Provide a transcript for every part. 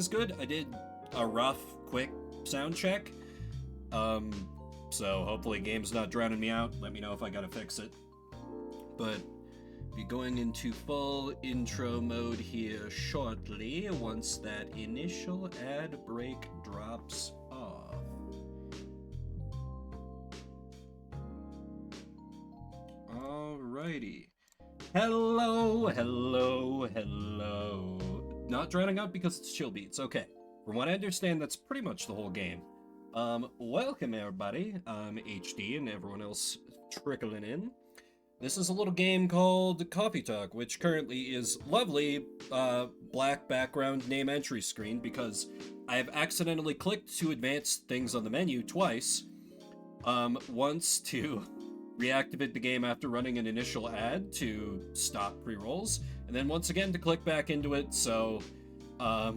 is good. I did a rough, quick sound check. Um, so hopefully game's not drowning me out. Let me know if I gotta fix it. But be going into full intro mode here shortly once that initial ad break drops off. Alrighty. Hello, hello, hello. Not drowning out because it's chill beats. Okay. From what I understand, that's pretty much the whole game. Welcome everybody. I'm HD and everyone else trickling in. This is a little game called Coffee Talk, which currently is lovely black background name entry screen because I have accidentally clicked to advance things on the menu twice. Once to reactivate the game after running an initial ad to stop pre-rolls, and then once again to click back into it, so, I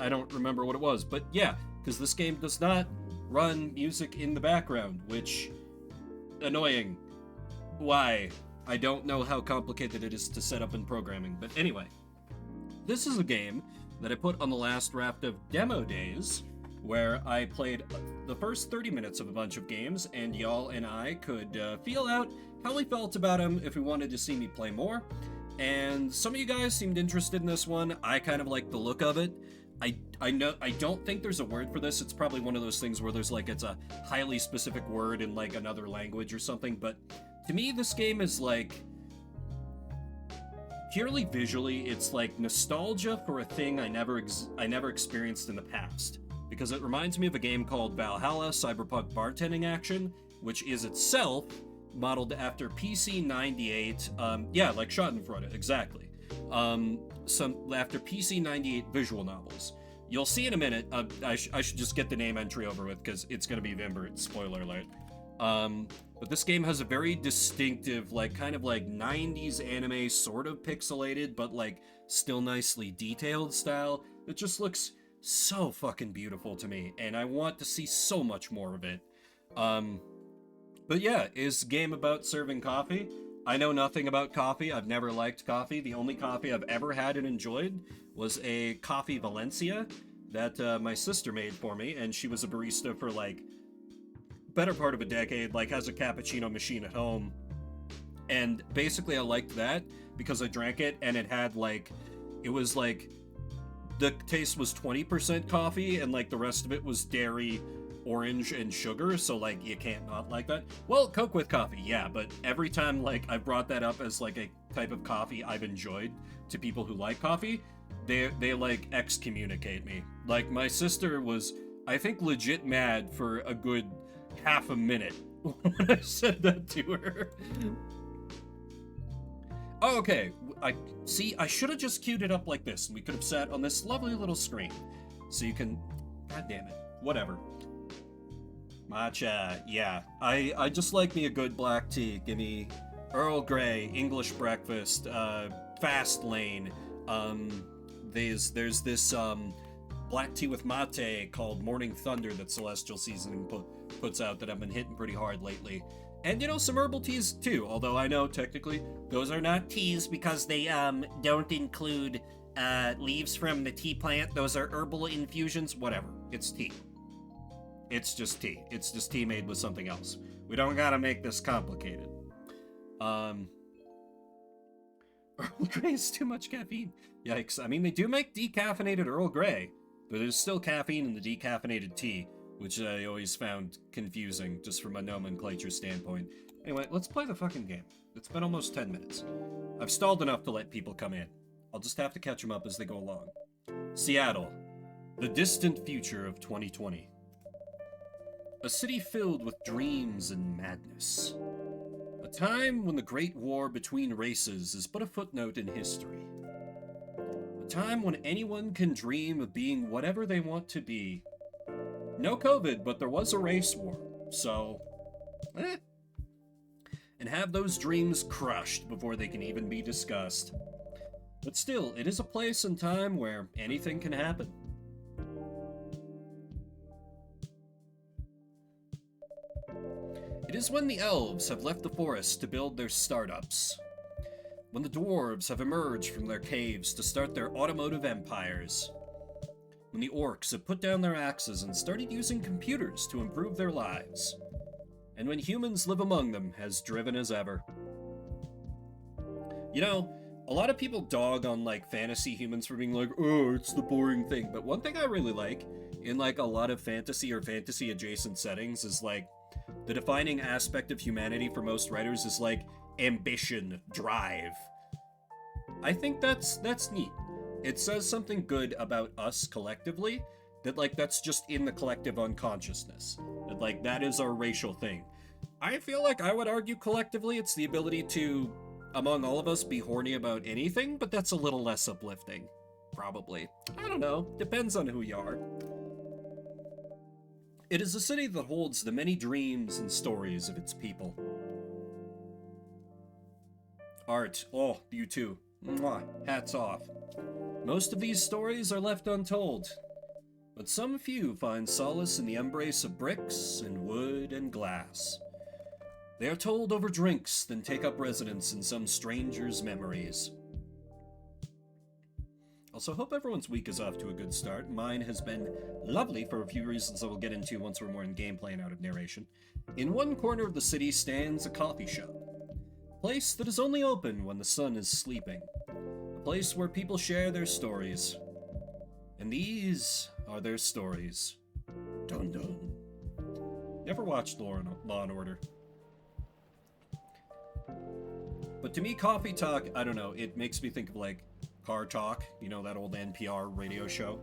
don't remember what it was, but yeah, because this game does not run music in the background, which, annoying. Why? I don't know how complicated it is to set up in programming, but anyway. This is a game that I put on the last raft of demo days, where I played the first 30 minutes of a bunch of games, and y'all and I could feel out how we felt about them if we wanted to see me play more. And some of you guys seemed interested in this one. I kind of like the look of it. I don't think there's a word for this. It's probably one of those things where there's it's a highly specific word in another language or something, but to me this game is purely visually, it's nostalgia for a thing I never experienced in the past. Because it reminds me of a game called Valhalla Cyberpunk Bartending Action, which is itself modeled after PC 98, like Schadenfreude, exactly. After PC 98 visual novels. You'll see in a minute, I should just get the name entry over with, because it's going to be Vimber, spoiler alert. But this game has a very distinctive, 90s anime, sort of pixelated, but still nicely detailed style that just looks so fucking beautiful to me, and I want to see so much more of it. But yeah, is game about serving coffee? I know nothing about coffee. I've never liked coffee. The only coffee I've ever had and enjoyed was a Coffee Valencia that my sister made for me, and she was a barista for better part of a decade, has a cappuccino machine at home. And basically I liked that because I drank it and it had the taste was 20% coffee, and the rest of it was dairy, orange, and sugar, so you can't not like that. Well, Coke with coffee, yeah, but every time I brought that up as a type of coffee I've enjoyed to people who like coffee, they excommunicate me. My sister was, I think, legit mad for a good half a minute when I said that to her. Oh, okay, I should have just queued it up like this, and we could have sat on this lovely little screen. So you can... God damn it. Whatever. Matcha, yeah. I just like me a good black tea. Give me Earl Grey, English breakfast, fast lane. There's this, black tea with mate called Morning Thunder that Celestial Seasoning puts out that I've been hitting pretty hard lately. And, some herbal teas, too, although I know, technically, those are not teas because they, don't include, leaves from the tea plant. Those are herbal infusions, whatever. It's tea. It's just tea. It's just tea made with something else. We don't gotta make this complicated. Earl Grey is too much caffeine. Yikes. I mean, they do make decaffeinated Earl Grey, but there's still caffeine in the decaffeinated tea, which I always found confusing, just from a nomenclature standpoint. Anyway, let's play the fucking game. It's been almost 10 minutes. I've stalled enough to let people come in. I'll just have to catch them up as they go along. Seattle. The distant future of 2020. A city filled with dreams and madness. A time when the Great War between races is but a footnote in history. A time when anyone can dream of being whatever they want to be. No COVID, but there was a race war, so... And have those dreams crushed before they can even be discussed. But still, it is a place and time where anything can happen. It is when the elves have left the forest to build their startups. when the dwarves have emerged from their caves to start their automotive empires, when the orcs have put down their axes and started using computers to improve their lives, and when humans live among them as driven as ever. You know, a lot of people dog on, like, fantasy humans for being like, oh, it's the boring thing, but one thing I really like in, like, a lot of fantasy or fantasy-adjacent settings is, like, the defining aspect of humanity for most writers is, like, ambition, drive. I think that's neat. It says something good about us collectively, that, like, that's just in the collective unconsciousness. That, like, that is our racial thing. I feel like I would argue collectively it's the ability to, among all of us, be horny about anything, but that's a little less uplifting. Probably. I don't know. Depends on who you are. It is a city that holds the many dreams and stories of its people. Art. Oh, you too. Mwah. Hats off. Most of these stories are left untold, but some few find solace in the embrace of bricks and wood and glass. They are told over drinks, then take up residence in some stranger's memories. Also, hope everyone's week is off to a good start. Mine has been lovely for a few reasons I will get into once we're more in gameplay and out of narration. In one corner of the city stands a coffee shop. A place that is only open when the sun is sleeping. A place where people share their stories. And these are their stories. Dun dun. Never watched Law and Order. But to me, coffee talk, I don't know, it makes me think of, like, Car Talk, you know, that old NPR radio show.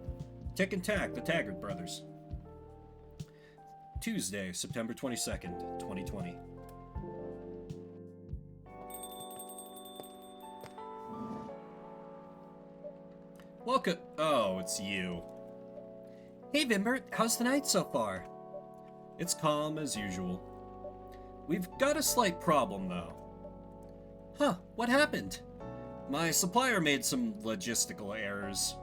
Tick and Tack, the Taggart Brothers. Tuesday, September 22nd, 2020. Welcome. Oh, it's you. Hey, Vimbert, how's the night so far? It's calm as usual. We've got a slight problem, though. Huh, what happened? My supplier made some logistical errors.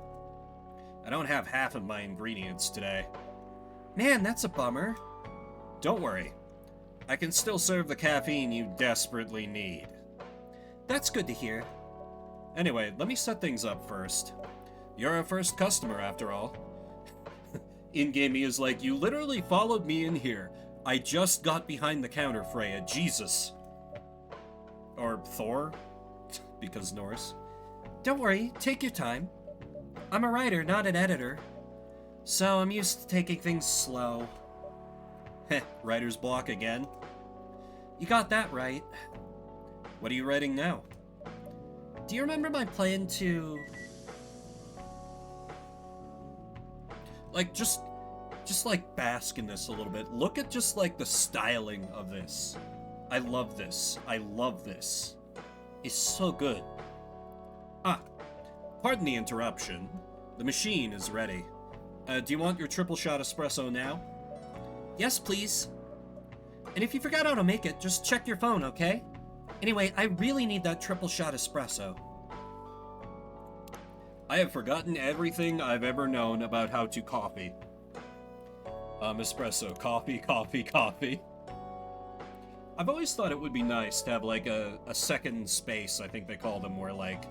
I don't have half of my ingredients today. Man, that's a bummer. Don't worry. I can still serve the caffeine you desperately need. That's good to hear. Anyway, let me set things up first. You're our first customer, after all. In-game me is like, you literally followed me in here. I just got behind the counter, Freya. Jesus. Or Thor, because Norse. Don't worry, take your time. I'm a writer, not an editor. So I'm used to taking things slow. Heh, writer's block again. You got that right. What are you writing now? Do you remember my plan to... Like, just like bask in this a little bit. Look at just like the styling of this. I love this. I love this. It's so good. Ah, pardon the interruption. The machine is ready. Do you want your triple shot espresso now? Yes, please. And if you forgot how to make it, just check your phone, okay? Anyway, I really need that triple shot espresso. I have forgotten everything I've ever known about how to coffee. Espresso, coffee, coffee, coffee. I've always thought it would be nice to have, like, a second space, I think they call them, where, like,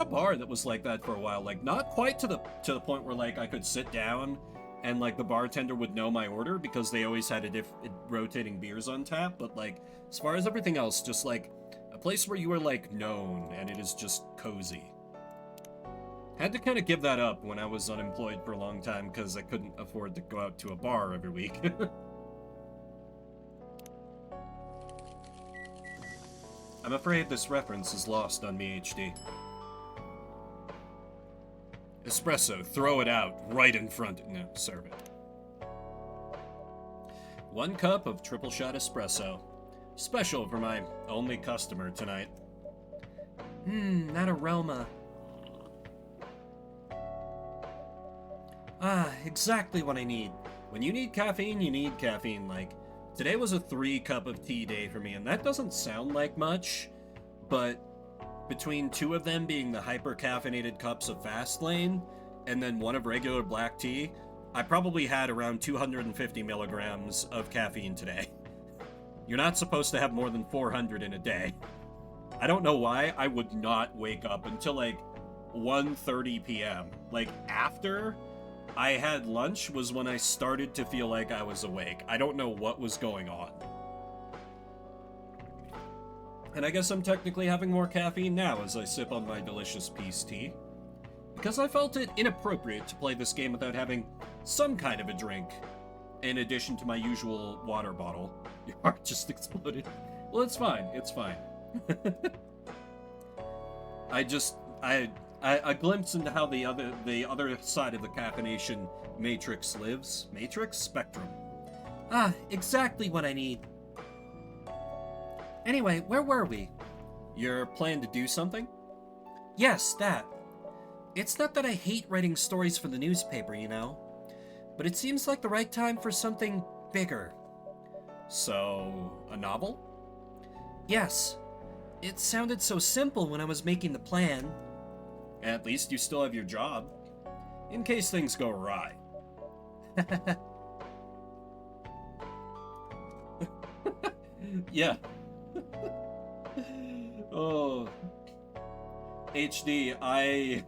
a bar that was like that for a while. Like, not quite to the point where, like, I could sit down and, like, the bartender would know my order because they always had rotating beers on tap, but, like, as far as everything else, just, like, a place where you are, like, known and it is just cozy. Had to kind of give that up when I was unemployed for a long time because I couldn't afford to go out to a bar every week. I'm afraid this reference is lost on me, HD. Espresso, throw it out, right in front. No, serve it. 1 cup of triple shot espresso. Special for my only customer tonight. That aroma. Ah, exactly what I need. When you need caffeine, you need caffeine. Like, today was a 3 cup of tea day for me, and that doesn't sound like much, but between 2 of them being the hyper-caffeinated cups of Fastlane, and then 1 of regular black tea, I probably had around 250 milligrams of caffeine today. You're not supposed to have more than 400 in a day. I don't know why I would not wake up until like 1:30 p.m. Like after I had lunch was when I started to feel like I was awake. I don't know what was going on. And I guess I'm technically having more caffeine now as I sip on my delicious peace tea. Because I felt it inappropriate to play this game without having some kind of a drink, in addition to my usual water bottle. Your heart just exploded. Well, it's fine. It's fine. A glimpse into how the other side of the caffeination matrix lives. Matrix? Spectrum. Ah, exactly what I need. Anyway, where were we? Your plan to do something? Yes, that. It's not that I hate writing stories for the newspaper, you know, but it seems like the right time for something bigger. So, a novel? Yes. It sounded so simple when I was making the plan. At least you still have your job, in case things go awry. Yeah. Oh. HD, I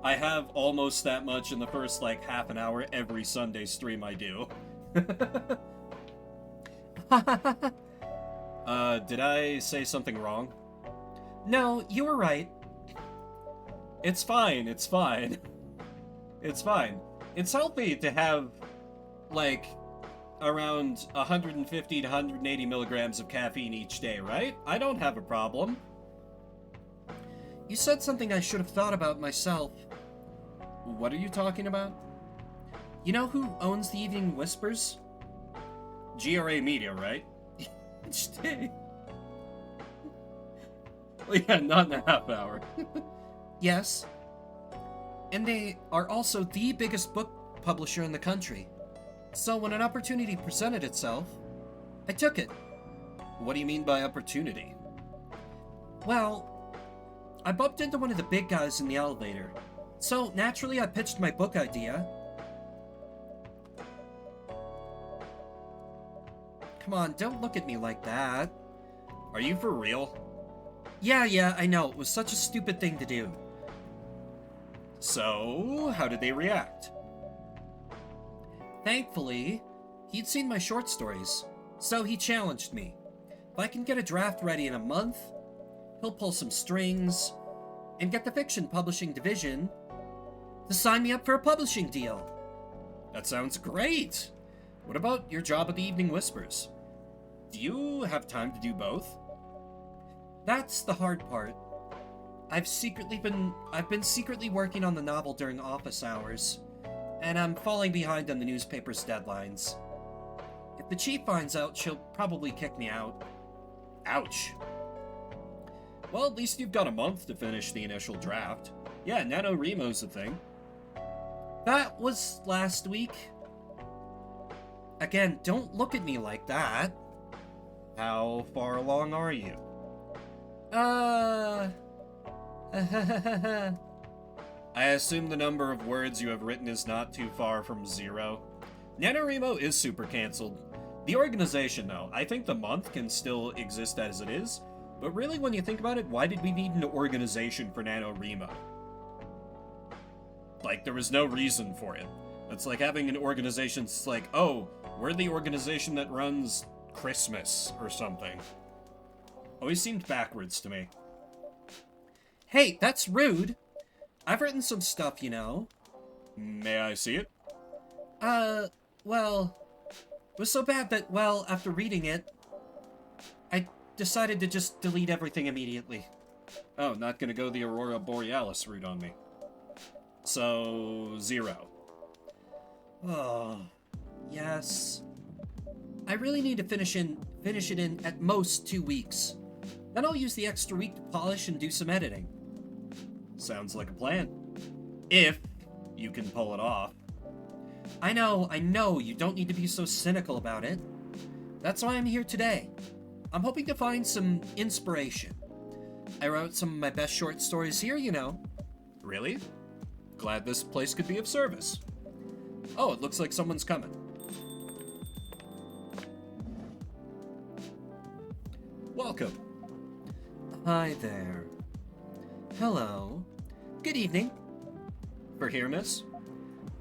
have almost that much in the first, like, half an hour every Sunday stream I do. Did I say something wrong? No, you were right. It's fine, it's fine. It's fine. It's healthy to have, like, around 150 to 180 milligrams of caffeine each day, right? I don't have a problem. You said something I should have thought about myself. What are you talking about? You know who owns the Evening Whispers? GRA Media, right? Each day. Well, yeah, not in a half hour. Yes. And they are also the biggest book publisher in the country. So when an opportunity presented itself, I took it. What do you mean by opportunity? Well, I bumped into one of the big guys in the elevator. So naturally I pitched my book idea. Come on, don't look at me like that. Are you for real? Yeah, I know. It was such a stupid thing to do. So, how did they react? Thankfully, he'd seen my short stories, so he challenged me. If I can get a draft ready in a month, he'll pull some strings, and get the fiction publishing division to sign me up for a publishing deal. That sounds great! What about your job at the Evening Whispers? Do you have time to do both? That's the hard part. I've been secretly working on the novel during office hours, and I'm falling behind on the newspaper's deadlines. If the chief finds out, she'll probably kick me out. Ouch. Well, at least you've got a month to finish the initial draft. Yeah, NaNoWriMo's a thing. That was last week. Again, don't look at me like that. How far along are you? I assume the number of words you have written is not too far from 0. NaNoWriMo is super cancelled. The organization, though, I think the month can still exist as it is, but really, when you think about it, why did we need an organization for NaNoWriMo? Like, there was no reason for it. It's like having an organization that's like, oh, we're the organization that runs Christmas or something. Always seemed backwards to me. Hey, that's rude. I've written some stuff, you know. May I see it? Well, it was so bad that, well, after reading it, I decided to just delete everything immediately. Oh, not gonna go the Aurora Borealis route on me. So, 0. Oh, yes. I really need to finish it in at most 2 weeks. Then I'll use the extra week to polish and do some editing. Sounds like a plan. If you can pull it off. I know, you don't need to be so cynical about it. That's why I'm here today. I'm hoping to find some inspiration. I wrote some of my best short stories here, you know. Really? Glad this place could be of service. Oh, it looks like someone's coming. Welcome. Hi there. Hello. Good evening. For here, miss?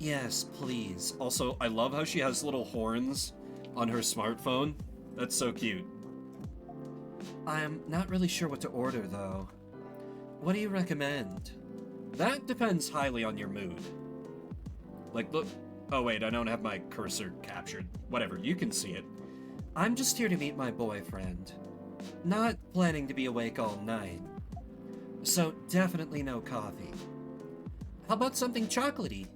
Yes, please. Also, I love how she has little horns on her smartphone. That's so cute. I'm not really sure what to order, though. What do you recommend? That depends highly on your mood. Like, look... Oh, wait, I don't have my cursor captured. Whatever, you can see it. I'm just here to meet my boyfriend. Not planning to be awake all night. So, definitely no coffee. How about something chocolatey?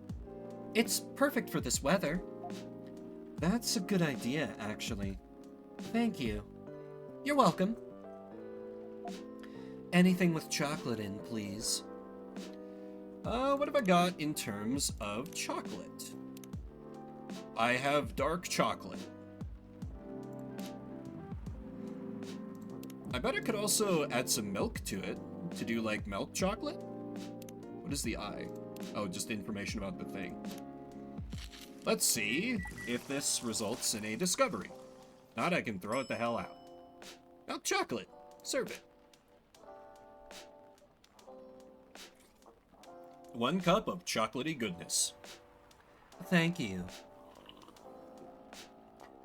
It's perfect for this weather. That's a good idea, actually. Thank you. You're welcome. Anything with chocolate in, please. What have I got in terms of chocolate? I have dark chocolate. I bet I could also add some milk to it, to do like milk chocolate? What is the I? Oh, just information about the thing. Let's see if this results in a discovery. If not, I can throw it the hell out. Milk chocolate. Serve it. 1 cup of chocolatey goodness. Thank you.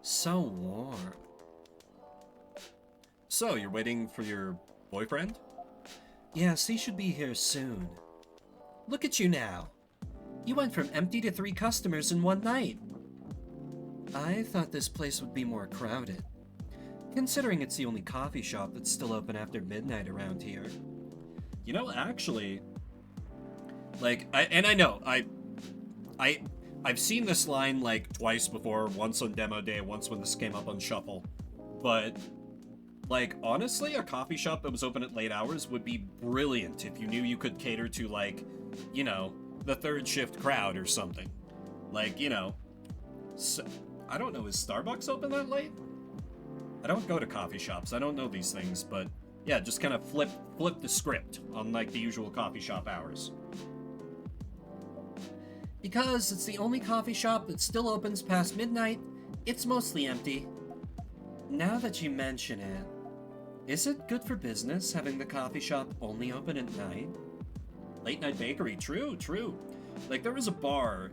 So warm. So, you're waiting for your boyfriend? Yes, he should be here soon. Look at you now. You went from empty to 3 customers in 1 night. I thought this place would be more crowded, considering it's the only coffee shop that's still open after midnight around here. You know, actually, like, I've seen this line like twice before, once on demo day, once when this came up on Shuffle, but like, honestly, a coffee shop that was open at late hours would be brilliant if you knew you could cater to, like, you know, the 3rd shift crowd or something. Like, you know, so, I don't know, is Starbucks open that late? I don't go to coffee shops, I don't know these things, but yeah, just kind of flip the script on, like, the usual coffee shop hours. Because it's the only coffee shop that still opens past midnight, it's mostly empty. Now that you mention it, is it good for business having the coffee shop only open at night? Late night bakery, true. Like, there was a bar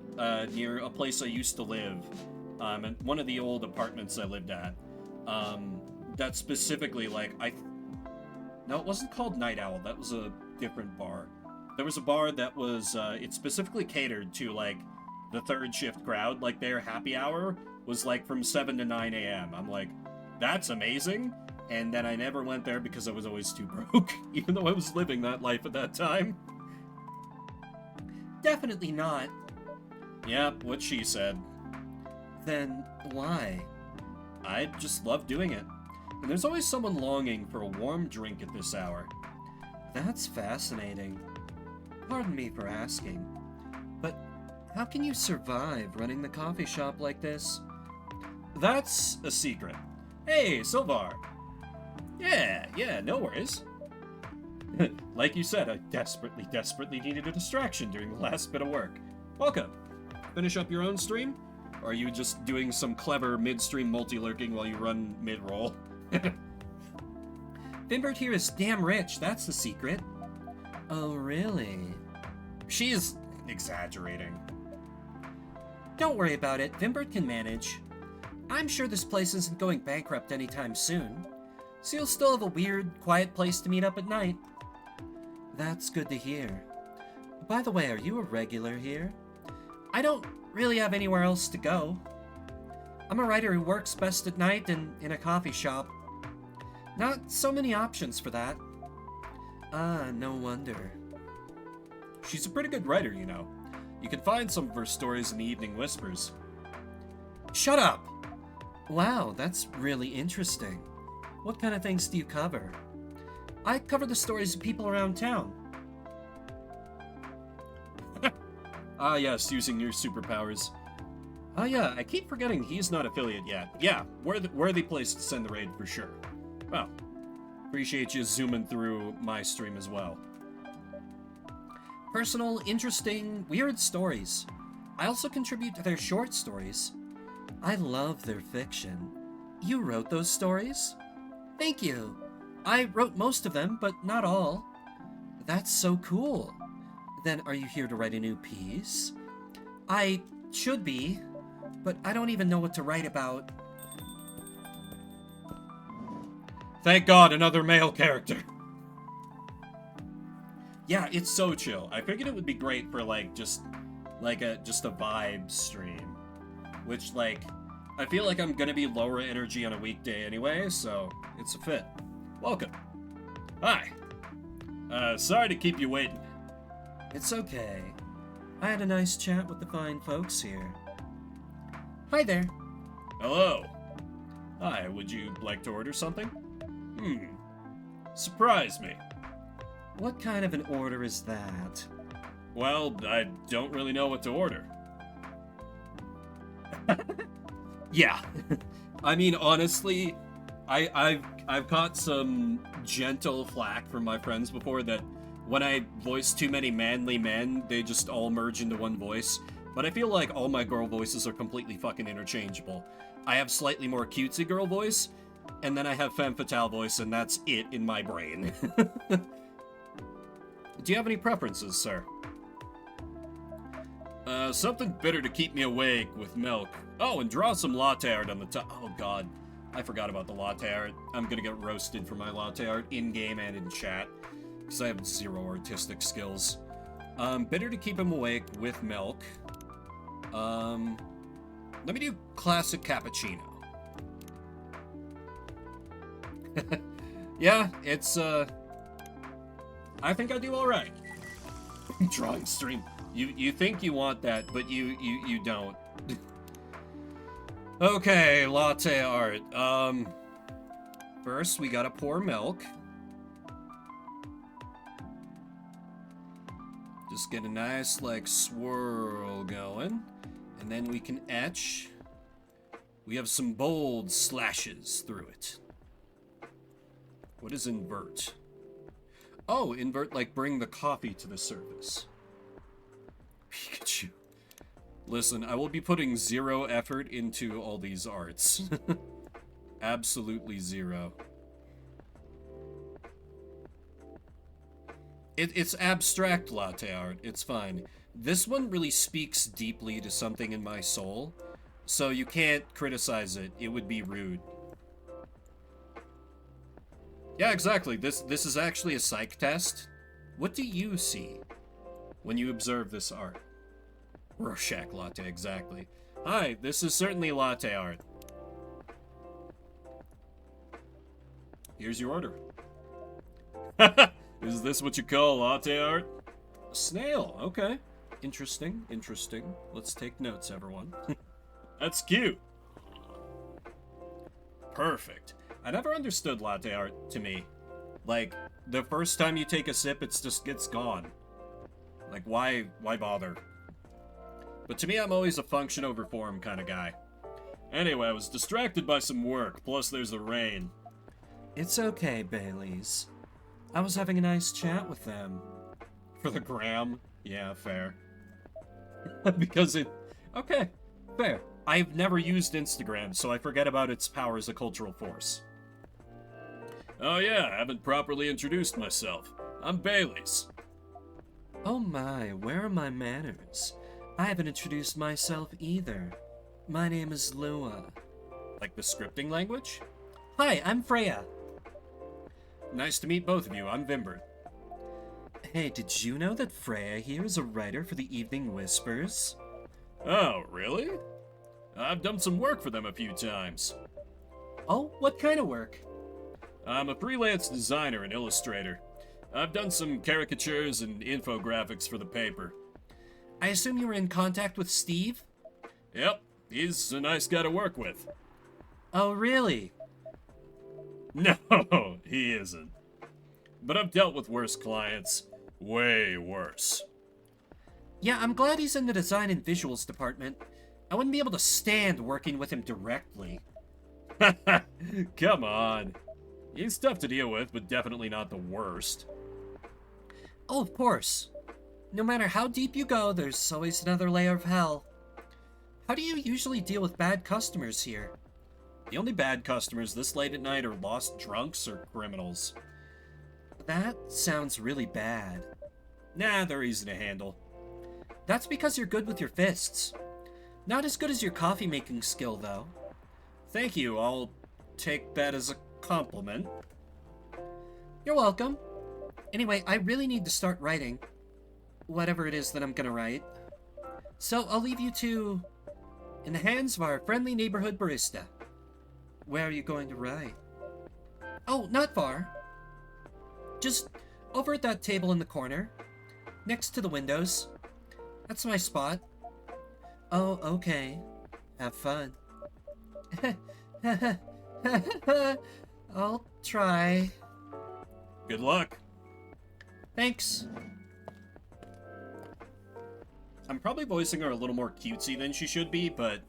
near a place I used to live, and one of the old apartments I lived at, that specifically, like, no, it wasn't called Night Owl, that was a different bar. There was a bar that was, it specifically catered to, like, the 3rd shift crowd. Like, their happy hour was, like, from 7 to 9 a.m. I'm like, that's amazing. And then I never went there because I was always too broke, even though I was living that life at that time. Definitely not. Yep, what she said. Then why? I just love doing it. And there's always someone longing for a warm drink at this hour. That's fascinating. Pardon me for asking, but how can you survive running the coffee shop like this? That's a secret. Hey, Silvar. Yeah, no worries. Like you said, I desperately needed a distraction during the last bit of work. Welcome. Finish up your own stream? Or are you just doing some clever midstream multi-lurking while you run mid-roll? Finbert here is damn rich, that's the secret. Oh, really? She's exaggerating. Don't worry about it, Finbert can manage. I'm sure this place isn't going bankrupt anytime soon, so you'll still have a weird, quiet place to meet up at night. That's good to hear. By the way, are you a regular here? I don't really have anywhere else to go. I'm a writer who works best at night and in a coffee shop. Not so many options for that. Ah, no wonder. She's a pretty good writer, you know. You can find some of her stories in the Evening Whispers. Shut up! Wow, that's really interesting. What kind of things do you cover? I cover the stories of people around town. Ah yes, using your superpowers. Oh yeah, I keep forgetting he's not affiliate yet. Yeah, worthy place to send the raid for sure. Well, appreciate you zooming through my stream as well. Personal, interesting, weird stories. I also contribute to their short stories. I love their fiction. You wrote those stories? Thank you. I wrote most of them, but not all. That's so cool. Then are you here to write a new piece? I should be, but I don't even know what to write about. Thank God, another male character. Yeah, it's so chill. I figured it would be great for just a vibe stream, which I feel like I'm gonna be lower energy on a weekday anyway, so it's a fit. Welcome. Hi. Sorry to keep you waiting. It's okay. I had a nice chat with the fine folks here. Hi there. Hello. Hi, would you like to order something? Surprise me. What kind of an order is that? Well, I don't really know what to order. Yeah. I mean, honestly, I've caught some gentle flack from my friends before that when I voice too many manly men, they just all merge into one voice. But I feel like all my girl voices are completely fucking interchangeable. I have slightly more cutesy girl voice, and then I have femme fatale voice, and that's it in my brain. Do you have any preferences, sir? Something bitter to keep me awake with milk. Oh, and draw some latte art on the top. Oh, God. I forgot about the latte art. I'm gonna get roasted for my latte art in-game and in chat, because I have zero artistic skills. Bitter to keep him awake with milk. Let me do classic cappuccino. Yeah, it's, I think I do alright. Drawing stream. You think you want that, but you don't. Okay, latte art. First we gotta pour milk. Just get a nice, swirl going. And then we can etch. We have some bold slashes through it. What is invert? Oh, invert, bring the coffee to the surface. Pikachu. Listen, I will be putting zero effort into all these arts. Absolutely zero. It's abstract latte art. It's fine. This one really speaks deeply to something in my soul, so you can't criticize it. It would be rude. Yeah, exactly. This is actually a psych test. What do you see when you observe this art? Rorschach latte, exactly. Hi, this is certainly latte art. Here's your order. Is this what you call latte art? A snail, okay. Interesting, interesting. Let's take notes, everyone. That's cute. Perfect. I never understood latte art to me. The first time you take a sip, it's gone. Why bother? But to me, I'm always a function over form kind of guy. Anyway, I was distracted by some work, plus there's the rain. It's okay, Baileys. I was having a nice chat with them. For the gram? Yeah, fair. Because okay, fair. I've never used Instagram, so I forget about its power as a cultural force. Oh yeah, I haven't properly introduced myself. I'm Baileys. Oh my, where are my manners? I haven't introduced myself either. My name is Lua. Like the scripting language? Hi, I'm Freya. Nice to meet both of you. I'm Vimbert. Hey, did you know that Freya here is a writer for the Evening Whispers? Oh, really? I've done some work for them a few times. Oh, what kind of work? I'm a freelance designer and illustrator. I've done some caricatures and infographics for the paper. I assume you were in contact with Steve? Yep, he's a nice guy to work with. Oh, really? No, he isn't. But I've dealt with worse clients. Way worse. Yeah, I'm glad he's in the design and visuals department. I wouldn't be able to stand working with him directly. Come on. He's tough to deal with, but definitely not the worst. Oh, of course. No matter how deep you go, there's always another layer of hell. How do you usually deal with bad customers here? The only bad customers this late at night are lost drunks or criminals. That sounds really bad. Nah, they're easy to handle. That's because you're good with your fists. Not as good as your coffee making skill, though. Thank you, I'll take that as a compliment. You're welcome. Anyway, I really need to start writing. Whatever it is that I'm gonna write. So I'll leave you to... in the hands of our friendly neighborhood barista. Where are you going to write? Oh, not far. Just over at that table in the corner. Next to the windows. That's my spot. Oh, okay. Have fun. I'll try. Good luck. Thanks. I'm probably voicing her a little more cutesy than she should be, but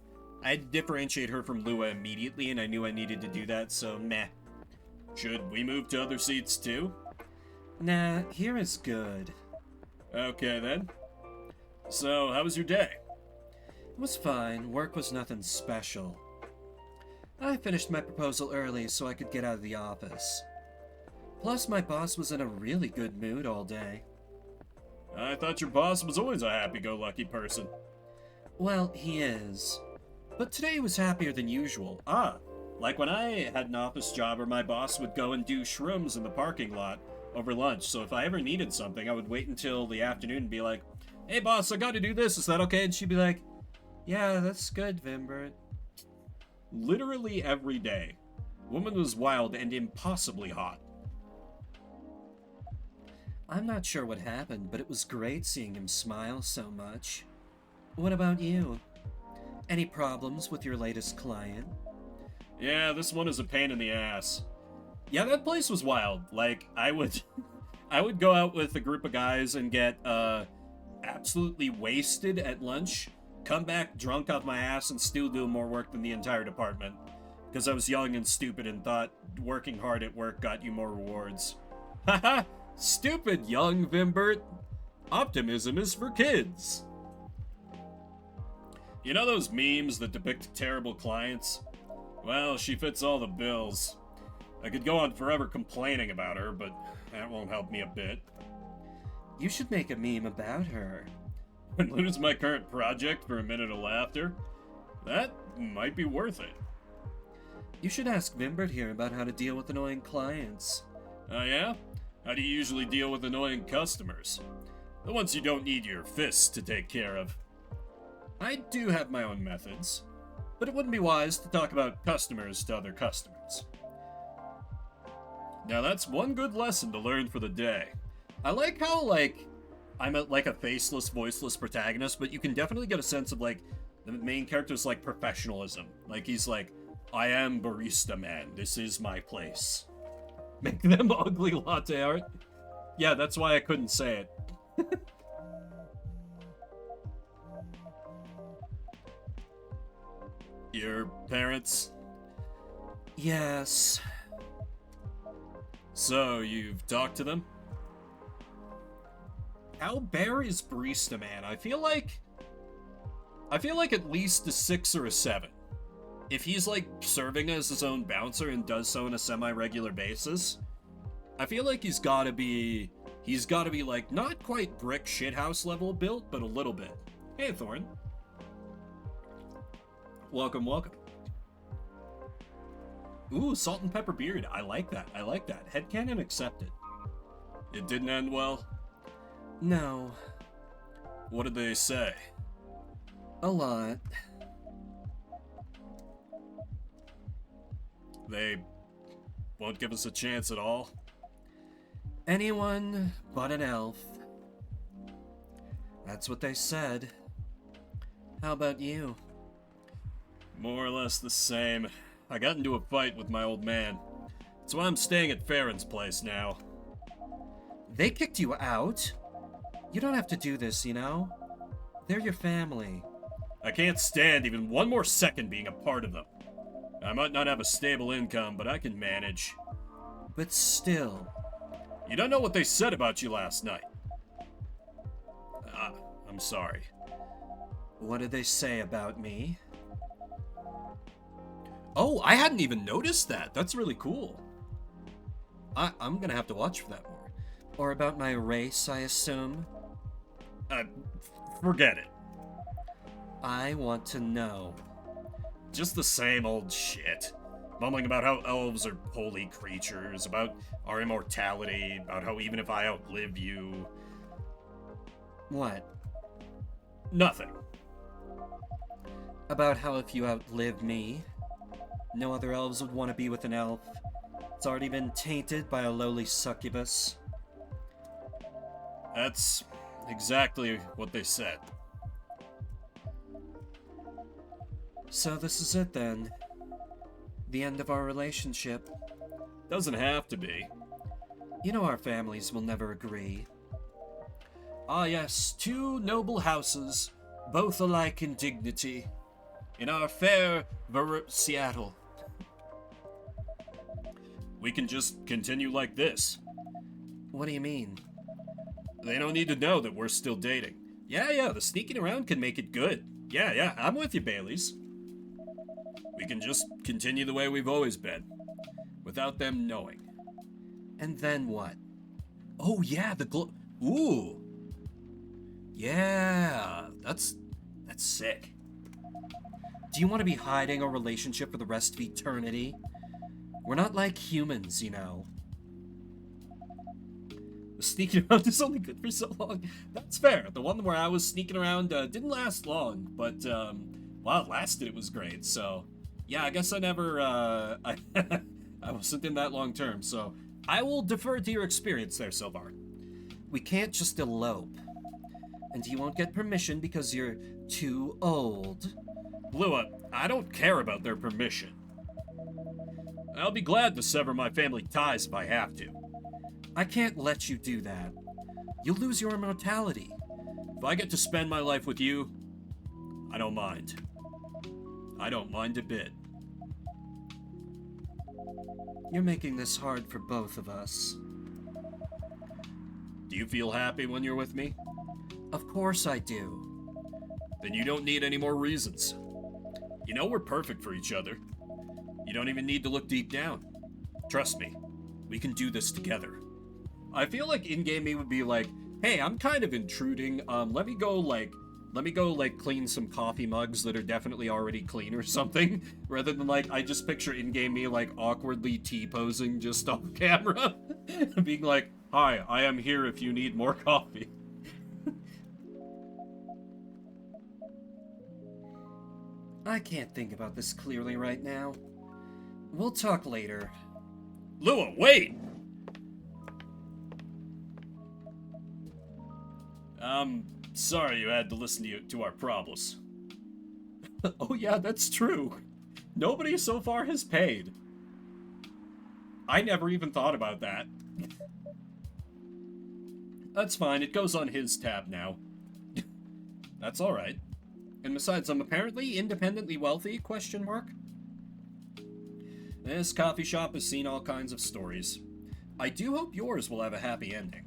I had to differentiate her from Lua immediately, and I knew I needed to do that, so meh. Should we move to other seats too? Nah, here is good. Okay then. So, how was your day? It was fine. Work was nothing special. I finished my proposal early so I could get out of the office. Plus, my boss was in a really good mood all day. I thought your boss was always a happy-go-lucky person. Well, he is. But today he was happier than usual. Ah, like when I had an office job where my boss would go and do shrooms in the parking lot over lunch, so if I ever needed something, I would wait until the afternoon and be like, "Hey boss, I gotta do this, is that okay?" And she'd be like, "Yeah, that's good, Vimbert." Literally every day. Woman was wild and impossibly hot. I'm not sure what happened, but it was great seeing him smile so much. What about you? Any problems with your latest client? Yeah, this one is a pain in the ass. Yeah, that place was wild. Like, I would go out with a group of guys and get absolutely wasted at lunch, come back drunk off my ass, and still do more work than the entire department. Because I was young and stupid and thought working hard at work got you more rewards. Haha! Stupid, young Vimbert. Optimism is for kids. You know those memes that depict terrible clients? Well, she fits all the bills. I could go on forever complaining about her, but that won't help me a bit. You should make a meme about her. And lose my current project for a minute of laughter? That might be worth it. You should ask Vimbert here about how to deal with annoying clients. Oh yeah? How do you usually deal with annoying customers? The ones you don't need your fists to take care of. I do have my own methods, but it wouldn't be wise to talk about customers to other customers. Now that's one good lesson to learn for the day. I like how, I'm a faceless, voiceless protagonist, but you can definitely get a sense of, the main character's, professionalism. He's like, I am barista man, this is my place. Make them ugly latte art. Yeah, that's why I couldn't say it. Your parents? Yes. So, you've talked to them? How bare is barista man? I feel like at least a 6 or a 7. If he's serving as his own bouncer and does so on a semi-regular basis, I feel like he's gotta be not quite brick shithouse level built, but a little bit. Hey Thorn. Welcome, welcome. Ooh, salt and pepper beard. I like that. Headcanon accepted. It didn't end well? No. What did they say? A lot. They won't give us a chance at all? Anyone but an elf. That's what they said. How about you? More or less the same. I got into a fight with my old man. That's why I'm staying at Farron's place now. They kicked you out? You don't have to do this, you know? They're your family. I can't stand even one more second being a part of them. I might not have a stable income, but I can manage. But still. You don't know what they said about you last night. I'm sorry. What did they say about me? Oh, I hadn't even noticed that. That's really cool. I'm gonna have to watch for that more. Or about my race, I assume? Forget it. I want to know. Just the same old shit. Mumbling about how elves are holy creatures, about our immortality, about how even if I outlive you... What? Nothing. About how if you outlive me, no other elves would want to be with an elf. It's already been tainted by a lowly succubus. That's exactly what they said. So this is it then. The end of our relationship. Doesn't have to be. You know our families will never agree. Ah yes, two noble houses, both alike in dignity, in our fair Seattle. We can just continue like this. What do you mean? They don't need to know that we're still dating. Yeah, the sneaking around can make it good. Yeah, I'm with you, Baileys. We can just continue the way we've always been, without them knowing. And then what? Oh yeah, Ooh. Yeah, that's sick. Do you want to be hiding a relationship for the rest of eternity? We're not like humans, you know. The sneaking around is only good for so long. That's fair. The one where I was sneaking around didn't last long, but while it lasted, it was great. So, yeah, I guess I never, I wasn't in that long term. So, I will defer to your experience there, Silvar. We can't just elope. And you won't get permission because you're too old. Blua, I don't care about their permission. I'll be glad to sever my family ties if I have to. I can't let you do that. You'll lose your immortality. If I get to spend my life with you, I don't mind. I don't mind a bit. You're making this hard for both of us. Do you feel happy when you're with me? Of course I do. Then you don't need any more reasons. You know we're perfect for each other. You don't even need to look deep down. Trust me, we can do this together. I feel like in-game me would be like, hey, I'm kind of intruding. Let me go clean some coffee mugs that are definitely already clean or something. Rather than like, I just picture in-game me like awkwardly T-posing just off camera. Being like, hi, I am here if you need more coffee. I can't think about this clearly right now. We'll talk later. Lua, wait! Sorry you had to listen to our problems. Oh yeah, that's true. Nobody so far has paid. I never even thought about that. That's fine, it goes on his tab now. That's alright. And besides, I'm apparently independently wealthy, question mark? This coffee shop has seen all kinds of stories. I do hope yours will have a happy ending.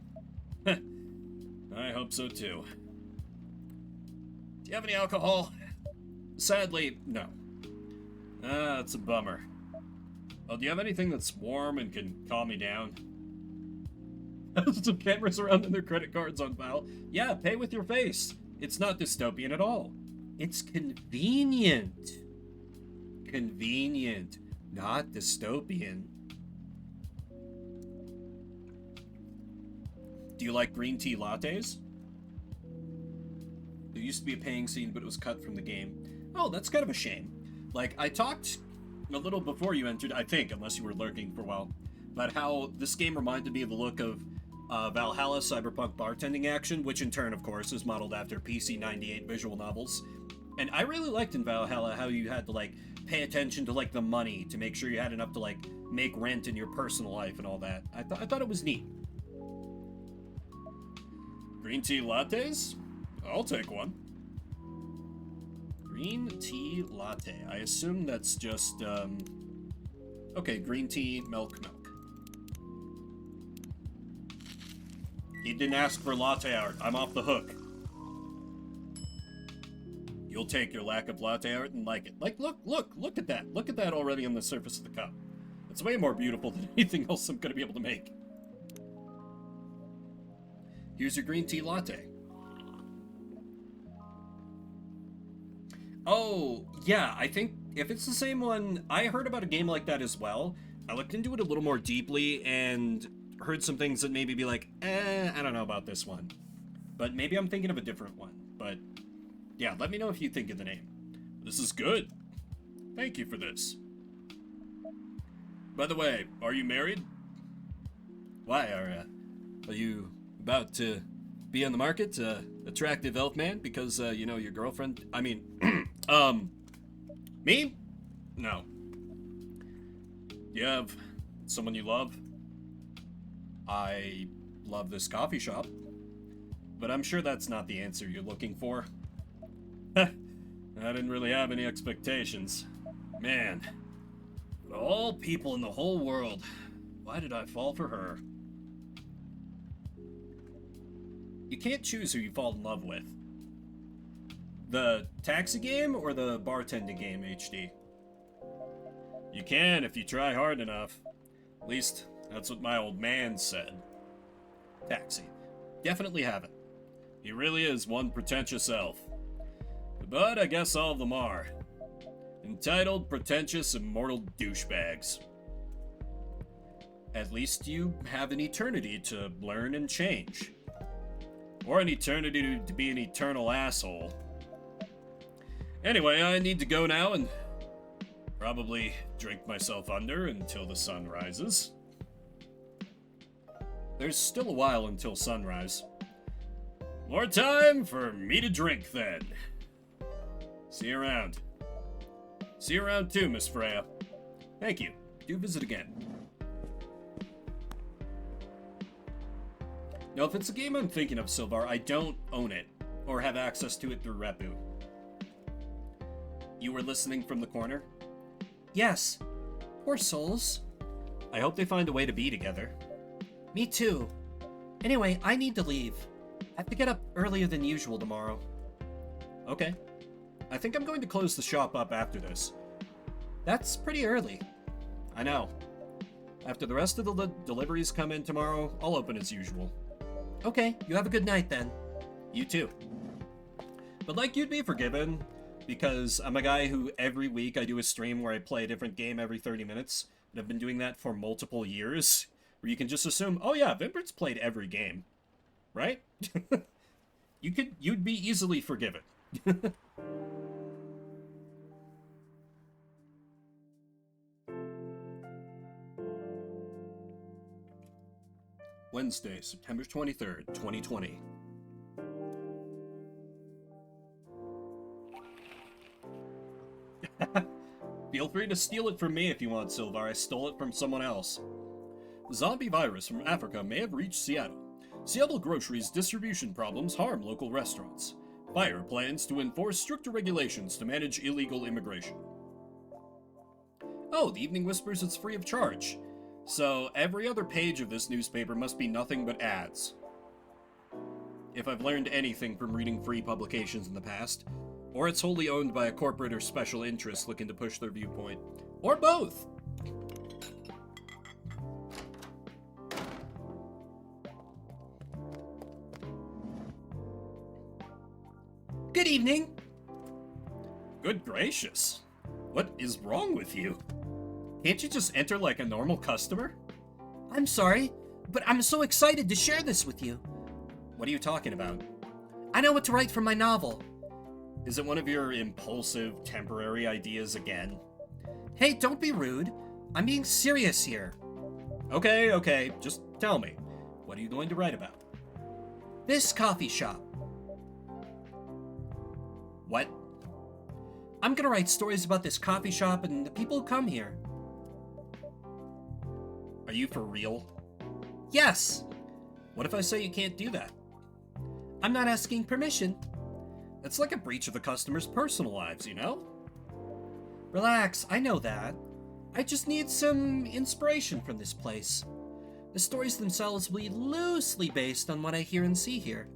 I hope so too. Do you have any alcohol? Sadly, no. That's a bummer. Well, do you have anything that's warm and can calm me down? Some cameras around and their credit cards on file. Yeah, pay with your face. It's not dystopian at all. It's convenient. Convenient, not dystopian. Do you like green tea lattes? There used to be a paying scene, but it was cut from the game. Oh, that's kind of a shame. Like, I talked a little before you entered, I think, unless you were lurking for a while, about how this game reminded me of the look of Valhalla cyberpunk bartending action, which in turn, of course, is modeled after PC 98 visual novels. And I really liked in Valhalla how you had to, like, pay attention to, like, the money to make sure you had enough to, like, make rent in your personal life and all that. I thought it was neat. Green tea lattes? I'll take one. Green tea latte. I assume that's just, okay, green tea, milk. He didn't ask for latte art. I'm off the hook. You'll take your lack of latte art and like it. Like, look at that. Look at that already on the surface of the cup. It's way more beautiful than anything else I'm gonna be able to make. Here's your green tea latte. Oh, yeah, I think if it's the same one, I heard about a game like that as well. I looked into it a little more deeply and heard some things that maybe be like, I don't know about this one. But maybe I'm thinking of a different one. But yeah, let me know if you think of the name. This is good. Thank you for this. By the way, are you married? Why, are you about to be on the market, attractive elf man? Because, you know, your girlfriend, I mean, me? No. You have someone you love? I love this coffee shop. But I'm sure that's not the answer you're looking for. I didn't really have any expectations. Man. Of all people in the whole world, why did I fall for her? You can't choose who you fall in love with. The taxi game or the bartending game, HD? You can if you try hard enough. At least, that's what my old man said. Taxi. Definitely have it. He really is one pretentious elf. But I guess all of them are. Entitled, pretentious, immortal douchebags. At least you have an eternity to learn and change. Or an eternity to be an eternal asshole. Anyway, I need to go now and probably drink myself under until the sun rises. There's still a while until sunrise. More time for me to drink then. See you around. See you around too, Miss Freya. Thank you. Do visit again. Now, if it's a game I'm thinking of, Sylvar, I don't own it, or have access to it through Repu. You were listening from the corner? Yes. Poor souls. I hope they find a way to be together. Me too. Anyway, I need to leave. I have to get up earlier than usual tomorrow. Okay. I think I'm going to close the shop up after this. That's pretty early. I know. After the rest of the deliveries come in tomorrow, I'll open as usual. Okay, you have a good night then. You too. But like, you'd be forgiven, because I'm a guy who every week I do a stream where I play a different game every 30 minutes, and I've been doing that for multiple years, where you can just assume, oh yeah, Vimpert's played every game. Right? You'd be easily forgiven. Wednesday, September 23rd, 2020. Feel free to steal it from me if you want, Sylvar. I stole it from someone else. The zombie virus from Africa may have reached Seattle. Seattle groceries distribution problems harm local restaurants. Fire plans to enforce stricter regulations to manage illegal immigration. Oh, the Evening whispers it's free of charge. So every other page of this newspaper must be nothing but ads. If I've learned anything from reading free publications in the past, or it's wholly owned by a corporate or special interest looking to push their viewpoint, or both. Good evening. Good gracious. What is wrong with you? Can't you just enter like a normal customer? I'm sorry, but I'm so excited to share this with you. What are you talking about? I know what to write for my novel. Is it one of your impulsive, temporary ideas again? Hey, don't be rude. I'm being serious here. Okay, just tell me. What are you going to write about? This coffee shop. What? I'm gonna write stories about this coffee shop and the people who come here. Are you for real? Yes. What if I say you can't do that? I'm not asking permission. It's like a breach of the customer's personal lives, you know? Relax, I know that. I just need some inspiration from this place. The stories themselves will be loosely based on what I hear and see here.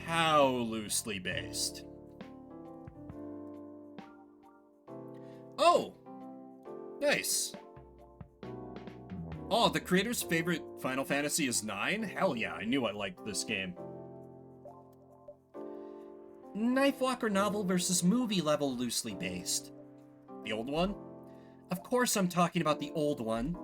How loosely based? Oh! Nice. Oh, the creator's favorite Final Fantasy is 9? Hell yeah, I knew I liked this game. Knifewalker novel versus movie level loosely based. The old one? Of course I'm talking about the old one.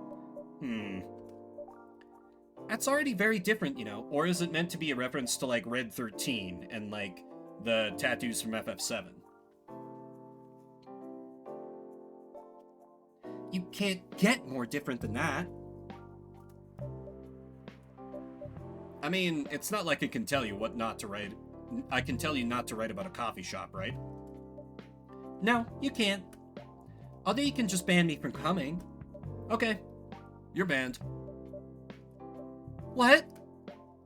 That's already very different, you know. Or is it meant to be a reference to, like, Red 13 and, like, the tattoos from FF7? You can't get more different than that. I mean, it's not like I can tell you what not to write. I can tell you not to write about a coffee shop, right? No, you can't. Although you can just ban me from coming. Okay. You're banned. What?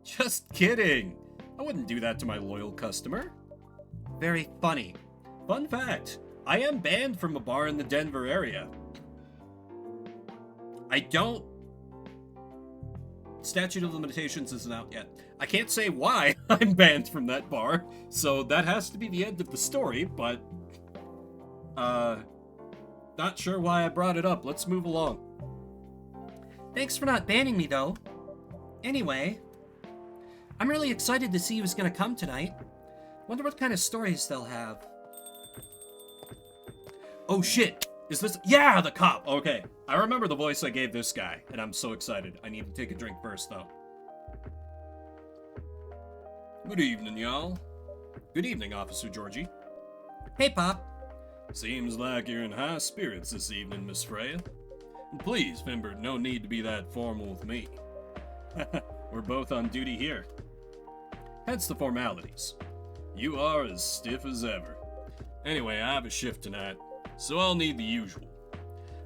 Just kidding. I wouldn't do that to my loyal customer. Very funny. Fun fact, I am banned from a bar in the Denver area. I don't... Statute of limitations isn't out yet. I can't say why I'm banned from that bar, so that has to be the end of the story, but... Not sure why I brought it up. Let's move along. Thanks for not banning me, though. Anyway, I'm really excited to see who's gonna come tonight. Wonder what kind of stories they'll have. Oh shit! Is this... Yeah, the cop! Okay. I remember the voice I gave this guy, and I'm so excited. I need to take a drink first, though. Good evening, y'all. Good evening, Officer Georgie. Hey, Pop. Seems like you're in high spirits this evening, Miss Freya. And please, Fimbert, no need to be that formal with me. We're both on duty here. Hence the formalities. You are as stiff as ever. Anyway, I have a shift tonight, so I'll need the usual.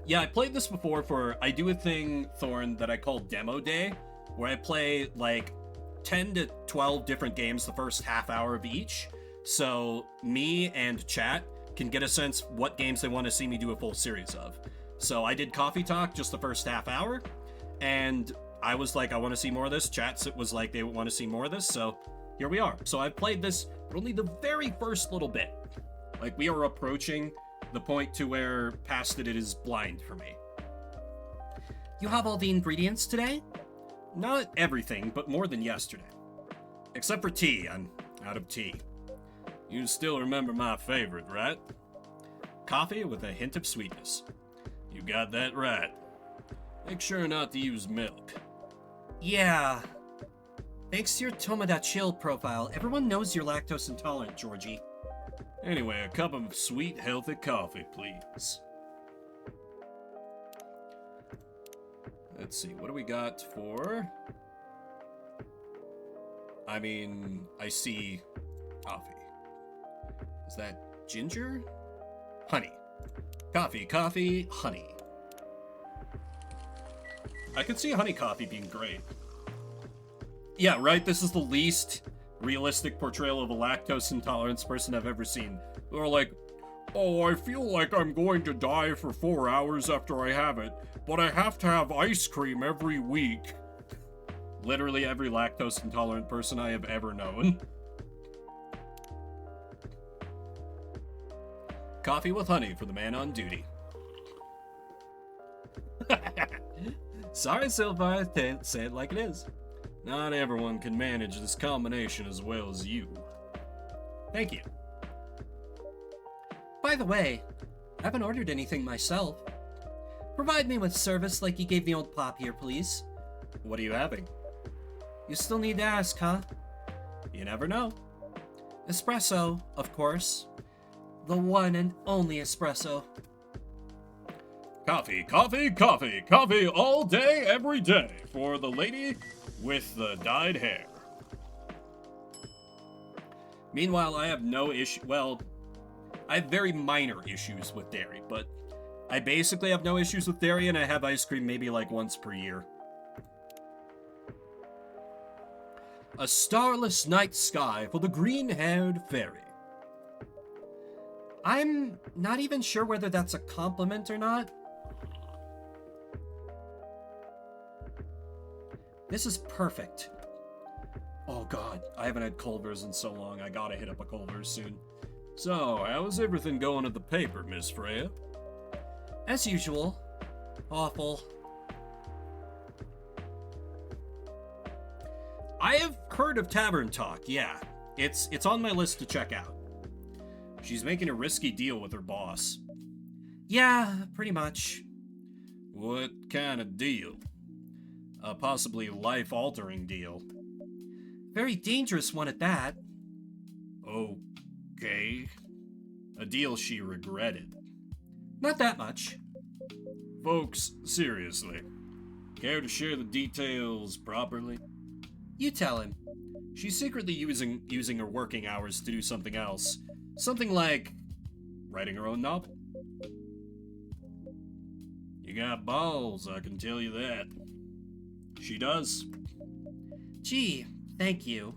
Yeah, I played this before I do a thing, Thorn, that I call Demo Day, where I play, like, 10 to 12 different games the first half hour of each, so me and chat can get a sense what games they want to see me do a full series of. So I did Coffee Talk just the first half hour, and I was like, I want to see more of this. Chat was like, they want to see more of this, so here we are. So I've played this, but only the very first little bit. Like, we are approaching the point to where past it is blind for me. You have all the ingredients today? Not everything, but more than yesterday. Except for tea. I'm out of tea. You still remember my favorite, right? Coffee with a hint of sweetness. You got that right. Make sure not to use milk. Yeah. Thanks to your Tomada Chill profile, everyone knows you're lactose intolerant, Georgie. Anyway, a cup of sweet, healthy coffee, please. Let's see, what do we got for... I see coffee. Is that ginger? Honey. Coffee, honey. I could see honey coffee being great. Yeah, right, this is the least realistic portrayal of a lactose intolerance person I've ever seen. They're like, oh, I feel like I'm going to die for 4 hours after I have it, but I have to have ice cream every week. Literally every lactose intolerant person I have ever known. Coffee with honey for the man on duty. Sorry, Silva, say it like it is. Not everyone can manage this combination as well as you. Thank you. By the way, I haven't ordered anything myself. Provide me with service like you gave the old Pop here, please. What are you having? You still need to ask, huh? You never know. Espresso, of course. The one and only espresso. Coffee all day, every day for the lady with the dyed hair. Meanwhile, I have no issue. Well, I have very minor issues with dairy, but I basically have no issues with dairy, and I have ice cream maybe like once per year. A starless night sky for the green-haired fairy. I'm not even sure whether that's a compliment or not. This is perfect. Oh god, I haven't had Culver's in so long. I gotta hit up a Culver's soon. So, how's everything going at the paper, Miss Freya? As usual. Awful. I have heard of Tavern Talk, yeah. It's on my list to check out. She's making a risky deal with her boss. Yeah, pretty much. What kind of deal? A possibly life-altering deal. Very dangerous one at that. Okay. A deal she regretted. Not that much. Folks, seriously. Care to share the details properly? You tell him. She's secretly using her working hours to do something else. Something like writing her own novel. You got balls, I can tell you that. She does. Gee, thank you.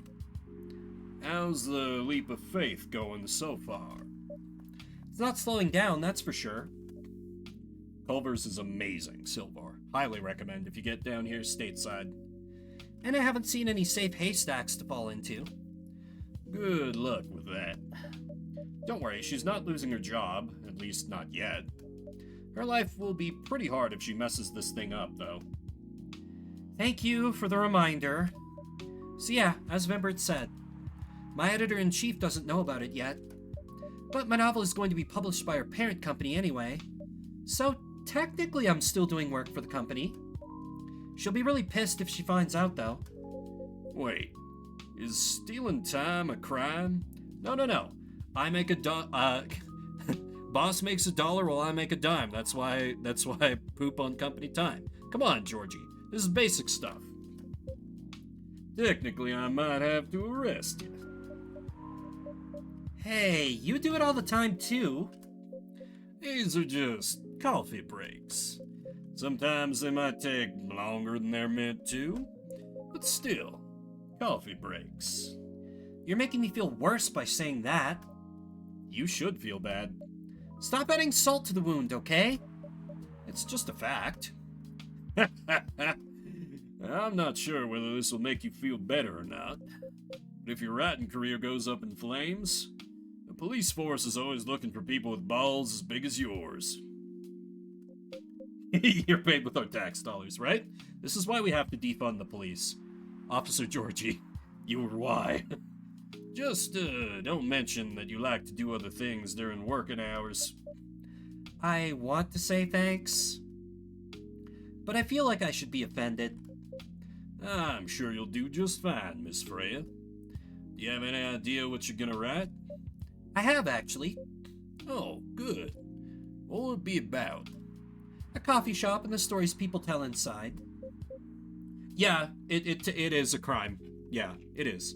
How's the leap of faith going so far? It's not slowing down, that's for sure. Culver's is amazing, Silvar. Highly recommend if you get down here stateside. And I haven't seen any safe haystacks to fall into. Good luck with that. Don't worry, she's not losing her job, at least not yet. Her life will be pretty hard if she messes this thing up, though. Thank you for the reminder. So yeah, as Vimbert said, my editor-in-chief doesn't know about it yet. But my novel is going to be published by our parent company anyway. So technically I'm still doing work for the company. She'll be really pissed if she finds out, though. Wait, is stealing time a crime? No. I make a boss makes $1 while I make a dime. That's why I poop on company time. Come on, Georgie. This is basic stuff. Technically, I might have to arrest you. Hey, you do it all the time, too. These are just coffee breaks. Sometimes they might take longer than they're meant to, but still, coffee breaks. You're making me feel worse by saying that. You should feel bad. Stop adding salt to the wound, okay? It's just a fact. I'm not sure whether this will make you feel better or not, but if your writing career goes up in flames, the police force is always looking for people with balls as big as yours. You're paid with our tax dollars, right? This is why we have to defund the police. Officer Georgie, you were why. Just, don't mention that you like to do other things during working hours. I want to say thanks, but I feel like I should be offended. I'm sure you'll do just fine, Miss Freya. Do you have any idea what you're gonna write? I have, actually. Oh, good. What will it be about? A coffee shop and the stories people tell inside. Yeah, it is a crime. Yeah, it is.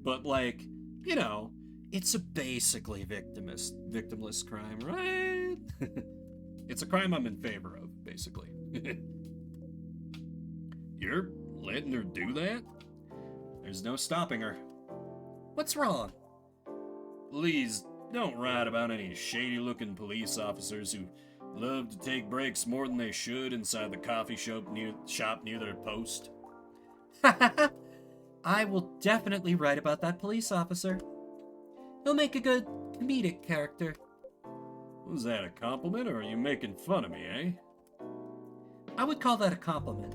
But, like, you know, it's a basically victimless crime, right? It's a crime I'm in favor of, basically. You're letting her do that? There's no stopping her. What's wrong? Please, don't write about any shady-looking police officers who love to take breaks more than they should inside the coffee shop near their post. I will definitely write about that police officer. He'll make a good comedic character. Was that a compliment, or are you making fun of me, eh? I would call that a compliment.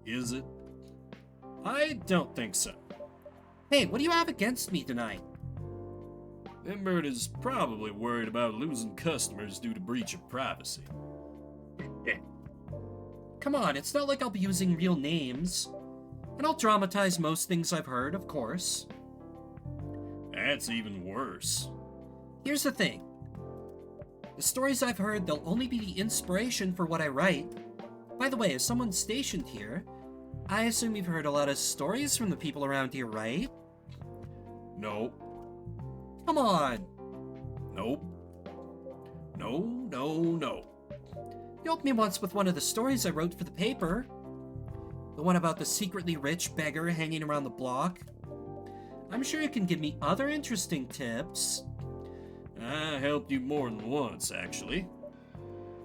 Is it? I don't think so. Hey, what do you have against me tonight? Embert is probably worried about losing customers due to breach of privacy. Come on, it's not like I'll be using real names. And I'll dramatize most things I've heard, of course. That's even worse. Here's the thing. The stories I've heard, they'll only be the inspiration for what I write. By the way, as someone stationed here, I assume you've heard a lot of stories from the people around here, right? No. Come on. Nope. No. You helped me once with one of the stories I wrote for the paper. The one about the secretly rich beggar hanging around the block. I'm sure you can give me other interesting tips. I helped you more than once, actually.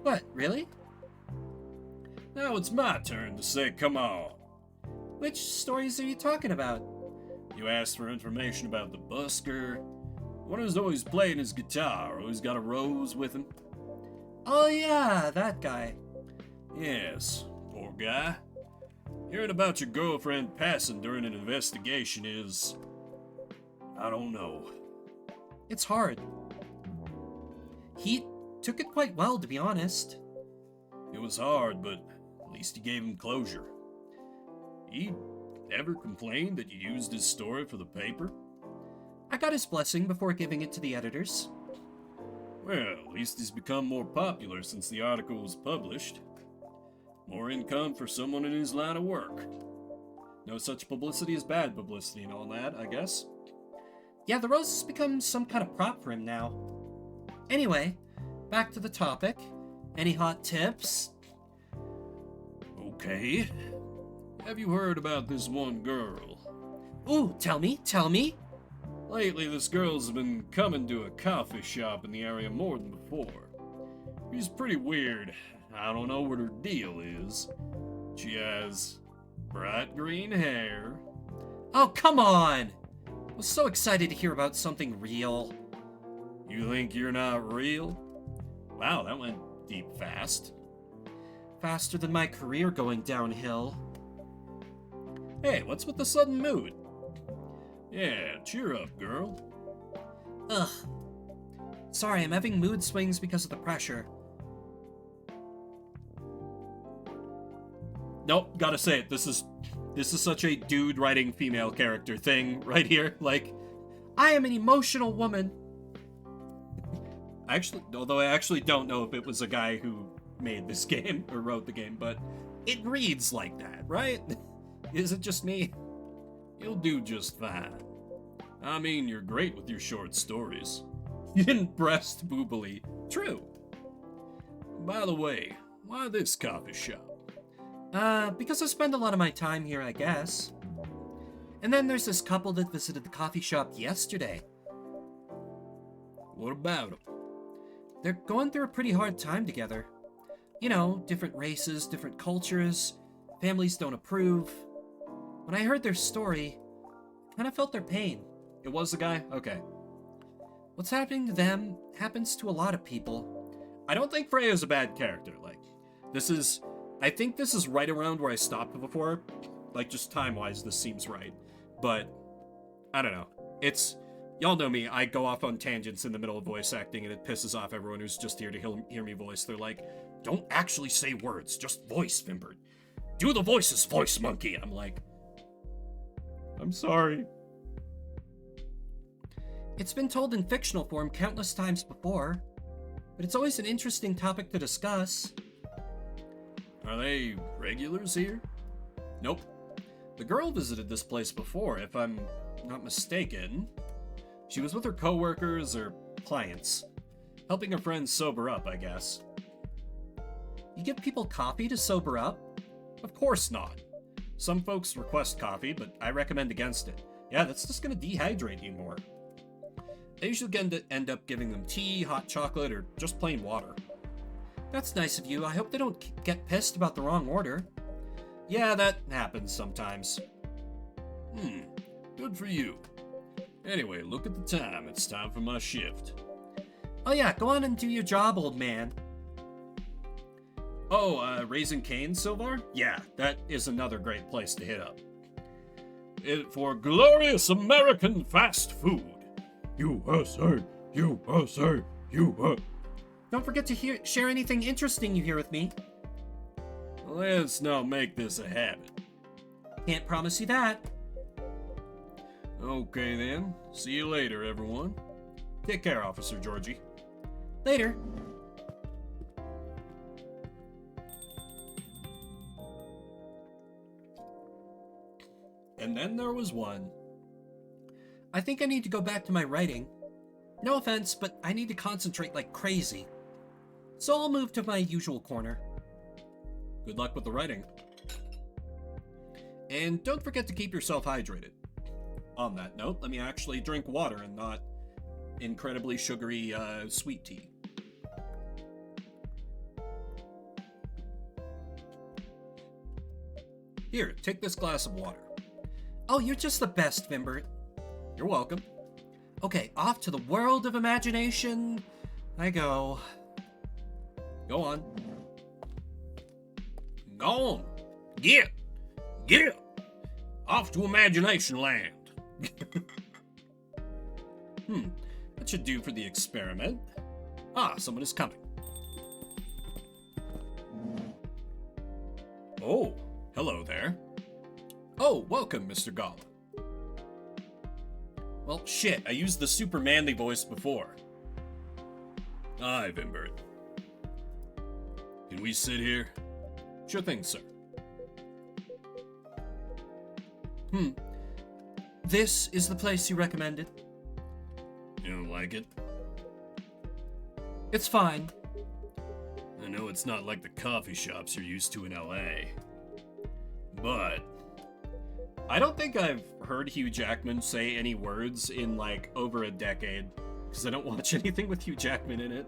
What, really? Now it's my turn to say come on. Which stories are you talking about? You asked for information about the busker. One who's always playing his guitar, always got a rose with him. Oh yeah, that guy. Yes, poor guy. Hearing about your girlfriend passing during an investigation is... I don't know. It's hard. He took it quite well, to be honest. It was hard, but at least you gave him closure. He ever complained that you used his story for the paper? I got his blessing before giving it to the editors. Well, at least he's become more popular since the article was published. More income for someone in his line of work. No such publicity as bad publicity and all that, I guess. Yeah, the rose has become some kind of prop for him now. Anyway, back to the topic. Any hot tips? Okay. Have you heard about this one girl? Ooh, tell me. Lately, this girl's been coming to a coffee shop in the area more than before. She's pretty weird. I don't know what her deal is. She has bright green hair. Oh, come on! I was so excited to hear about something real. You think you're not real? Wow, that went deep fast. Faster than my career going downhill. Hey, what's with the sudden mood? Yeah, cheer up, girl. Ugh. Sorry, I'm having mood swings because of the pressure. Nope, gotta say it. This is such a dude writing female character thing right here. Like, I am an emotional woman. although I actually don't know if it was a guy who made this game or wrote the game, but it reads like that, right? Is it just me? You'll do just fine. I mean, you're great with your short stories. You didn't breast boobily. True. By the way, why this coffee shop? Because I spend a lot of my time here, I guess. And then there's this couple that visited the coffee shop yesterday. What about them? They're going through a pretty hard time together. You know, different races, different cultures, families don't approve. When I heard their story, I kind of felt their pain. It was the guy? Okay. What's happening to them happens to a lot of people. I don't think Freya's a bad character. Like, I think this is right around where I stopped before. Like, just time-wise, this seems right. But, I don't know. Y'all know me, I go off on tangents in the middle of voice acting, and it pisses off everyone who's just here to hear me voice. They're like, don't actually say words, just voice, Fimbert. Do the voices, voice monkey. I'm like, I'm sorry. It's been told in fictional form countless times before, but it's always an interesting topic to discuss. Are they regulars here? Nope. The girl visited this place before, if I'm not mistaken. She was with her coworkers or clients, helping her friends sober up, I guess. You give people coffee to sober up? Of course not. Some folks request coffee, but I recommend against it. Yeah, that's just gonna dehydrate you more. I usually end up giving them tea, hot chocolate, or just plain water. That's nice of you. I hope they don't get pissed about the wrong order. Yeah, that happens sometimes. Good for you. Anyway, look at the time. It's time for my shift. Oh yeah, go on and do your job, old man. Oh, Raising Cane, Silvar? Yeah, that is another great place to hit up. For glorious American fast food. USA, USA, USA. Don't forget to share anything interesting you hear with me. Let's not make this a habit. Can't promise you that. Okay then. See you later, everyone. Take care, Officer Georgie. Later. And then there was one. I think I need to go back to my writing. No offense, but I need to concentrate like crazy. So I'll move to my usual corner. Good luck with the writing. And don't forget to keep yourself hydrated. On that note, let me actually drink water and not incredibly sugary sweet tea. Here, take this glass of water. Oh, you're just the best, Fimbert. You're welcome. Okay, off to the world of imagination I go. Go on. Go on. Get. Off to imagination land. That should do for the experiment. Ah, someone is coming. Oh, hello there. Oh, welcome, Mr. Gobb. Well, shit, I used the super manly voice before. Hi, Vimbert. Can we sit here? Sure thing, sir. This is the place you recommended? You don't like it? It's fine. I know it's not like the coffee shops you're used to in LA. But I don't think I've heard Hugh Jackman say any words in like over a decade, because I don't watch anything with Hugh Jackman in it.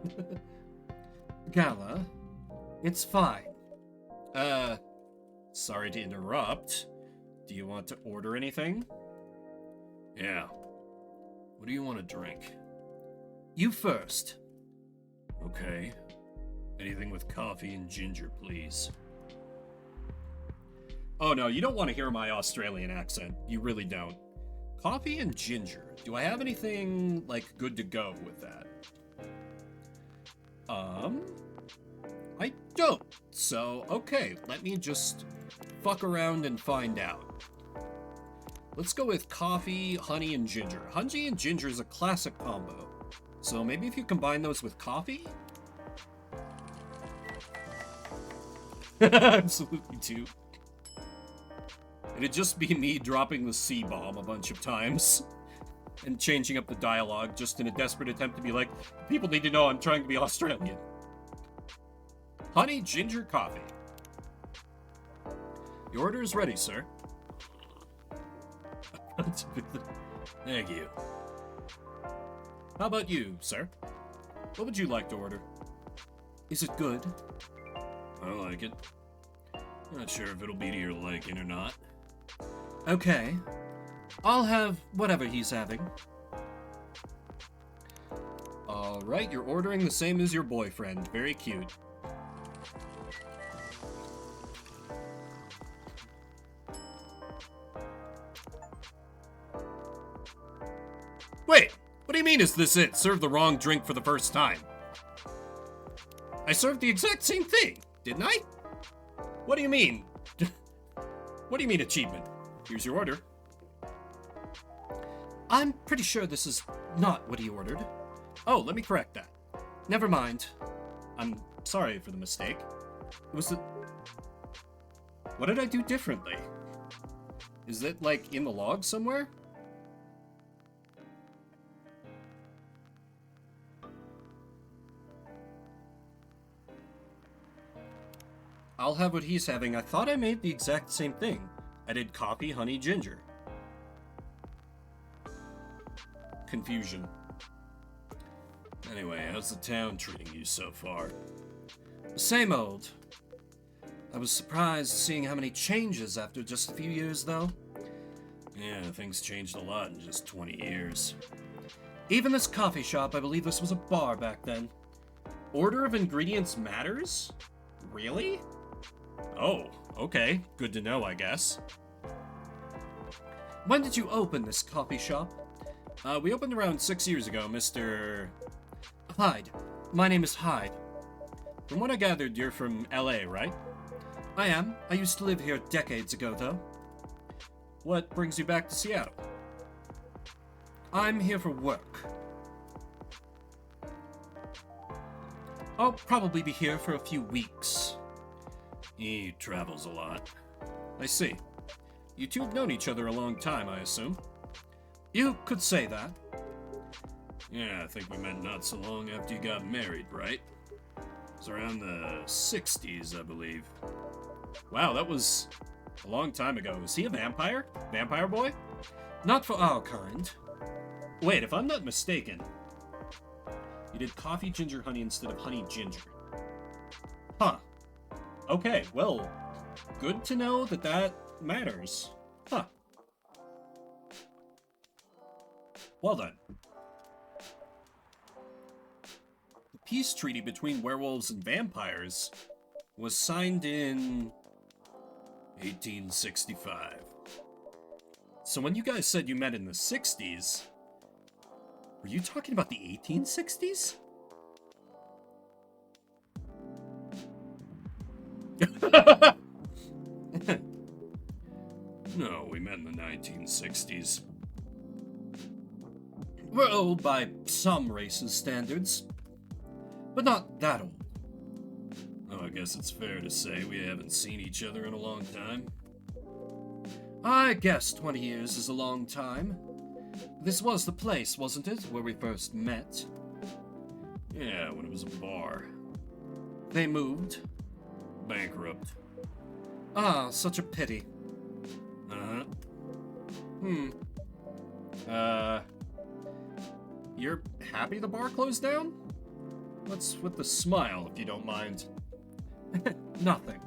Gala, it's fine. Sorry to interrupt. Do you want to order anything? Yeah. What do you want to drink? You first. Okay. Anything with coffee and ginger, please. Oh no, you don't want to hear my Australian accent. You really don't. Coffee and ginger. Do I have anything, like, good to go with that? I don't. So, okay, let me just fuck around and find out. Let's go with coffee, honey, and ginger. Honey and ginger is a classic combo. So maybe if you combine those with coffee? Absolutely too. It'd just be me dropping the C-bomb a bunch of times and changing up the dialogue just in a desperate attempt to be like, people need to know I'm trying to be Australian. Honey, ginger, coffee. Your order is ready, sir. Thank you. How about you, sir? What would you like to order? Is it good? I like it. Not sure if it'll be to your liking or not. Okay. I'll have whatever he's having. Alright, you're ordering the same as your boyfriend. Very cute. Wait! What do you mean is this it? Served the wrong drink for the first time. I served the exact same thing, didn't I? What do you mean? What do you mean achievement? Here's your order. I'm pretty sure this is not what he ordered. Oh, let me correct that. Never mind. I'm sorry for the mistake. It was the... What did I do differently? Is it, like, in the log somewhere? I'll have what he's having. I thought I made the exact same thing. I did coffee, honey, ginger. Confusion. Anyway, how's the town treating you so far? Same old. I was surprised seeing how many changes after just a few years, though. Yeah, things changed a lot in just 20 years. Even this coffee shop, I believe this was a bar back then. Order of ingredients matters? Really? Oh, okay. Good to know, I guess. When did you open this coffee shop? We opened around 6 years ago, Mr. Hyde. My name is Hyde. From what I gathered, you're from LA, right? I am. I used to live here decades ago, though. What brings you back to Seattle? I'm here for work. I'll probably be here for a few weeks. He travels a lot. I see. You two have known each other a long time, I assume. You could say that. Yeah, I think we met not so long after you got married, right? It was around the 60s, I believe. Wow, that was a long time ago. Is he a vampire? Vampire boy? Not for our kind. Wait, if I'm not mistaken, you did coffee, ginger, honey instead of honey, ginger. Huh. Okay, well, good to know that that matters. Huh. Well done. peace treaty between werewolves and vampires was signed in 1865. So when you guys said you met in the 60s, were you talking about the 1860s? No, we met in the 1960s. We're old by some races' standards, but not that old. Oh, I guess it's fair to say we haven't seen each other in a long time. I guess 20 years is a long time. This was the place, wasn't it, where we first met? Yeah, when it was a bar. They moved. Bankrupt. Ah, such a pity. Uh-huh. You're happy the bar closed down? What's with the smile, if you don't mind? Nothing.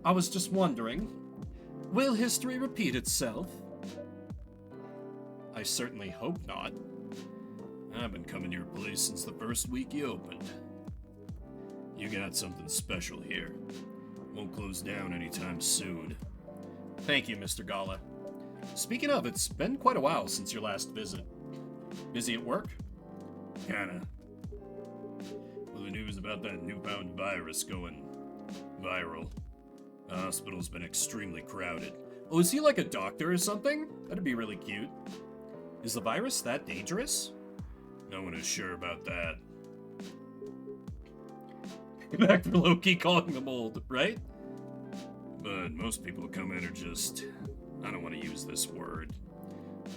I was just wondering, will history repeat itself? I certainly hope not. I've been coming to your place since the first week you opened. You got something special here. Won't close down anytime soon. Thank you, Mr. Gala. Speaking of, it's been quite a while since your last visit. Busy at work? Kinda. Well, the news about that newfound virus going viral. The hospital's been extremely crowded. Oh, is he like a doctor or something? That'd be really cute. Is the virus that dangerous? No one is sure about that. Back to Loki calling them old, right? But most people who come in are just... I don't want to use this word.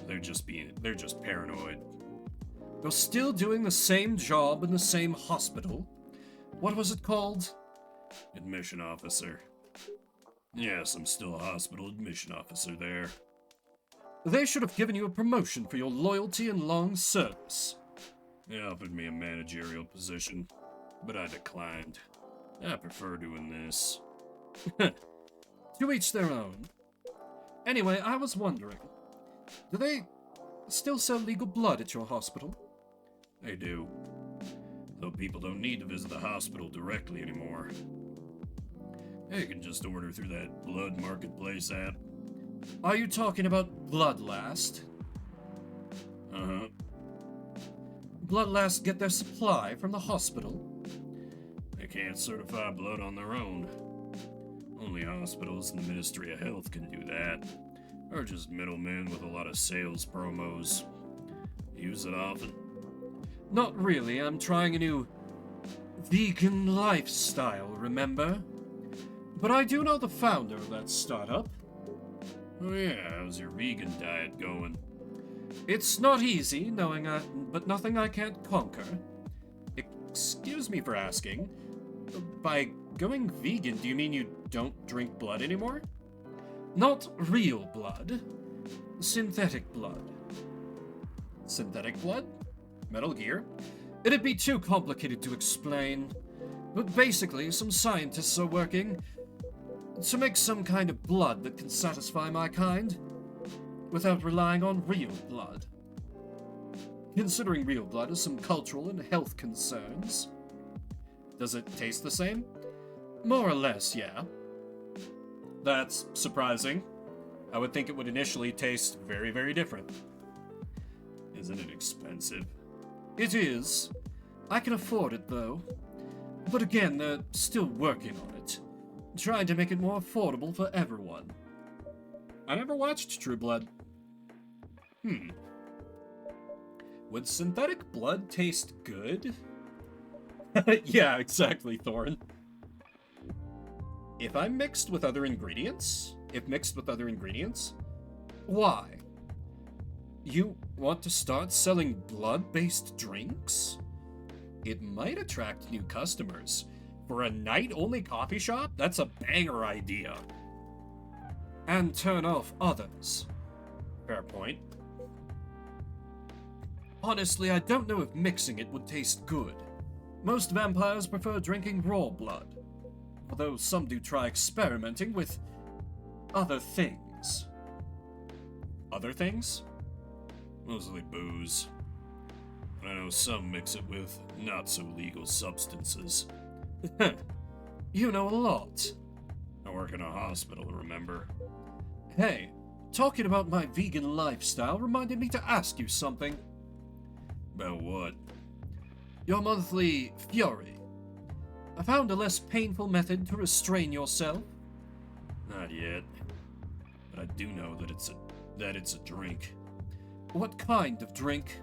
They're just paranoid. They're still doing the same job in the same hospital. What was it called? Admission officer. Yes, I'm still a hospital admission officer there. They should have given you a promotion for your loyalty and long service. They offered me a managerial position, but I declined. I prefer doing this. To each their own. Anyway, I was wondering, do they still sell legal blood at your hospital? They do. Though people don't need to visit the hospital directly anymore. They can just order through that blood marketplace app. Are you talking about Bloodlast? Uh-huh. Bloodlast get their supply from the hospital? They can't certify blood on their own. Only hospitals and the Ministry of Health can do that. Or just middlemen with a lot of sales promos. Use it often. Not really. I'm trying a new vegan lifestyle, remember? But I do know the founder of that startup. Oh yeah, how's your vegan diet going? It's not easy, but nothing I can't conquer. Excuse me for asking. By going vegan, do you mean you don't drink blood anymore? Not real blood. Synthetic blood. Synthetic blood? Metal Gear? It'd be too complicated to explain. But basically, some scientists are working to make some kind of blood that can satisfy my kind, without relying on real blood. Considering real blood has some cultural and health concerns. Does it taste the same? More or less, yeah. That's surprising. I would think it would initially taste very, very different. Isn't it expensive? It is. I can afford it, though. But again, they're still working on it. Trying to make it more affordable for everyone. I never watched True Blood. Would synthetic blood taste good? Yeah, exactly, Thorn. If I'm mixed with other ingredients? If mixed with other ingredients? Why? You want to start selling blood-based drinks? It might attract new customers. For a night-only coffee shop, that's a banger idea. And turn off others. Fair point. Honestly, I don't know if mixing it would taste good. Most vampires prefer drinking raw blood, although some do try experimenting with other things. Other things? Mostly booze. I know some mix it with not-so-legal substances. You know a lot. I work in a hospital, remember? Hey, talking about my vegan lifestyle reminded me to ask you something. About what? Your monthly fury. I found a less painful method to restrain yourself. Not yet. But I do know that it's a drink. What kind of drink?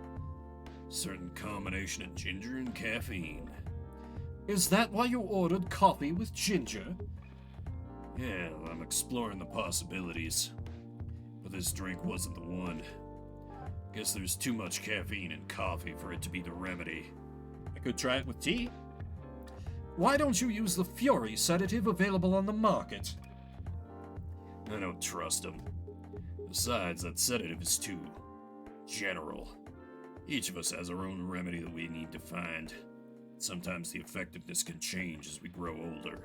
Certain combination of ginger and caffeine. Is that why you ordered coffee with ginger? Yeah, I'm exploring the possibilities. But this drink wasn't the one. Guess there's too much caffeine in coffee for it to be the remedy. I could try it with tea. Why don't you use the Fury sedative available on the market? I don't trust him. Besides, that sedative is too general. Each of us has our own remedy that we need to find. Sometimes the effectiveness can change as we grow older.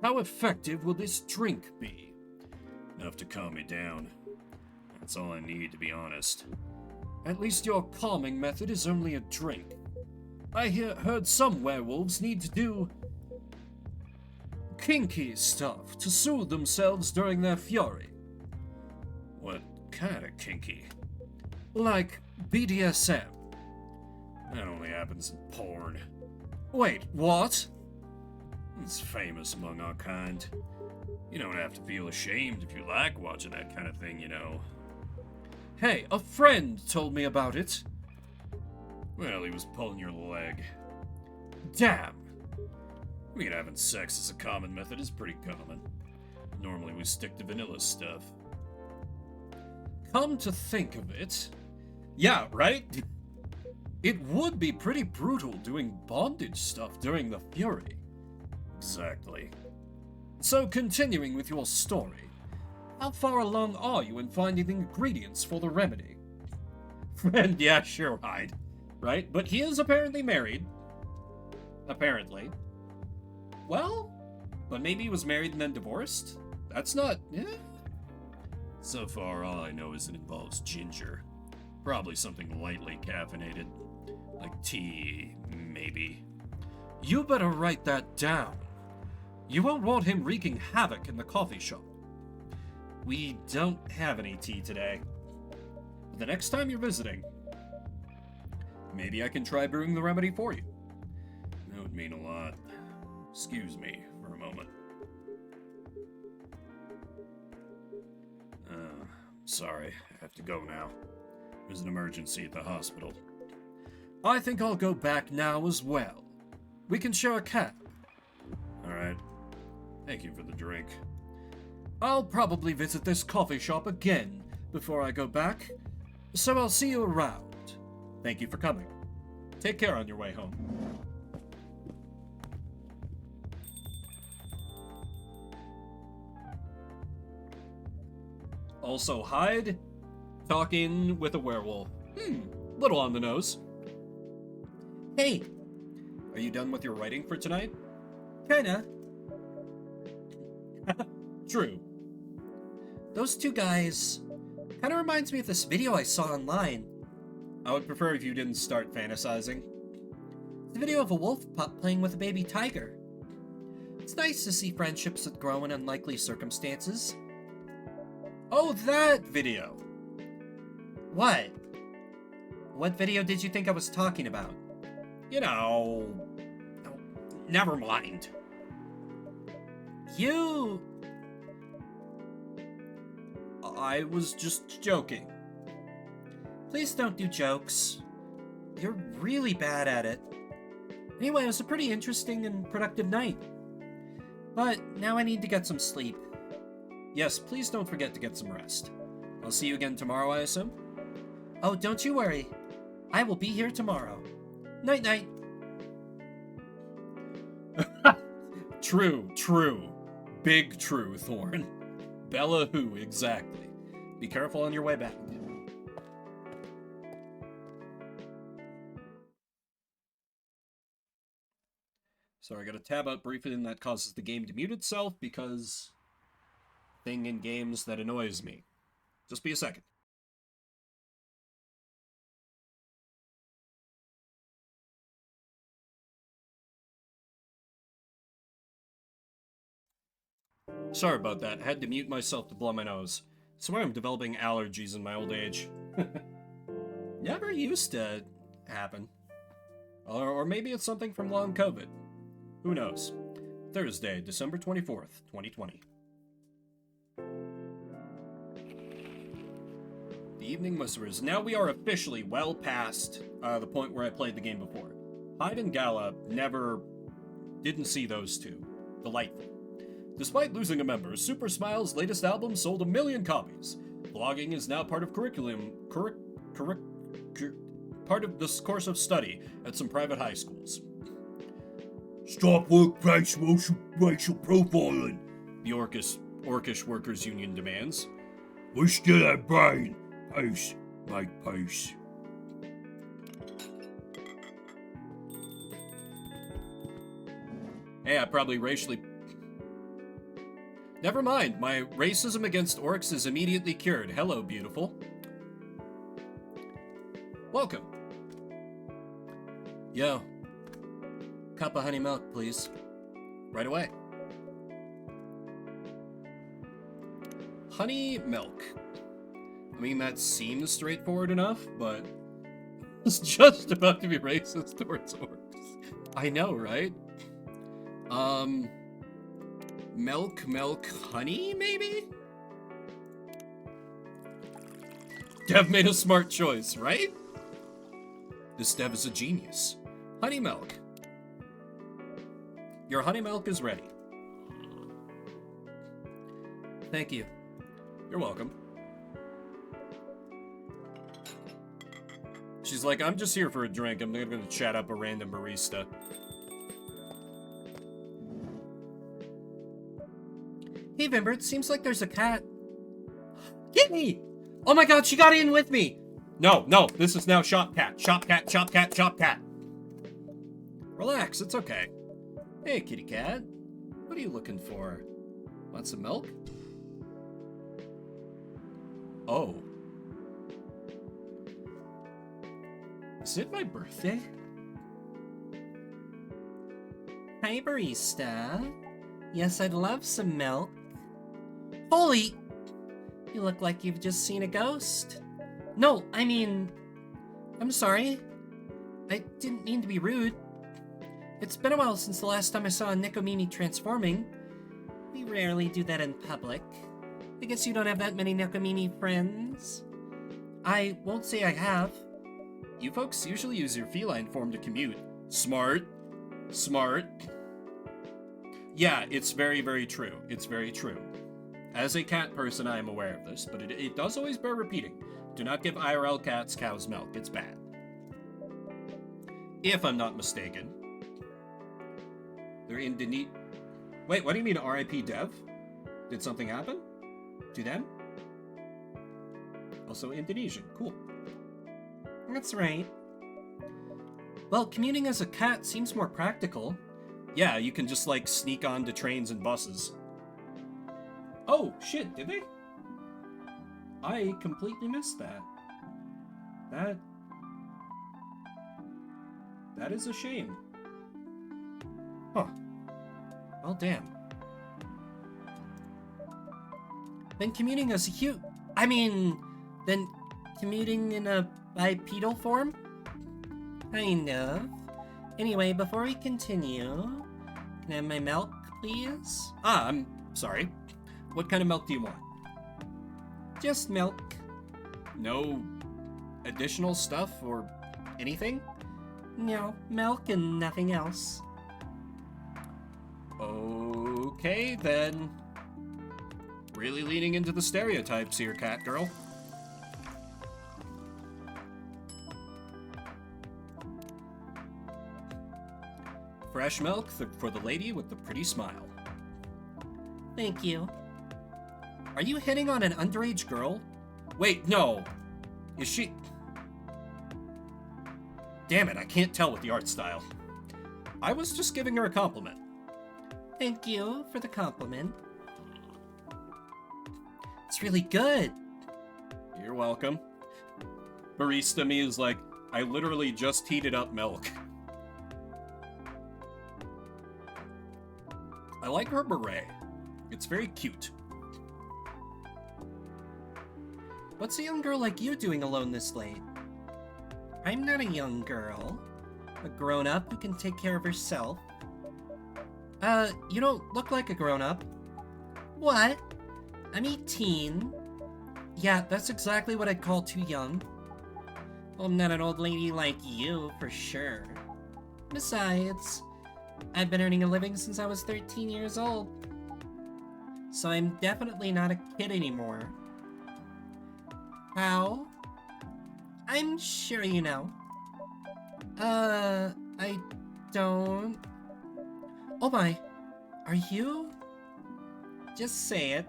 How effective will this drink be? Enough to calm me down. That's all I need, to be honest. At least your calming method is only a drink. I heard some werewolves need to do kinky stuff to soothe themselves during their fury. What kind of kinky? Like BDSM. That only happens in porn. Wait, what? It's famous among our kind. You don't have to feel ashamed if you like watching that kind of thing, you know. Hey, a friend told me about it. Well, he was pulling your leg. Damn. I mean, having sex as a common method is pretty common. Normally we stick to vanilla stuff. Come to think of it. Yeah, right? It would be pretty brutal doing bondage stuff during the fury. Exactly. So, continuing with your story, how far along are you in finding the ingredients for the remedy? Friend, yeah, sure, Hyde. Right? But he is apparently married. Apparently. Well, but maybe he was married and then divorced? That's not... yeah. So far, all I know is it involves ginger. Probably something lightly caffeinated. Like tea, maybe. You better write that down. You won't want him wreaking havoc in the coffee shop. We don't have any tea today. But the next time you're visiting, maybe I can try brewing the remedy for you. That would mean a lot. Excuse me for a moment. Sorry, I have to go now. There's an emergency at the hospital. I think I'll go back now as well. We can share a cab. Alright. Thank you for the drink. I'll probably visit this coffee shop again before I go back, so I'll see you around. Thank you for coming. Take care on your way home. Also, Hyde talking with a werewolf. Little on the nose. Hey, are you done with your writing for tonight? Kinda. True. Those two guys kinda reminds me of this video I saw online. I would prefer if you didn't start fantasizing. It's a video of a wolf pup playing with a baby tiger. It's nice to see friendships that grow in unlikely circumstances. Oh, that video! What? What video did you think I was talking about? You know... Oh, never mind. You... I was just joking. Please don't do jokes. You're really bad at it. Anyway, it was a pretty interesting and productive night. But now I need to get some sleep. Yes, please don't forget to get some rest. I'll see you again tomorrow, I assume? Oh, don't you worry. I will be here tomorrow. Night-night. True. Big true, Thorn. Bella who, exactly. Be careful on your way back. So I gotta tab out briefly, and that causes the game to mute itself because... thing in games that annoys me. Just be a second. Sorry about that. Had to mute myself to blow my nose. Swear I'm developing allergies in my old age. Never used to happen. Or maybe it's something from long COVID. Who knows? Thursday, December 24th, 2020. The Evening Whisperers. Now we are officially well past the point where I played the game before. Hyde and Gala didn't see those two. Delightful. Despite losing a member, Super Smile's latest album sold 1 million copies. Vlogging is now part of part of this course of study at some private high schools. Stop workplace racial profiling, The Orcish Workers Union demands. we still have brain. Peace, make peace. Hey, I probably racially... Never mind, my racism against orcs is immediately cured. Hello, beautiful. Welcome. Yo. Cup of honey milk, please. Right away. Honey milk. I mean, that seems straightforward enough, but it's just about to be racist towards orcs. I know, right? Milk, honey, maybe? Dev made a smart choice, right? This Dev is a genius. Honey milk. Your honey milk is ready. Thank you. You're welcome. She's like, I'm just here for a drink. I'm not gonna chat up a random barista. Hey, Vimber, it seems like there's a cat. Kitty! Oh my god, she got in with me! No, this is now Shop Cat. Shop Cat, Shop Cat, Shop Cat. Relax, it's okay. Hey, kitty cat. What are you looking for? Want some milk? Oh. Is it my birthday? Hi, barista. Yes, I'd love some milk. Holy! You look like you've just seen a ghost. No, I mean... I'm sorry. I didn't mean to be rude. It's been a while since the last time I saw a Nikomini transforming. We rarely do that in public. I guess you don't have that many Nikomini friends. I won't say I have. You folks usually use your feline form to commute. Smart. Yeah, it's very, very true. It's very true. As a cat person, I am aware of this, but it does always bear repeating. Do not give IRL cats cow's milk. It's bad. If I'm not mistaken. They're Wait, what do you mean RIP Dev? Did something happen? To them? Also Indonesian. Cool. That's right. Well, commuting as a cat seems more practical. Yeah, you can just, like, sneak onto trains and buses. Oh, shit, did they? I completely missed that. That is a shame. Huh. Well, damn. Then commuting as a then commuting in a bipedal form? Kind of. Anyway, before we continue, can I have my milk, please? Ah, I'm sorry. What kind of milk do you want? Just milk. No additional stuff or anything? No, milk and nothing else. Okay, then. Really leaning into the stereotypes here, cat girl. Fresh milk for the lady with the pretty smile. Thank you. Are you hitting on an underage girl? Wait, no. Is she... Damn it, I can't tell with the art style. I was just giving her a compliment. Thank you for the compliment. It's really good. You're welcome. Barista me is like, I literally just heated up milk. I like her beret. It's very cute. What's a young girl like you doing alone this late? I'm not a young girl. A grown-up who can take care of herself. You don't look like a grown-up. What? I'm 18. Yeah, that's exactly what I'd call too young. Well, I'm not an old lady like you, for sure. Besides, I've been earning a living since I was 13 years old. So I'm definitely not a kid anymore. How? I'm sure you know. I don't... Oh my, are you? Just say it.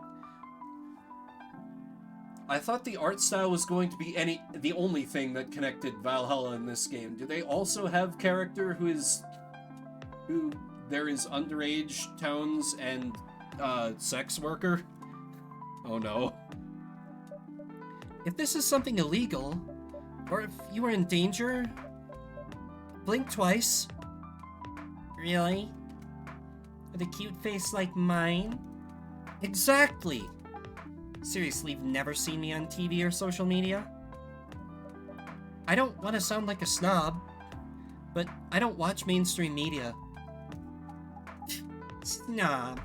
I thought the art style was going to be the only thing that connected Valhalla in this game. Do they also have character who there is underage tones and sex worker? Oh no. If this is something illegal, or if you are in danger, blink twice. Really? With a cute face like mine? Exactly! Seriously, you've never seen me on TV or social media? I don't want to sound like a snob, but I don't watch mainstream media. Snob.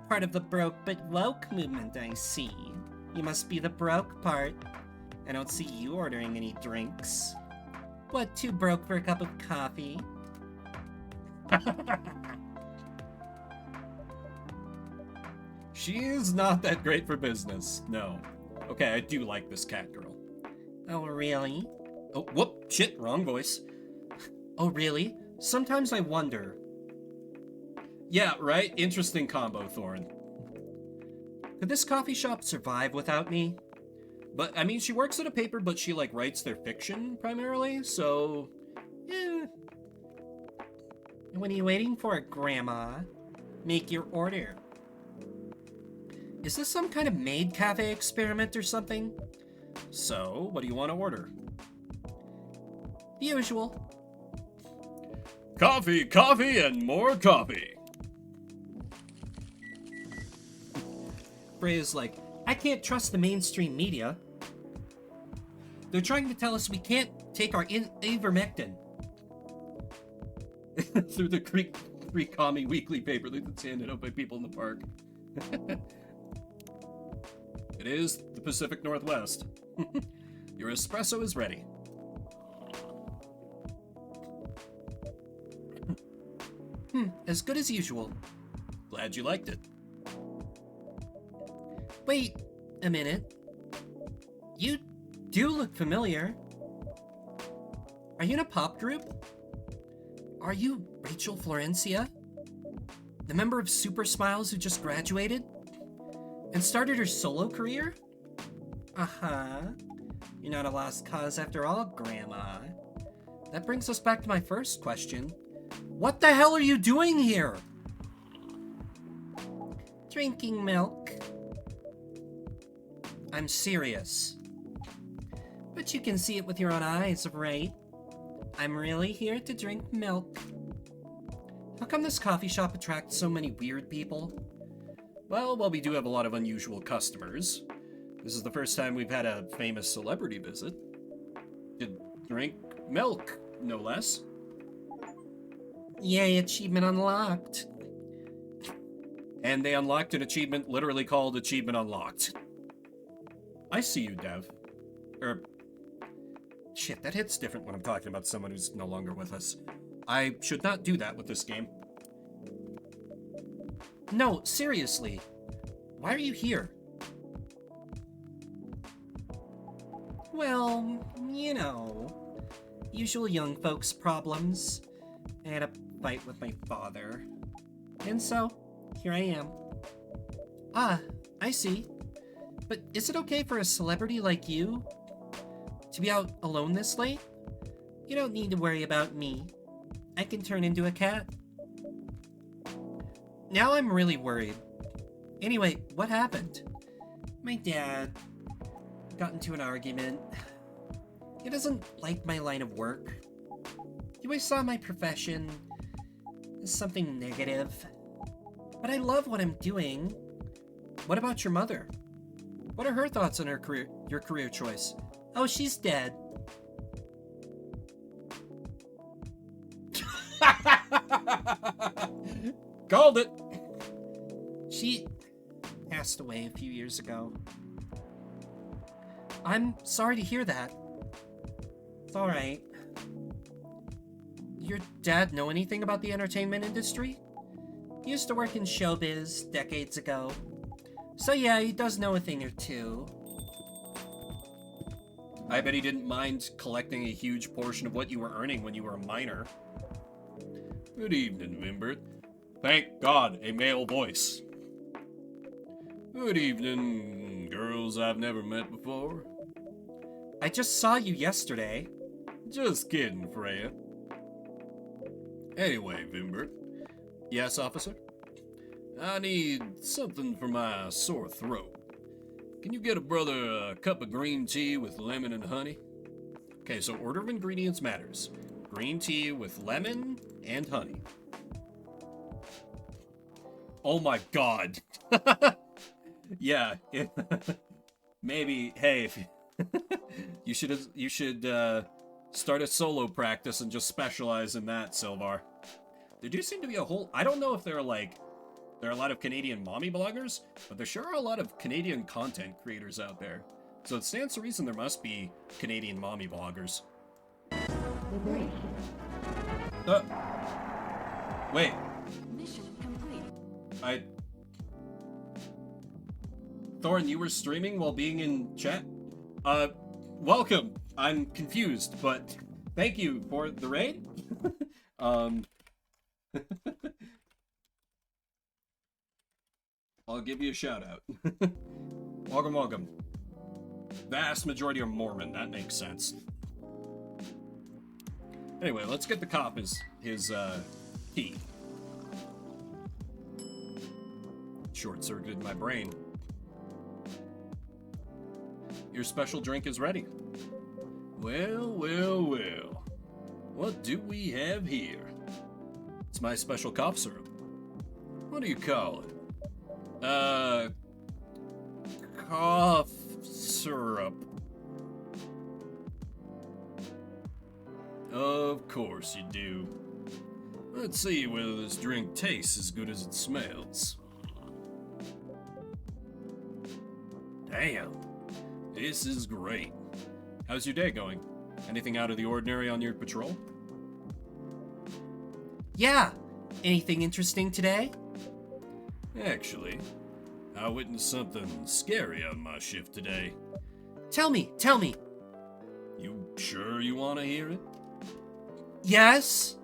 Part of the broke but woke movement, I see. You must be the broke part. I don't see you ordering any drinks. What, too broke for a cup of coffee? She's not that great for business, no. Okay, I do like this cat girl. Oh, really? Oh, whoop, shit, wrong voice. Oh, really? Sometimes I wonder. Yeah, right? Interesting combo, Thorn. Could this coffee shop survive without me? But, I mean, she works at a paper, but she, like, writes their fiction, primarily, so... yeah. When are you waiting for it, Grandma? Make your order. Is this some kind of maid cafe experiment or something? So, what do you want to order? The usual. Coffee, coffee, and more coffee. Freya's like, I can't trust the mainstream media. They're trying to tell us we can't take our ivermectin. Through the free commie weekly paper that's handed out by people in the park. It is the Pacific Northwest. Your espresso is ready. As good as usual. Glad you liked it. Wait a minute. You do look familiar. Are you in a pop group? Are you Rachel Florencia? The member of Super Smiles who just graduated? And started her solo career? Uh-huh. You're not a lost cause after all, Grandma. That brings us back to my first question. What the hell are you doing here? Drinking milk. I'm serious. But you can see it with your own eyes, right? I'm really here to drink milk. How come this coffee shop attracts so many weird people? Well, we do have a lot of unusual customers. This is the first time we've had a famous celebrity visit. To drink milk, no less. Yay, achievement unlocked. And they unlocked an achievement literally called Achievement Unlocked. I see you, Dev. Shit, that hits different when I'm talking about someone who's no longer with us. I should not do that with this game. No, seriously. Why are you here? Well, you know, usual young folks problems. I had a fight with my father. And so, here I am. Ah, I see. But is it okay for a celebrity like you to be out alone this late? You don't need to worry about me. I can turn into a cat. Now I'm really worried. Anyway, what happened? My dad got into an argument. He doesn't like my line of work. He always saw my profession as something negative. But I love what I'm doing. What about your mother? What are her thoughts on your career choice? Oh, she's dead. Called it. She passed away a few years ago. I'm sorry to hear that. It's alright. Your dad know anything about the entertainment industry? He used to work in showbiz decades ago. So yeah, he does know a thing or two. I bet he didn't mind collecting a huge portion of what you were earning when you were a minor. Good evening, Vimbert. Thank God, a male voice. Good evening, girls I've never met before. I just saw you yesterday. Just kidding, Freya. Anyway, Vimbert. Yes, officer? I need something for my sore throat. Can you get a brother a cup of green tea with lemon and honey? Okay, so order of ingredients matters. Green tea with lemon and honey. Oh my god. Yeah. Maybe, hey, if you should start a solo practice and just specialize in that, Silvar. There do seem to be a whole... I don't know if there are a lot of Canadian mommy bloggers, but there sure are a lot of Canadian content creators out there. So it stands to reason there must be Canadian mommy bloggers. Wait. Mission complete. Thorin, you were streaming while being in chat? Welcome. I'm confused, but thank you for the raid. I'll give you a shout out. Welcome, welcome. Vast majority are Mormon, that makes sense. Anyway, let's get the cop his key. Short-circuited my brain. Your special drink is ready. Well, well, well. What do we have here? It's my special cough syrup. What do you call it? Cough syrup. Of course you do. Let's see whether this drink tastes as good as it smells. Damn, this is great. How's your day going? Anything out of the ordinary on your patrol? Yeah. Anything interesting today? Actually, I witnessed something scary on my shift today. Tell me. You sure you want to hear it? Yes?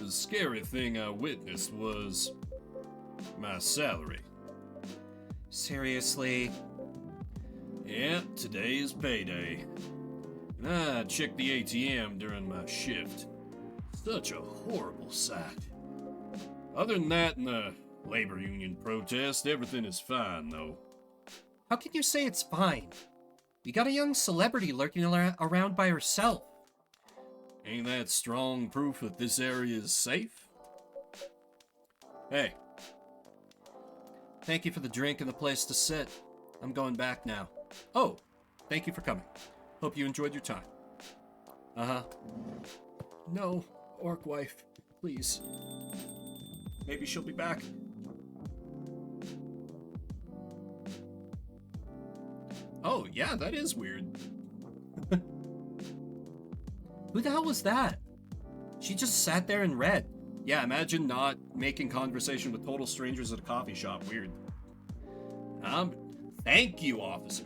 The scary thing I witnessed was my salary. Seriously? Yeah, today is payday. And I checked the ATM during my shift. Such a horrible sight. Other than that and the labor union protest, everything is fine, though. How can you say it's fine? We got a young celebrity lurking around by herself. Ain't that strong proof that this area is safe? Hey. Thank you for the drink and the place to sit. I'm going back now. Oh, thank you for coming. Hope you enjoyed your time. Uh-huh. No, orc wife, please. Maybe she'll be back. Oh, yeah, that is weird. Who the hell was that? She just sat there and read. Yeah, imagine not making conversation with total strangers at a coffee shop. Weird. Thank you, officer.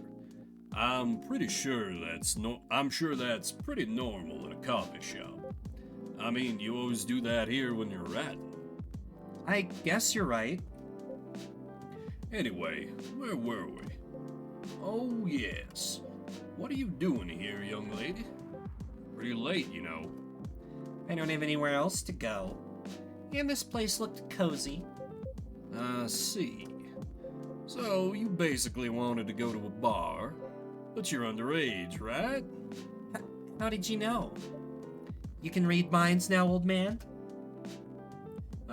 I'm sure that's pretty normal in a coffee shop. I mean, you always do that here when you're ratting. I guess you're right. Anyway, where were we? Oh, yes. What are you doing here, young lady? Pretty late, you know. I don't have anywhere else to go. And this place looked cozy. I see. So, you basically wanted to go to a bar, but you're underage, right? How did you know? You can read minds now, old man?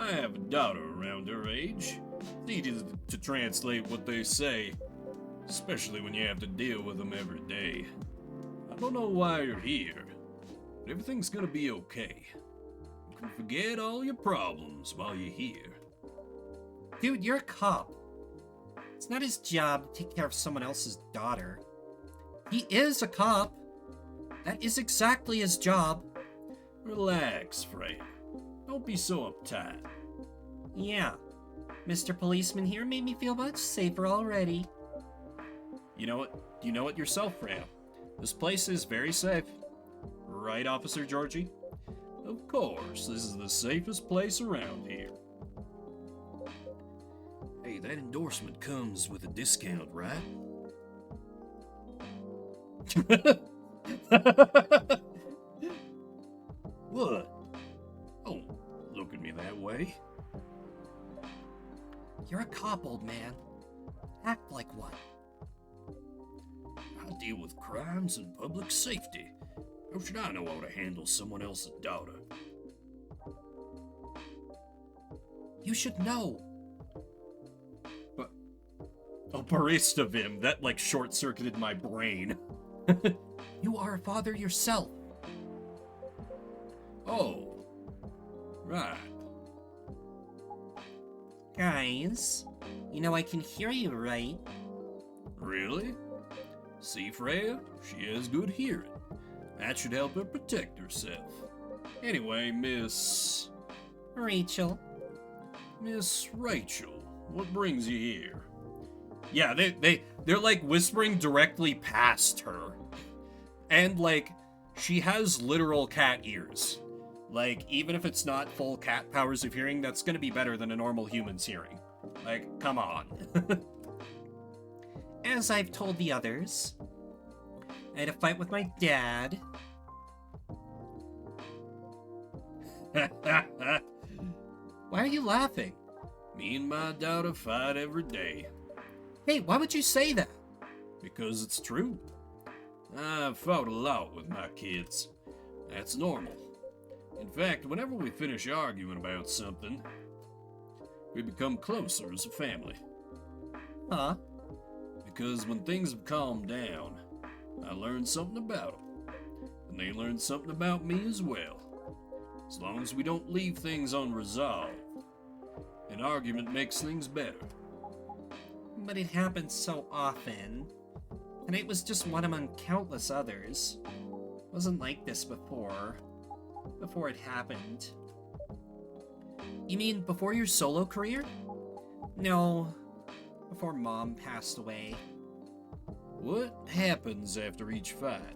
I have a daughter around her age. It's easy to translate what they say, especially when you have to deal with them every day. I don't know why you're here, but everything's gonna be okay. You can forget all your problems while you're here. Dude, you're a cop. It's not his job to take care of someone else's daughter. He is a cop. That is exactly his job. Relax, Freya. Don't be so uptight. Yeah. Mr. Policeman here made me feel much safer already. You know it yourself, Freya. This place is very safe. Right, Officer Georgie? Of course, this is the safest place around here. Hey, that endorsement comes with a discount, right? What? Don't look at me that way. You're a cop, old man. Act like one. I deal with crimes and public safety. How should I know how to handle someone else's daughter? You should know. A barista Vim, that like short-circuited my brain. You are a father yourself. Oh, right. Guys, you know I can hear you, right? Really? See, Freya? She has good hearing. That should help her protect herself. Anyway, Miss Rachel. What brings you here? Yeah, they're like whispering directly past her. And like, she has literal cat ears. Like, even if it's not full cat powers of hearing, that's gonna be better than a normal human's hearing. Like, come on. As I've told the others, I had a fight with my dad. Why are you laughing? Me and my daughter fight every day. Hey, why would you say that? Because it's true. I've fought a lot with my kids. That's normal. In fact, whenever we finish arguing about something, we become closer as a family. Huh? Because when things have calmed down, I learn something about them. And they learn something about me as well. As long as we don't leave things unresolved, an argument makes things better. But it happens so often. Tonight was just one among countless others. Wasn't like this before. Before it happened. You mean before your solo career? No. Before Mom passed away. What happens after each fight?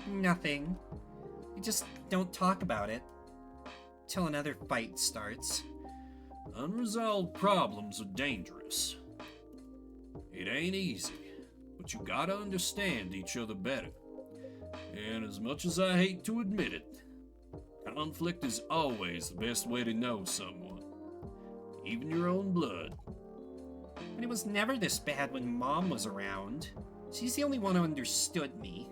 Nothing. We just don't talk about it. Till another fight starts. Unresolved problems are dangerous. It ain't easy, but you gotta understand each other better. And as much as I hate to admit it, conflict is always the best way to know someone. Even your own blood. But it was never this bad when Mom was around. She's the only one who understood me.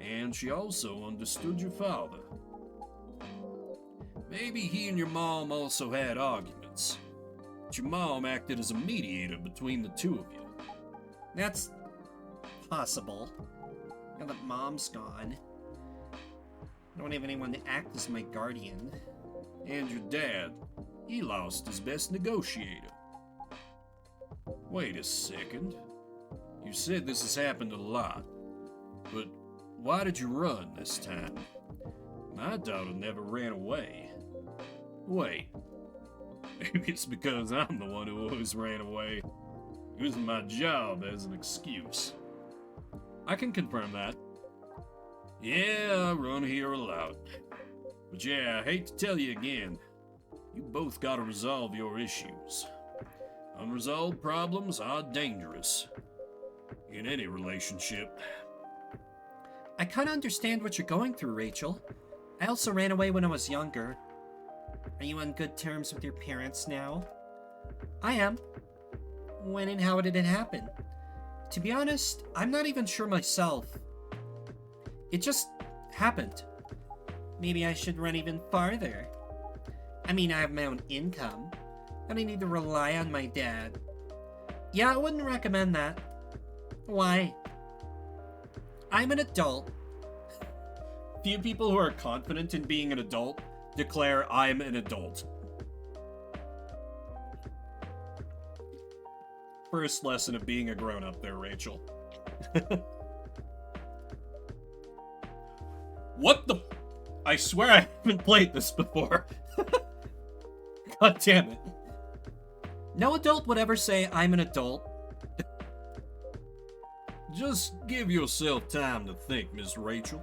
And she also understood your father. Maybe he and your mom also had arguments, but your mom acted as a mediator between the two of you. That's possible. Now that Mom's gone, I don't have anyone to act as my guardian. And your dad, he lost his best negotiator. Wait a second. You said this has happened a lot, but why did you run this time? My daughter never ran away. Wait. Maybe it's because I'm the one who always ran away, using my job as an excuse. I can confirm that. Yeah, I run here a lot. But yeah, I hate to tell you again, you both gotta resolve your issues. Unresolved problems are dangerous. In any relationship. I kinda understand what you're going through, Rachel. I also ran away when I was younger. Are you on good terms with your parents now? I am. When and how did it happen? To be honest, I'm not even sure myself. It just happened. Maybe I should run even farther. I mean, I have my own income. I don't need to rely on my dad. Yeah, I wouldn't recommend that. Why? I'm an adult. Few people who are confident in being an adult declare, I'm an adult. First lesson of being a grown-up there, Rachel. What the... I swear I haven't played this before. God damn it. No adult would ever say, I'm an adult. Just give yourself time to think, Miss Rachel,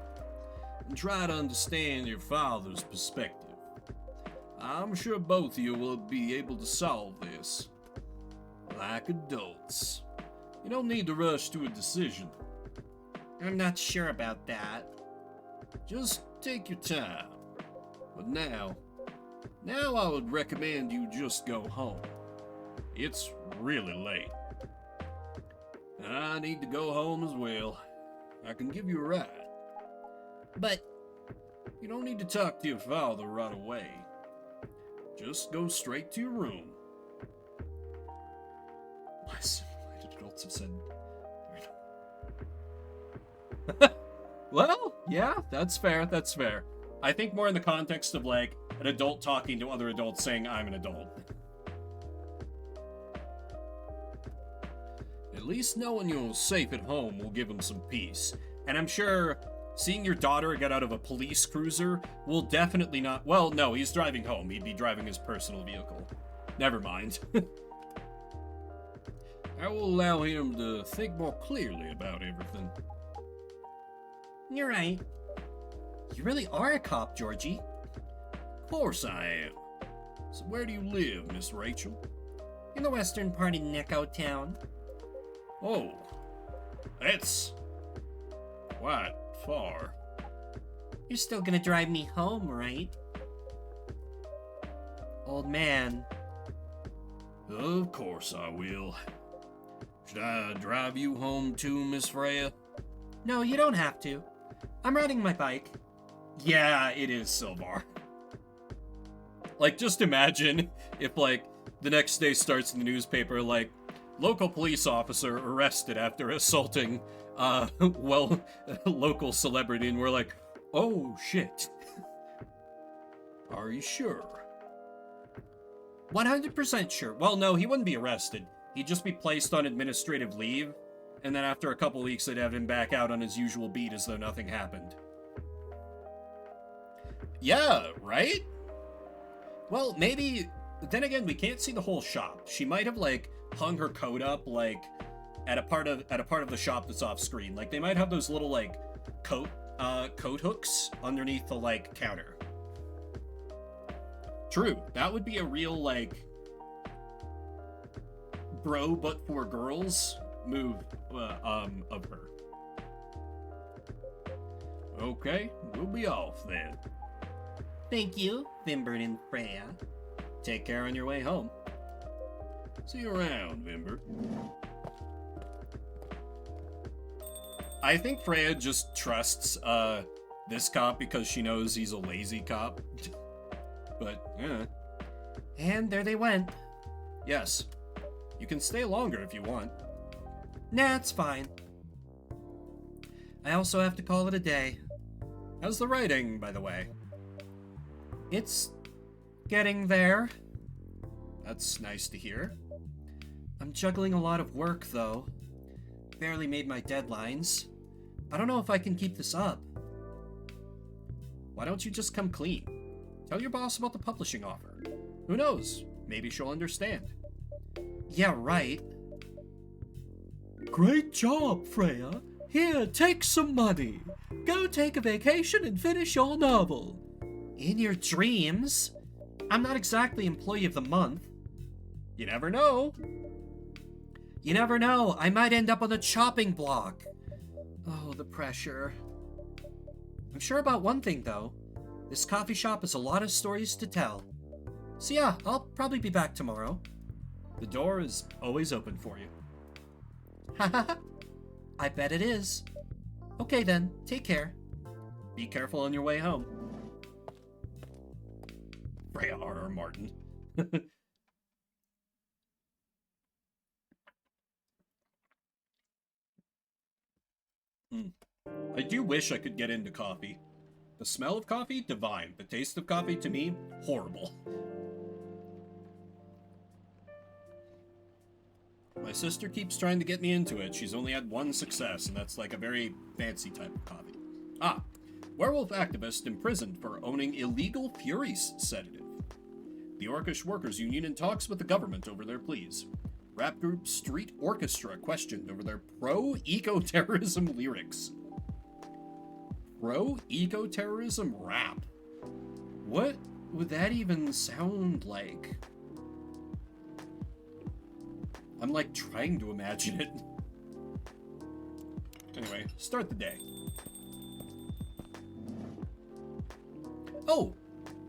and try to understand your father's perspective. I'm sure both of you will be able to solve this. Like adults. You don't need to rush to a decision. I'm not sure about that. Just take your time. But now I would recommend you just go home. It's really late. I need to go home as well. I can give you a ride. But You don't need to talk to your father right away. Just go straight to your room. Why did adults have said... Well, yeah, that's fair, that's fair. I think more in the context of, like, an adult talking to other adults saying, I'm an adult. At least knowing you're safe at home will give him some peace. And I'm sure seeing your daughter get out of a police cruiser will definitely not... Well, no, he's driving home. He'd be driving his personal vehicle. Never mind. I will allow him to think more clearly about everything. you're right. You really are a cop, Georgie. Of course I am. So where do you live, Miss Rachel? In the western part of Necko Town. Oh, that's quite far. You're still gonna drive me home, right? Old man. Of course I will. Should I drive you home too, Miss Freya? No, you don't have to. I'm riding my bike. Yeah, it is Silvar. Like, just imagine if, like, the next day starts in the newspaper, like, local police officer arrested after assaulting, local celebrity, and we're like, oh, shit. Are you sure? 100% sure. Well, no, he wouldn't be arrested. He'd just be placed on administrative leave, and then after a couple weeks, they'd have him back out on his usual beat as though nothing happened. Yeah, right? Well, maybe... Then again, we can't see the whole shop. She might have, like, hung her coat up, like, at a part of the shop that's off screen. Like, they might have those little, like, coat hooks underneath the, like, counter. True. That would be a real, like, bro but for girls move of her. Okay, we'll be off then. Thank you, Vimbert and Freya. Take care on your way home. See you around, Vimber. I think Freya just trusts this cop because she knows he's a lazy cop. But, yeah. And there they went. Yes. You can stay longer if you want. Nah, it's fine. I also have to call it a day. How's the writing, by the way? It's getting there. That's nice to hear. I'm juggling a lot of work, though. Barely made my deadlines. I don't know if I can keep this up. Why don't you just come clean? Tell your boss about the publishing offer. Who knows? Maybe she'll understand. Yeah, right. Great job, Freya. Here, take some money. Go take a vacation and finish your novel. In your dreams? I'm not exactly Employee of the Month. You never know. You never know. I might end up on the chopping block. Oh, the pressure. I'm sure about one thing, though. This coffee shop has a lot of stories to tell. So yeah, I'll probably be back tomorrow. The door is always open for you. Haha. I bet it is. Okay then, take care. Be careful on your way home. Freya R.R. Martin. I do wish I could get into coffee. The smell of coffee, divine. The taste of coffee, to me, horrible. My sister keeps trying to get me into it. She's only had one success, and that's like a very fancy type of coffee. Ah, werewolf activist imprisoned for owning illegal Fury sedative. The Orcish Workers Union in talks with the government over their pleas. Rap group Street Orchestra questioned over their pro-eco-terrorism lyrics. Pro-eco-terrorism rap? What would that even sound like? I'm like trying to imagine it. Anyway, start the day. Oh,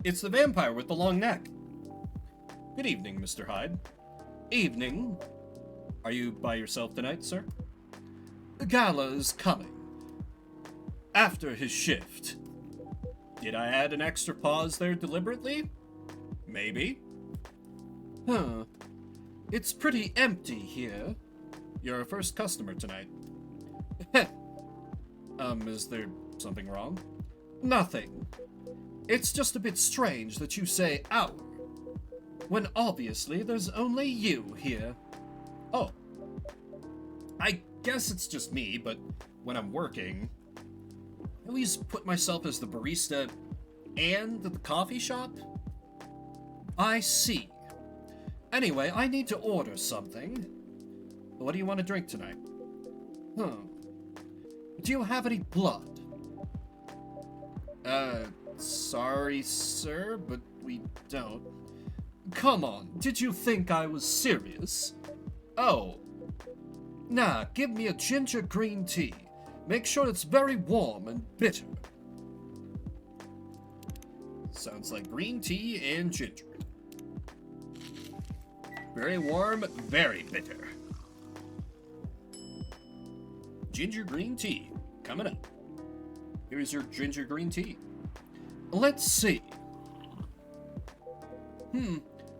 it's the vampire with the long neck. Good evening, Mr. Hyde. Evening. Are you by yourself tonight, sir? Gala's coming. After his shift. Did I add an extra pause there deliberately? Maybe. Huh. It's pretty empty here. You're our first customer tonight. Is there something wrong? Nothing. It's just a bit strange that you say our, when obviously there's only you here. Oh. I guess it's just me, but when I'm working, I always put myself as the barista and the coffee shop. I see. Anyway, I need to order something. What do you want to drink tonight? Do you have any blood? Sorry, sir, but we don't. Come on, did you think I was serious? Oh. Nah, give me a ginger green tea. Make sure it's very warm and bitter. Sounds like green tea and ginger. Very warm, very bitter. Ginger green tea, coming up. Here's your ginger green tea. Let's see.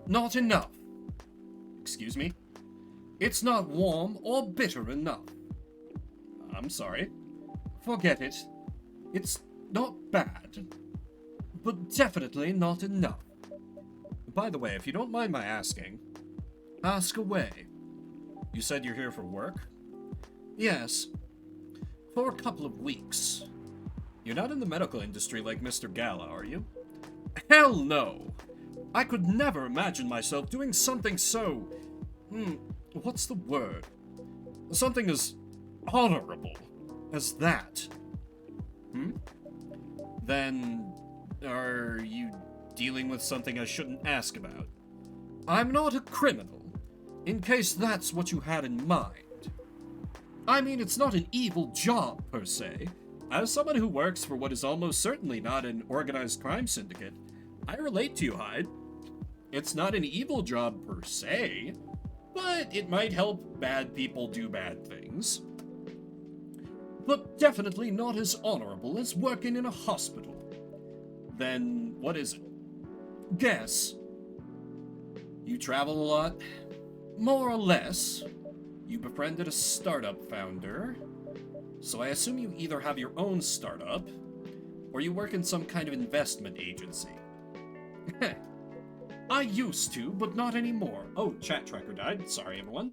Not enough. Excuse me? It's not warm or bitter enough. I'm sorry. Forget it. It's not bad, but definitely not enough. By the way, if you don't mind my asking, ask away. You said you're here for work? Yes. For a couple of weeks. You're not in the medical industry like Mr. Gala, are you? Hell no! I could never imagine myself doing something so... what's the word? Something as honorable as that. Then, are you dealing with something I shouldn't ask about? I'm not a criminal, in case that's what you had in mind. I mean, it's not an evil job, per se. As someone who works for what is almost certainly not an organized crime syndicate, I relate to you, Hyde. It's not an evil job per se, but it might help bad people do bad things. But definitely not as honorable as working in a hospital. Then what is it? Guess. You travel a lot? More or less. You befriended a startup founder, so I assume you either have your own startup, or you work in some kind of investment agency. I used to, but not anymore. Oh, chat tracker died. Sorry, everyone.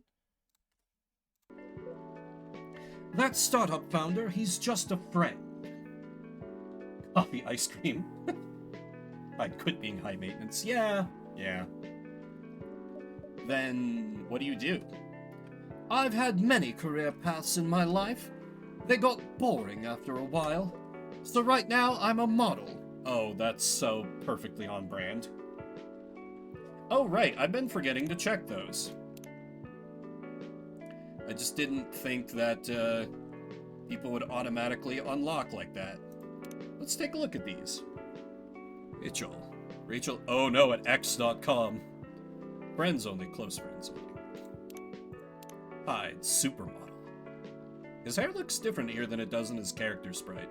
That startup founder, he's just a friend. Coffee ice cream. I'd quit being high maintenance. Yeah. Then, what do you do? I've had many career paths in my life. They got boring after a while. So right now, I'm a model. Oh, that's so perfectly on brand. Oh, right, I've been forgetting to check those. I just didn't think that people would automatically unlock like that. Let's take a look at these. Rachel, oh no, at x.com. Friends only, close friends only. Hyde, supermodel. His hair looks different here than it does in his character sprite.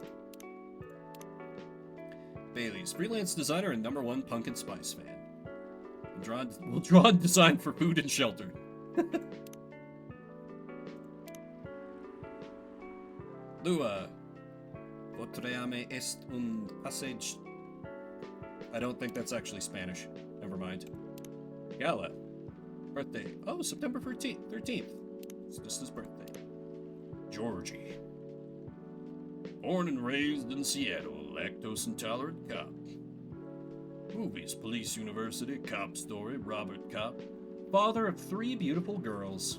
Bailey's, freelance designer and #1 Pumpkin Spice fan. Will draw and design for food and shelter. Lua, potreame est un passage. I don't think that's actually Spanish. Never mind. Gala. Birthday. Oh, September 13th. It's just his birthday. Georgie. Born and raised in Seattle, lactose intolerant cop. Movies, Police University, Cop Story, Robert Cop. Father of 3 beautiful girls.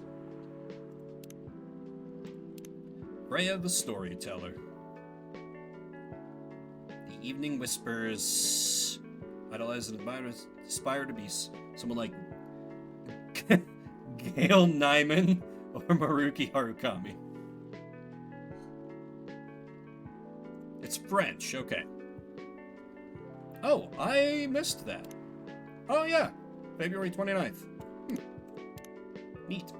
Freya the Storyteller. The Evening Whispers. Idolize and aspire to be someone like Gail Nyman or Maruki Harukami. It's French, okay. Oh, I missed that. Oh yeah, February 29th. Neat.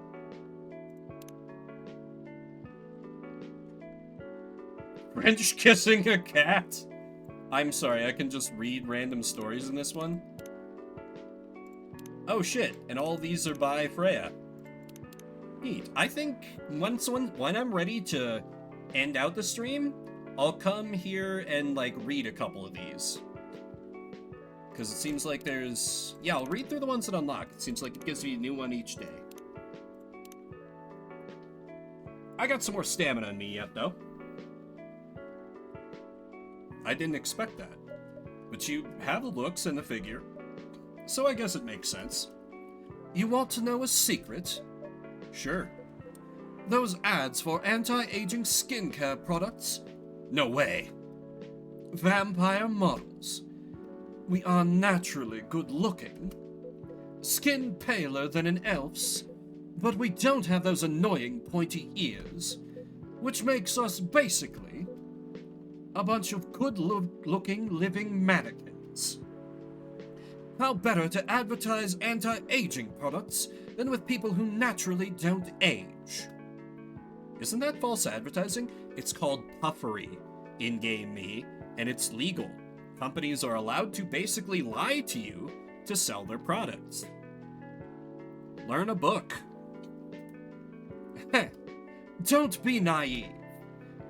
French kissing a cat? I'm sorry, I can just read random stories in this one? Oh shit, and all these are by Freya. Neat. I think when I'm ready to end out the stream, I'll come here and, like, read a couple of these. Because it seems like there's... Yeah, I'll read through the ones that unlock. It seems like it gives me a new one each day. I got some more stamina in me yet, though. I didn't expect that. But you have the looks and the figure, so I guess it makes sense. You want to know a secret? Sure. Those ads for anti-aging skincare products? No way. Vampire models. We are naturally good-looking. Skin paler than an elf's, but we don't have those annoying pointy ears, which makes us basically a bunch of good-looking living mannequins. How better to advertise anti-aging products than with people who naturally don't age? Isn't that false advertising? It's called puffery in-game me, and it's legal. Companies are allowed to basically lie to you to sell their products. Learn a book. Don't be naive.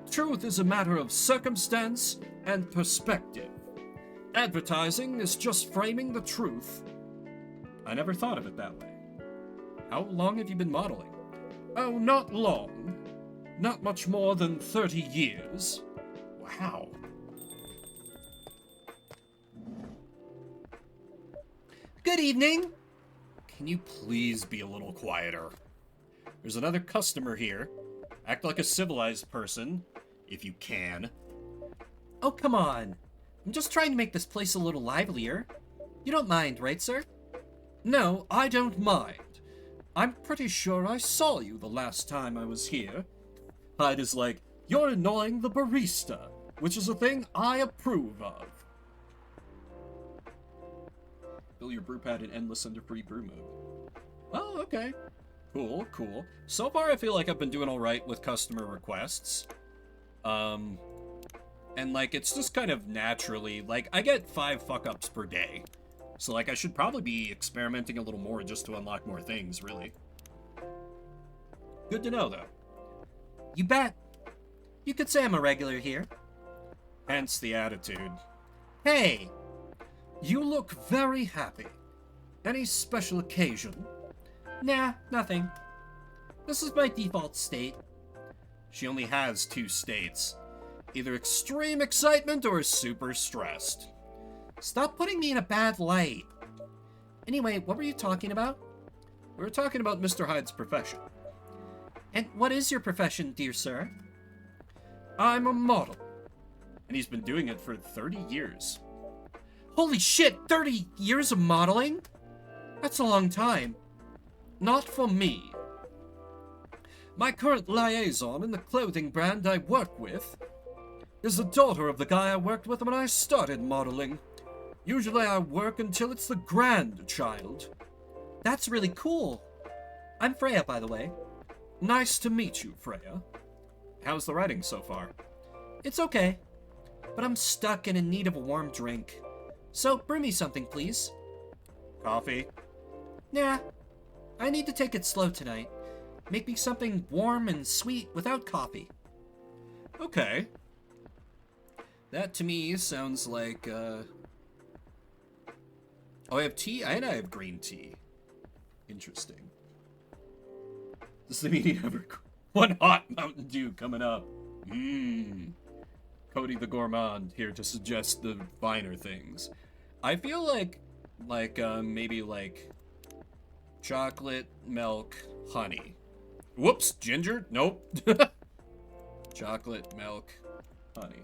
Truth is a matter of circumstance and perspective. Advertising is just framing the truth. I never thought of it that way. How long have you been modeling? Oh, not long. Not much more than 30 years. Wow. Good evening. Can you please be a little quieter? There's another customer here. Act like a civilized person, if you can. Oh, come on. I'm just trying to make this place a little livelier. You don't mind, right, sir? No, I don't mind. I'm pretty sure I saw you the last time I was here. Hyde is like, you're annoying the barista, which is a thing I approve of. Fill your brew pad in endless under free brew mode. Oh, okay. Cool, cool. So far, I feel like I've been doing alright with customer requests. And, like, it's just kind of naturally, like, I get 5 fuck-ups per day. So, like, I should probably be experimenting a little more just to unlock more things, really. Good to know, though. You bet. You could say I'm a regular here. Hence the attitude. Hey! You look very happy. Any special occasion? Nah, nothing. This is my default state. She only has 2 states. Either extreme excitement or super stressed. Stop putting me in a bad light. Anyway, what were you talking about? We were talking about Mr. Hyde's profession. And what is your profession, dear sir? I'm a model. And he's been doing it for 30 years. Holy shit, 30 years of modeling? That's a long time. Not for me. My current liaison in the clothing brand I work with is the daughter of the guy I worked with when I started modeling. Usually I work until it's the grandchild. That's really cool. I'm Freya, by the way. Nice to meet you, Freya. How's the writing so far? It's okay. but I'm stuck and in need of a warm drink. So, brew me something, please. Coffee? Nah, I need to take it slow tonight. Make me something warm and sweet without coffee. Okay. That to me sounds like, Oh, I have tea and I have green tea. Interesting. Does that mean you have one hot Mountain Dew coming up? Mmm. Cody the Gourmand here to suggest the finer things. I feel like maybe like chocolate, milk, honey. Whoops, ginger? Nope. Chocolate, milk, honey.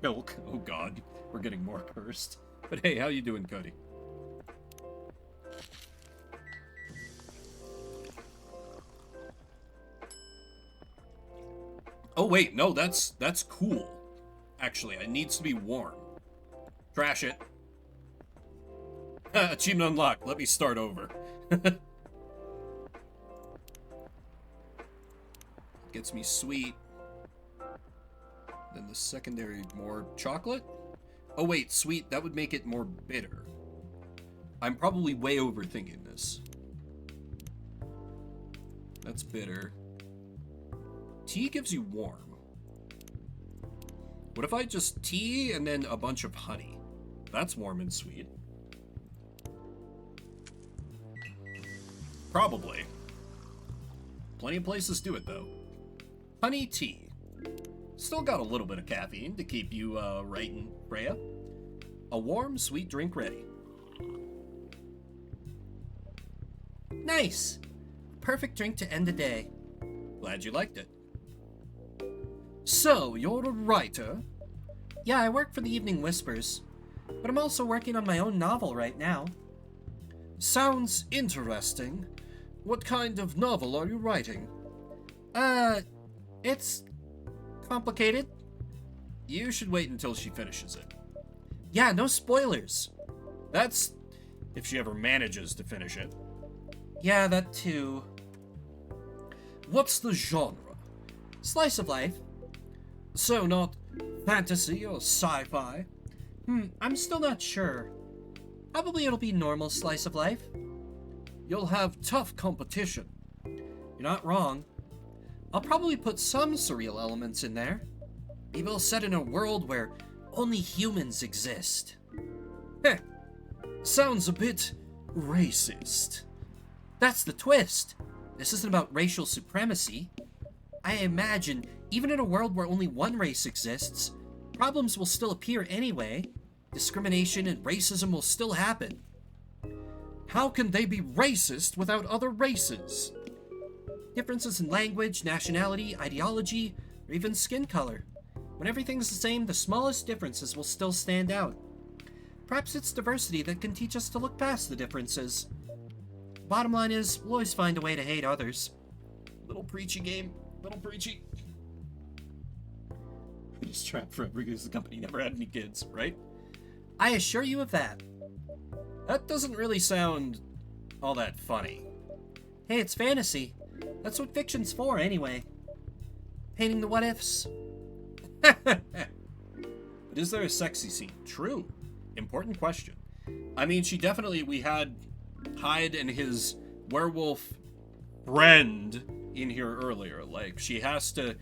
Milk. Oh god, we're getting more cursed. But hey, how you doing, Cody? Oh wait, no, that's cool. Actually, it needs to be warm. Trash it. Achievement unlocked. Let me start over. Gets me sweet. Then the secondary, more chocolate? Oh wait, sweet, that would make it more bitter. I'm probably way overthinking this. That's bitter. Tea gives you warm. What if I just tea and then a bunch of honey? That's warm and sweet. Probably. Plenty of places do it though. Honey tea. Still got a little bit of caffeine to keep you right and Freya. A warm, sweet drink ready. Nice! Perfect drink to end the day. Glad you liked it. So, you're a writer? Yeah, I work for the Evening Whispers, but I'm also working on my own novel right now. Sounds interesting. What kind of novel are you writing? It's complicated. You should wait until she finishes it. Yeah, no spoilers. That's if she ever manages to finish it. Yeah, that too. What's the genre? Slice of life. So not fantasy or sci-fi? I'm still not sure. Probably it'll be normal slice of life. You'll have tough competition. You're not wrong. I'll probably put some surreal elements in there. Maybe I'll set in a world where only humans exist. Heh. Sounds a bit racist. That's the twist. This isn't about racial supremacy. I imagine, even in a world where only one race exists, problems will still appear anyway. Discrimination and racism will still happen. How can they be racist without other races? Differences in language, nationality, ideology, or even skin color. When everything's the same, the smallest differences will still stand out. Perhaps it's diversity that can teach us to look past the differences. Bottom line is, we'll always find a way to hate others. Little preachy game. Little preachy. Just trapped forever because the company never had any kids, right? I assure you of that. That doesn't really sound all that funny. Hey, it's fantasy. That's what fiction's for, anyway. Painting the what-ifs. But is there a sexy scene? True. Important question. I mean, we had Hyde and his werewolf friend in here earlier. Like, she has to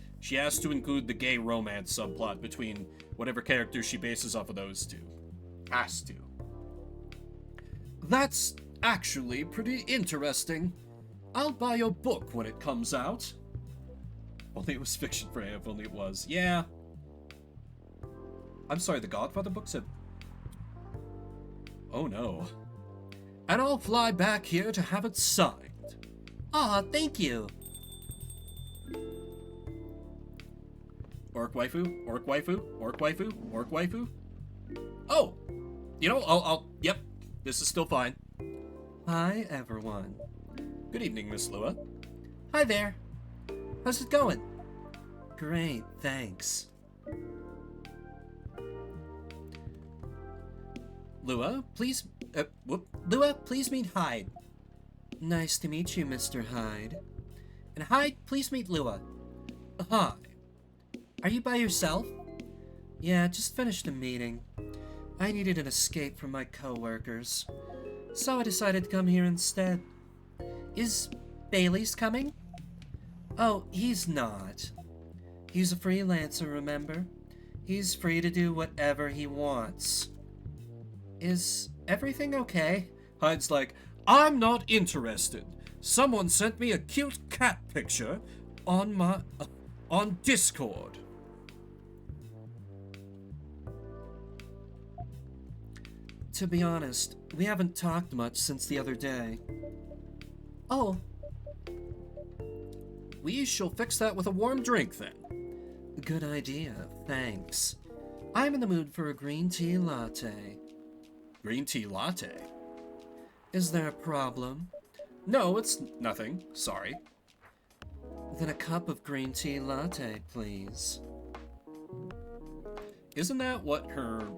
include the gay romance subplot between whatever character she bases off of those two. Has to. That's actually pretty interesting. I'll buy your book when it comes out. Only it was fiction, Freya, if only it was. Yeah. I'm sorry, the Godfather books have... Oh no. And I'll fly back here to have it signed. Aw, thank you. Orc waifu, orc waifu, orc waifu, orc waifu. Oh! You know, yep, this is still fine. Hi, everyone. Good evening, Miss Lua. Hi there. How's it going? Great, thanks. Lua, please... Lua, please meet Hyde. Nice to meet you, Mr. Hyde. And Hyde, please meet Lua. Hi. Are you by yourself? Yeah, just finished a meeting. I needed an escape from my coworkers, so I decided to come here instead. Is Bailey's coming? Oh, he's not. He's a freelancer, remember? He's free to do whatever he wants. Is everything okay? Hyde's like, I'm not interested. Someone sent me a cute cat picture on Discord. To be honest, we haven't talked much since the other day. Oh, We shall fix that with a warm drink then. good idea, thanks. I'm in the mood for a green tea latte. Green tea latte? Is there a problem? No, it's nothing. Sorry. Then a cup of green tea latte, please. Isn't that what her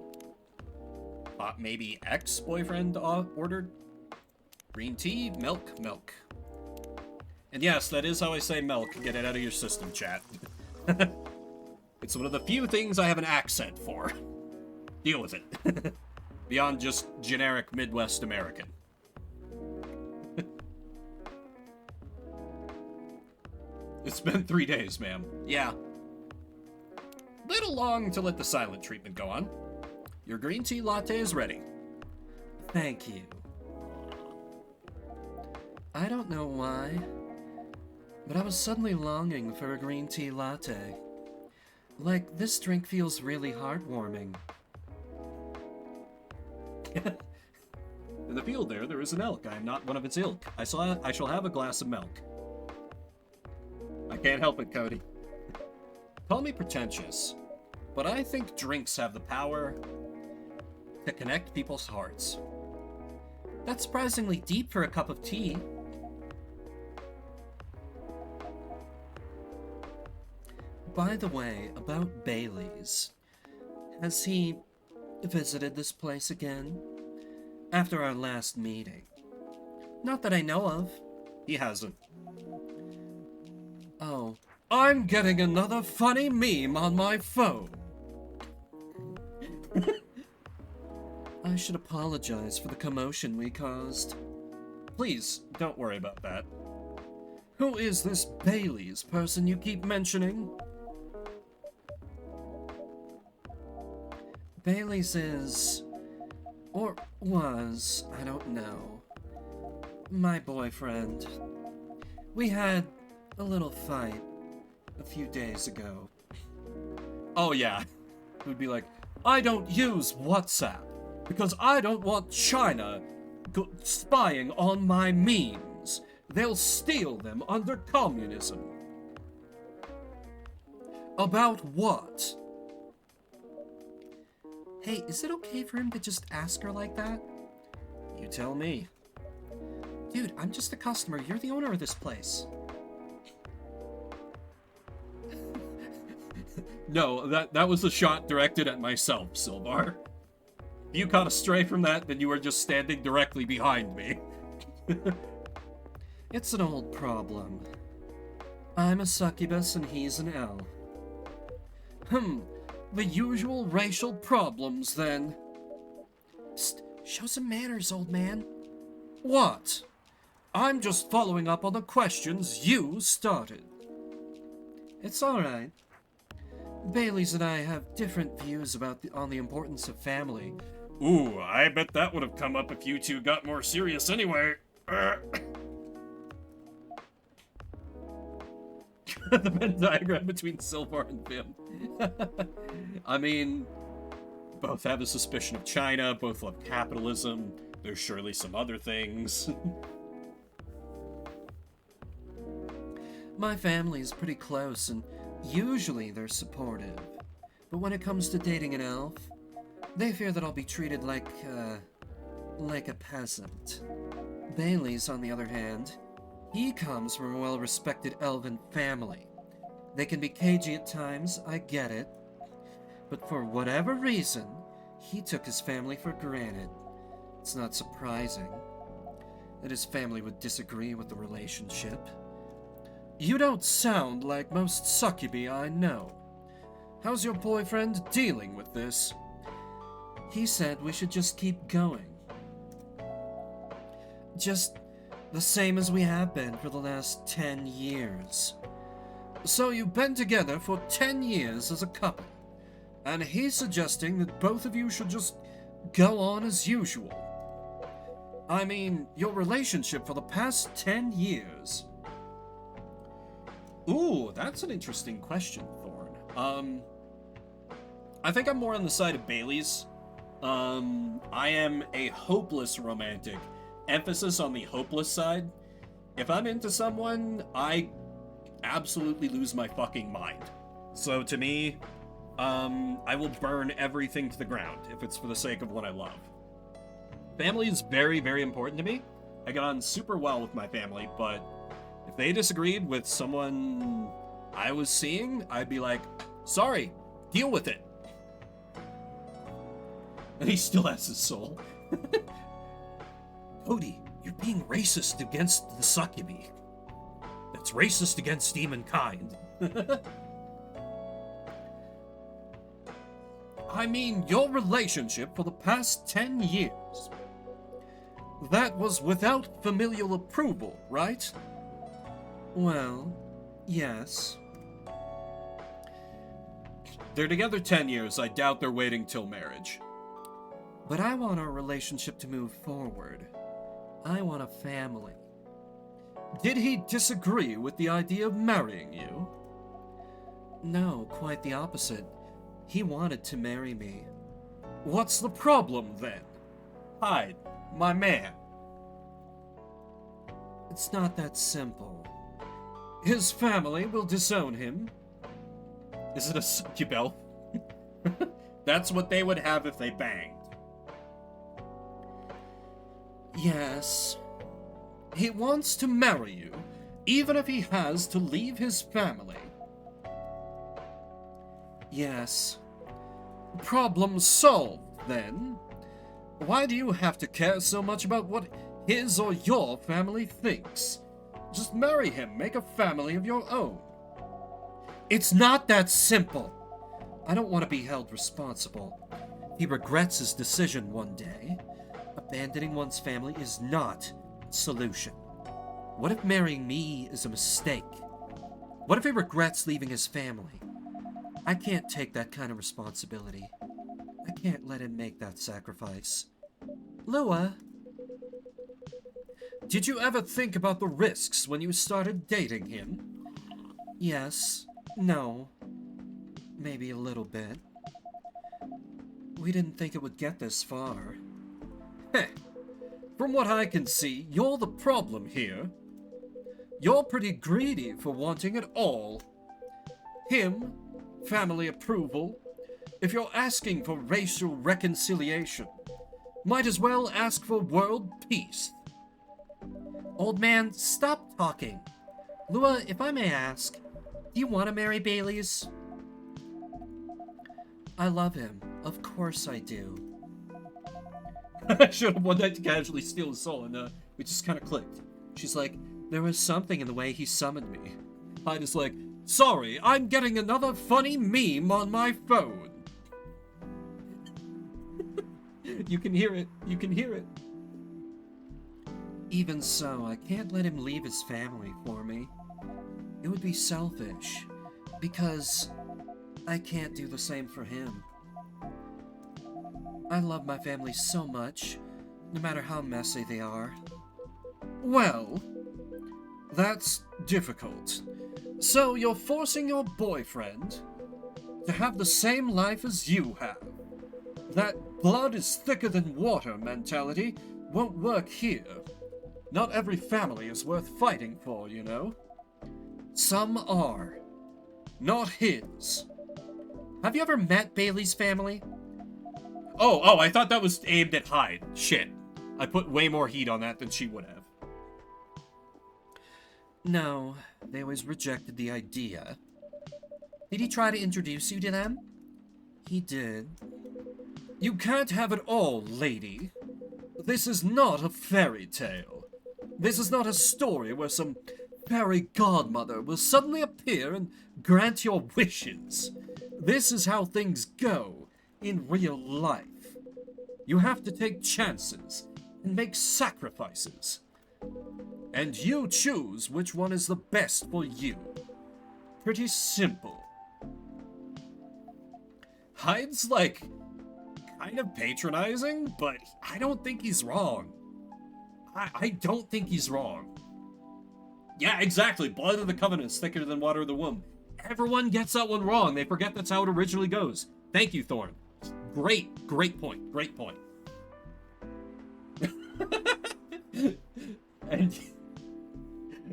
maybe ex-boyfriend ordered? Green tea, milk. And yes, that is how I say milk. Get it out of your system, chat. It's one of the few things I have an accent for. Deal with it. Beyond just generic Midwest American. It's been 3 days, ma'am. Yeah. Little long to let the silent treatment go on. Your green tea latte is ready. Thank you. I don't know why, but I was suddenly longing for a green tea latte. Like, this drink feels really heartwarming. In the field there is an elk. I am not one of its ilk. I shall have a glass of milk. I can't help it, Cody. Call me pretentious, but I think drinks have the power to connect people's hearts. That's surprisingly deep for a cup of tea. By the way, about Bailey's. Has he visited this place again? After our last meeting? Not that I know of. He hasn't. Oh, I'm getting another funny meme on my phone. I should apologize for the commotion we caused. Please, don't worry about that. Who is this Bailey's person you keep mentioning? Bailey's is, or was, I don't know, my boyfriend. We had a little fight a few days ago. Oh yeah. It would be like, I don't use WhatsApp because I don't want China spying on my memes. They'll steal them under communism. About what? Hey, is it okay for him to just ask her like that? You tell me. Dude, I'm just a customer. You're the owner of this place. No, that was a shot directed at myself, Silvar. If you caught a stray from that, then you were just standing directly behind me. It's an old problem. I'm a succubus and he's an elf. The usual racial problems, then. Psst, show some manners, old man. What? I'm just following up on the questions you started. It's alright. Bailey's and I have different views on the importance of family. Ooh, I bet that would have come up if you two got more serious anyway. The Venn diagram between Silvar and Vim. I mean, both have a suspicion of China, both love capitalism. There's surely some other things. My family's pretty close, and usually they're supportive. But when it comes to dating an elf, they fear that I'll be treated like a peasant. Bailey's, on the other hand, he comes from a well-respected elven family. They can be cagey at times, I get it. But for whatever reason, he took his family for granted. It's not surprising that his family would disagree with the relationship. You don't sound like most succubi I know. How's your boyfriend dealing with this? He said we should just keep going. Just the same as we have been for the last 10 years. So you've been together for 10 years as a couple, and he's suggesting that both of you should just go on as usual. I mean, your relationship for the past 10 years. Ooh, that's an interesting question, Thorn. I think I'm more on the side of Bailey's. I am a hopeless romantic. Emphasis on the hopeless side. If I'm into someone, I absolutely lose my fucking mind. So to me, I will burn everything to the ground if it's for the sake of what I love. Family is very, very important to me. I get on super well with my family, but if they disagreed with someone I was seeing, I'd be like, sorry, deal with it. And he still has his soul. Cody, you're being racist against the succubi. That's racist against humankind. I mean, your relationship for the past 10 years. That was without familial approval, right? Well, yes. They're together 10 years. I doubt they're waiting till marriage. But I want our relationship to move forward. I want a family. Did he disagree with the idea of marrying you? No, quite the opposite. He wanted to marry me. What's the problem then? Hyde, my man. It's not that simple. His family will disown him. Is it a succubel? That's what they would have if they banged. Yes. He wants to marry you, even if he has to leave his family. Yes. Problem solved, then. Why do you have to care so much about what his or your family thinks? Just marry him, make a family of your own. It's not that simple. I don't want to be held responsible. He regrets his decision one day. Abandoning one's family is not a solution. What if marrying me is a mistake? What if he regrets leaving his family? I can't take that kind of responsibility. I can't let him make that sacrifice. Lua? Did you ever think about the risks when you started dating him? Yes. No. Maybe a little bit. We didn't think it would get this far. Heh. From what I can see, you're the problem here. You're pretty greedy for wanting it all. Him, family approval. If you're asking for racial reconciliation, might as well ask for world peace. Old man, stop talking. Lua, if I may ask, do you want to marry Bailey's? I love him. Of course I do. I showed him one night to casually steal his soul, and we just kind of clicked. She's like, there was something in the way he summoned me. Hyde is like, sorry, I'm getting another funny meme on my phone. You can hear it. You can hear it. Even so, I can't let him leave his family for me. It would be selfish, because I can't do the same for him. I love my family so much, no matter how messy they are. Well, that's difficult. So you're forcing your boyfriend to have the same life as you have. That blood is thicker than water mentality won't work here. Not every family is worth fighting for, you know. Some are. Not his. Have you ever met Bailey's family? Oh, I thought that was aimed at Hyde. Shit. I put way more heat on that than she would have. No, they always rejected the idea. Did he try to introduce you to them? He did. You can't have it all, lady. This is not a fairy tale. This is not a story where some fairy godmother will suddenly appear and grant your wishes. This is how things go in real life. You have to take chances and make sacrifices. And you choose which one is the best for you. Pretty simple. Hyde's like kind of patronizing, but I don't think he's wrong. I don't think he's wrong. Yeah, exactly. Blood of the Covenant is thicker than water of the womb. Everyone gets that one wrong. They forget that's how it originally goes. Thank you, Thorn. Great point. Great point.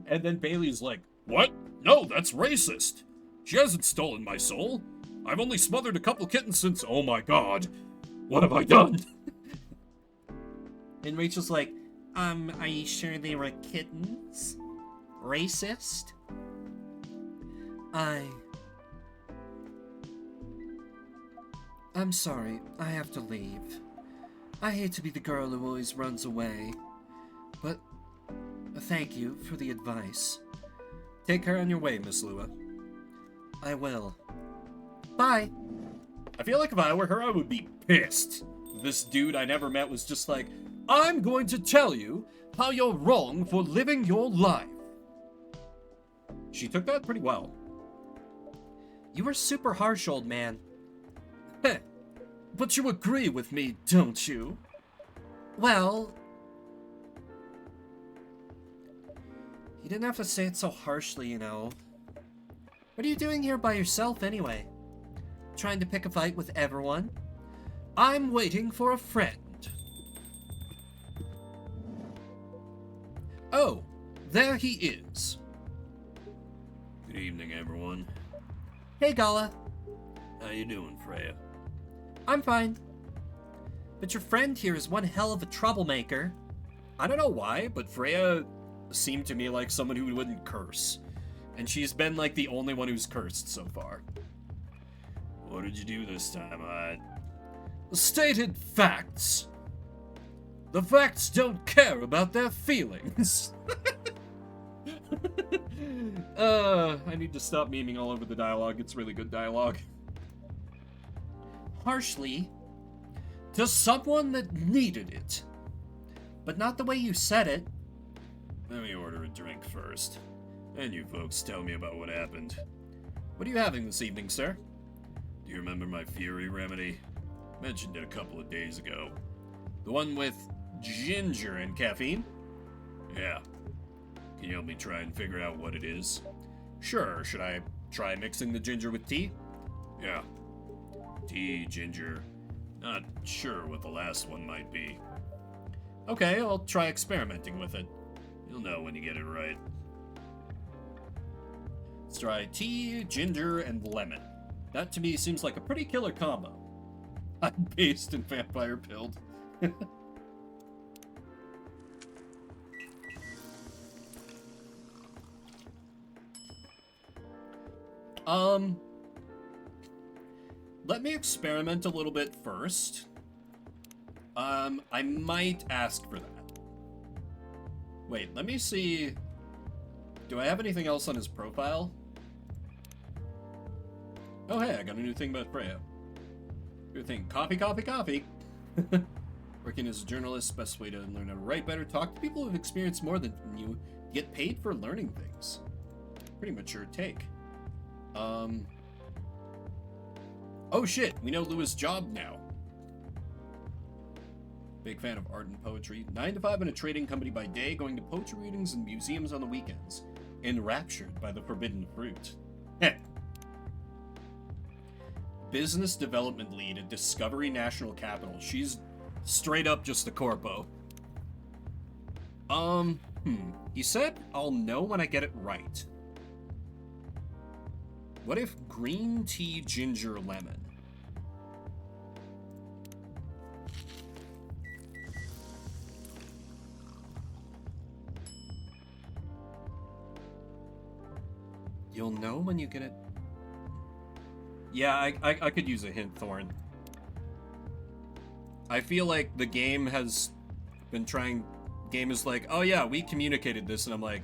and then Bailey's like, what? No, that's racist. She hasn't stolen my soul. I've only smothered a couple kittens since... Oh my god. What have I done? And Rachel's like, are you sure they were kittens? Racist? I'm sorry, I have to leave. I hate to be the girl who always runs away, but thank you for the advice. Take care on your way, Miss Lua. I will. Bye. I feel like if I were her, I would be pissed. This dude I never met was just like, I'm going to tell you how you're wrong for living your life. She took that pretty well. You were super harsh, old man. Heh, but you agree with me, don't you? Well... You didn't have to say it so harshly, you know. What are you doing here by yourself, anyway? Trying to pick a fight with everyone? I'm waiting for a friend. Oh, there he is. Good evening, everyone. Hey, Gala. How you doing, Freya? I'm fine. But your friend here is one hell of a troublemaker. I don't know why, but Freya seemed to me like someone who wouldn't curse. And she's been like the only one who's cursed so far. What did you do this time, Hyde? Stated facts. The facts don't care about their feelings. I need to stop memeing all over the dialogue. It's really good dialogue. Harshly, To someone that needed it. but not the way you said it. Let me order a drink first. And you folks tell me about what happened. What are you having this evening, sir? Do you remember my Fury remedy? Mentioned it a couple of days ago. The one with ginger and caffeine? Yeah. Can you help me try and figure out what it is? Sure. Should I try mixing the ginger with tea? Yeah. Tea, ginger. Not sure what the last one might be. Okay, I'll try experimenting with it. You'll know when you get it right. Let's try tea, ginger, and lemon. That to me seems like a pretty killer combo. I'm based and vampire pilled. Let me experiment a little bit first. I might ask for that. Wait, let me see. Do I have anything else on his profile? Oh, hey, I got a new thing about Freya. Good thing. Coffee. Working as a journalist, best way to learn how to write better. Talk to people who've experienced more than you. Get paid for learning things. Pretty mature take. Oh shit, we know Lua's job now. Big fan of art and poetry. 9 to 5 in a trading company by day, going to poetry readings and museums on the weekends. Enraptured by the forbidden fruit. Heh. Business development lead at Discovery National Capital. She's straight up just a corpo. He said I'll know when I get it right. What if green tea, ginger, lemon? You'll know when you get it. Yeah, I could use a hint, Thorn. I feel like the game has been trying... Game is like, oh yeah, we communicated this, and I'm like,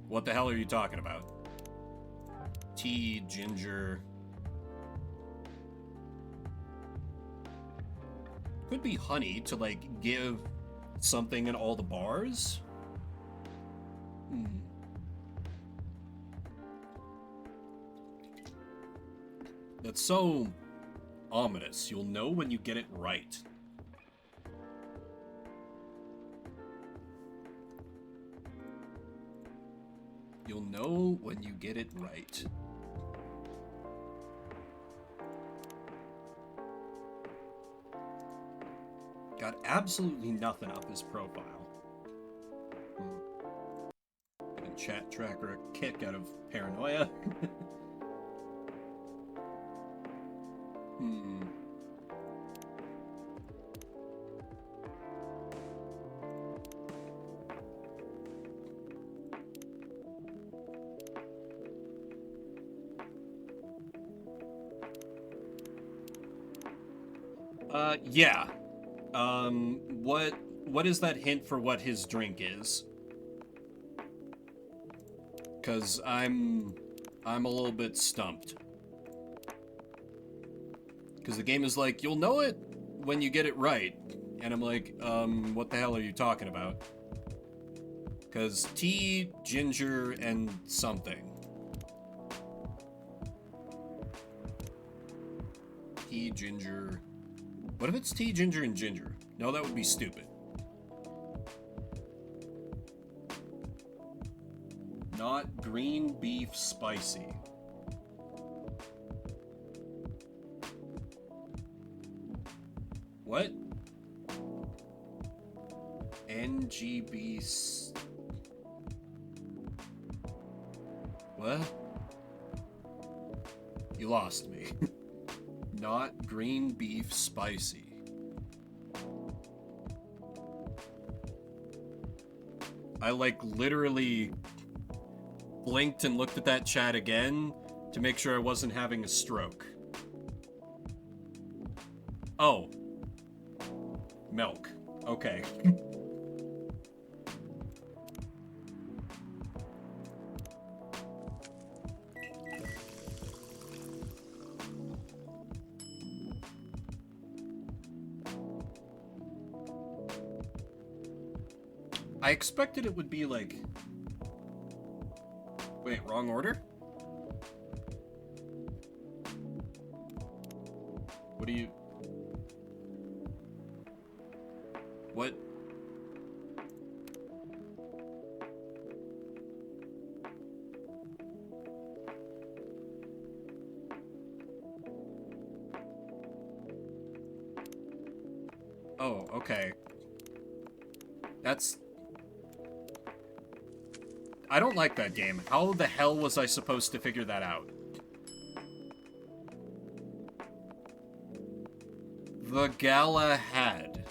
what the hell are you talking about? Tea, ginger... Could be honey to, like, give something in all the bars? That's so ominous. You'll know when you get it right. You'll know when you get it right. Got absolutely nothing up his profile. Giving chat tracker a kick out of paranoia. Yeah. What is that hint for what his drink is? Cause I'm a little bit stumped. Cause the game is like, you'll know it when you get it right. And I'm like, what the hell are you talking about? Cause tea, ginger, and something. Tea, ginger. What if it's tea, ginger, and ginger? No, that would be stupid. Not green beef spicy. What? NGB... What? You lost me. Not green beef spicy. I, like, literally blinked and looked at that chat again to make sure I wasn't having a stroke. Oh. Milk. Okay. I expected it would be like... Wait, wrong order? What do you... What? Oh, okay. That's... I don't like that game. How the hell was I supposed to figure that out? The Galahad.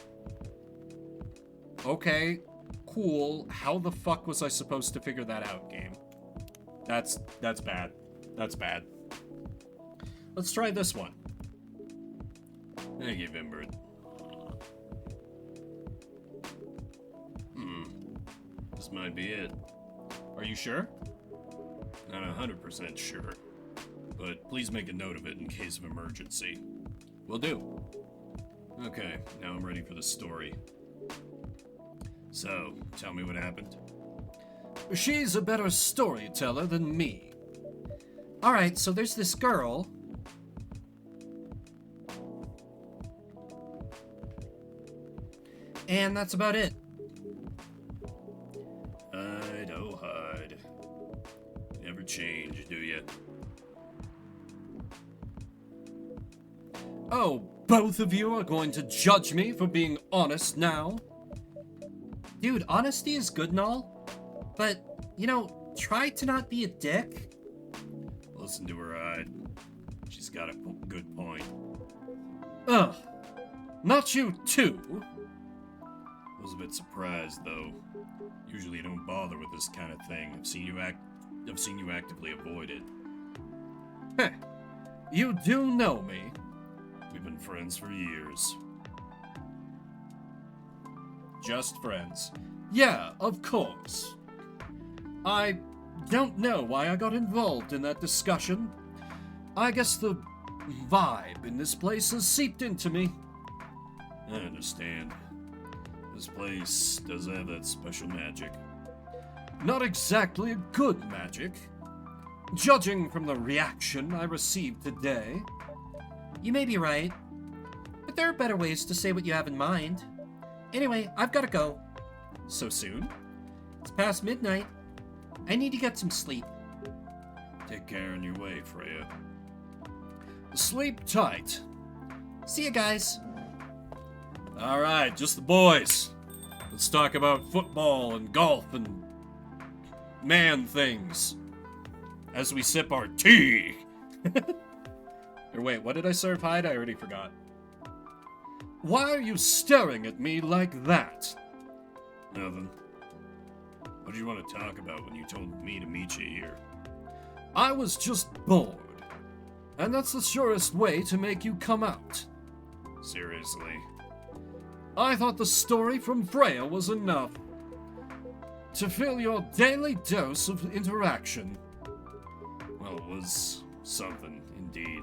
Okay, cool. How the fuck was I supposed to figure that out, game? That's bad. That's bad. Let's try this one. Thank you, Vimbert. This might be it. Are you sure? Not 100% sure, but please make a note of it in case of emergency. Will do. Okay, now I'm ready for the story. So, tell me what happened. She's a better storyteller than me. Alright, so there's this girl. And that's about it. Hide, oh hide. Never change, do you? Oh, both of you are going to judge me for being honest now? Dude, honesty is good and all, but, you know, try to not be a dick. Listen to her hide. She's got a good point. Ugh. Not you too. I was a bit surprised, though. Usually you don't bother with this kind of thing. I've seen you actively avoid it. Heh. You do know me. We've been friends for years. Just friends. Yeah, of course. I don't know why I got involved in that discussion. I guess the vibe in this place has seeped into me. I understand. This place does have that special magic. Not exactly a good magic. Judging from the reaction I received today. You may be right, but there are better ways to say what you have in mind. Anyway, I've gotta go. So soon? It's past midnight. I need to get some sleep. Take care on your way, Freya. Sleep tight. See you guys. Alright, just the boys. Let's talk about football and golf and man things. As we sip our tea. Or wait, what did I serve Hyde? I already forgot. Why are you staring at me like that? Nothing. What did you want to talk about when you told me to meet you here? I was just bored. And that's the surest way to make you come out. Seriously. I thought the story from Freya was enough to fill your daily dose of interaction. Well, it was something, indeed.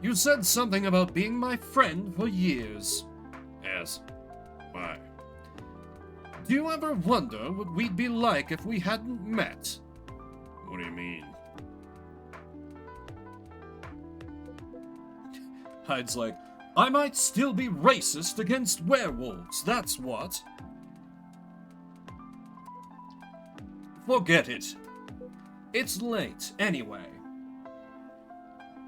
You said something about being my friend for years. Yes. Why? Do you ever wonder what we'd be like if we hadn't met? What do you mean? Hyde's like, I might still be racist against werewolves, that's what. Forget it. It's late, anyway.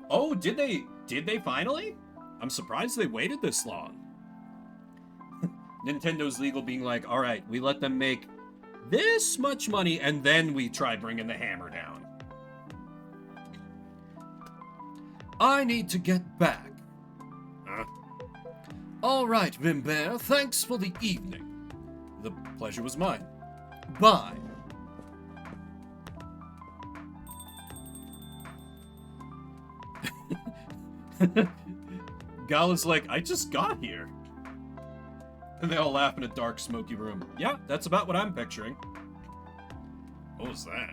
Oh, did they finally? I'm surprised they waited this long. Nintendo's legal being like, all right, we let them make this much money and then we try bringing the hammer down. I need to get back. Huh? All right, Vimbear, thanks for the evening. The pleasure was mine. Bye. Gala's like, I just got here. And they all laugh in a dark, smoky room. Yeah, that's about what I'm picturing. What was that?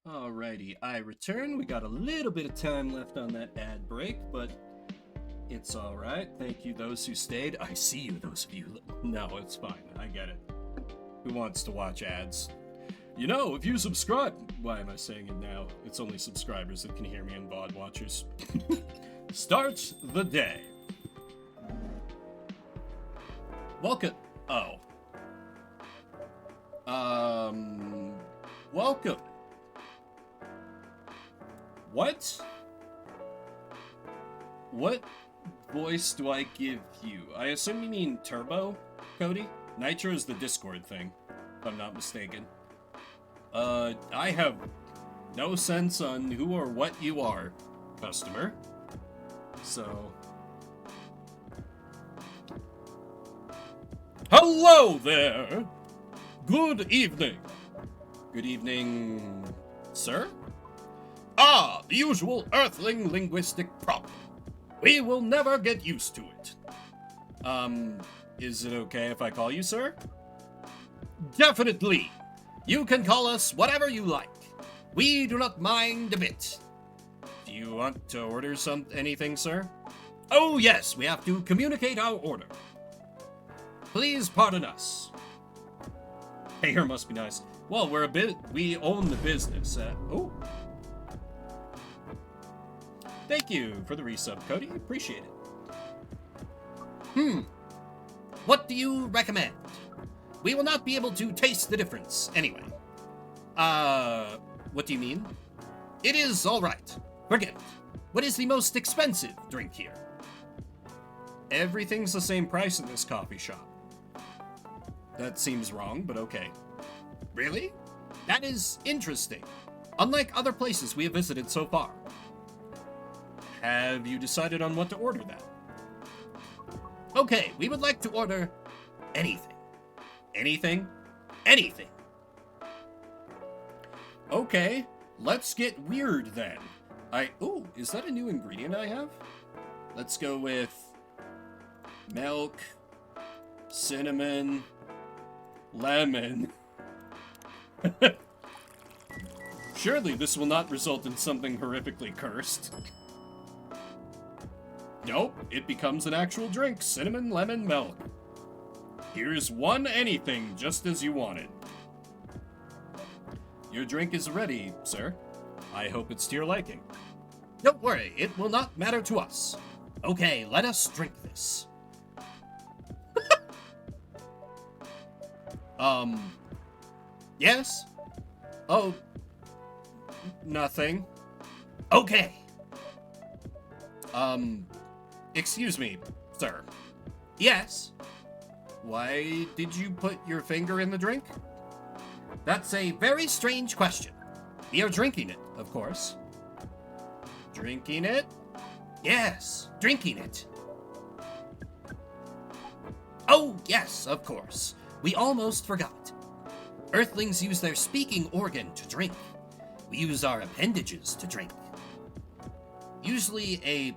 Alrighty, I return. We got a little bit of time left on that ad break, but it's alright. Thank you, those who stayed. I see you, those of you. No, it's fine. I get it. Who wants to watch ads? You know, if you subscribe... Why am I saying it now? It's only subscribers that can hear me and VOD watchers. Start the day. Welcome. Oh. Welcome. What? What voice do I give you? I assume you mean Turbo, Cody? Nitro is the Discord thing, if I'm not mistaken. I have no sense on who or what you are, customer. So... Hello there! Good evening. Good evening, sir? Ah, the usual Earthling linguistic problem. We will never get used to it. Is it okay if I call you sir? Definitely. You can call us whatever you like. We do not mind a bit. Do you want to order anything, sir? Oh yes, we have to communicate our order. Please pardon us. Hey, here must be nice. Well, we own the business. Oh. Thank you for the resub, Cody. Appreciate it. What do you recommend? We will not be able to taste the difference, anyway. What do you mean? It is alright. Forget it. What is the most expensive drink here? Everything's the same price in this coffee shop. That seems wrong, but okay. Really? That is interesting. Unlike other places we have visited so far. Have you decided on what to order then? Okay, we would like to order anything. Anything? Anything. Okay, let's get weird then. Ooh, is that a new ingredient I have? Let's go with milk, cinnamon, lemon. Surely this will not result in something horrifically cursed. Nope, it becomes an actual drink. Cinnamon, lemon, milk. Here's one anything, just as you wanted. Your drink is ready, sir. I hope it's to your liking. Don't worry, it will not matter to us. Okay, let us drink this. Yes? Oh, nothing. Okay. Excuse me, sir. Yes? Why did you put your finger in the drink? That's a very strange question. We are drinking it, of course. Drinking it? Yes, drinking it. Oh, yes, of course. We almost forgot. Earthlings use their speaking organ to drink. We use our appendages to drink. Usually a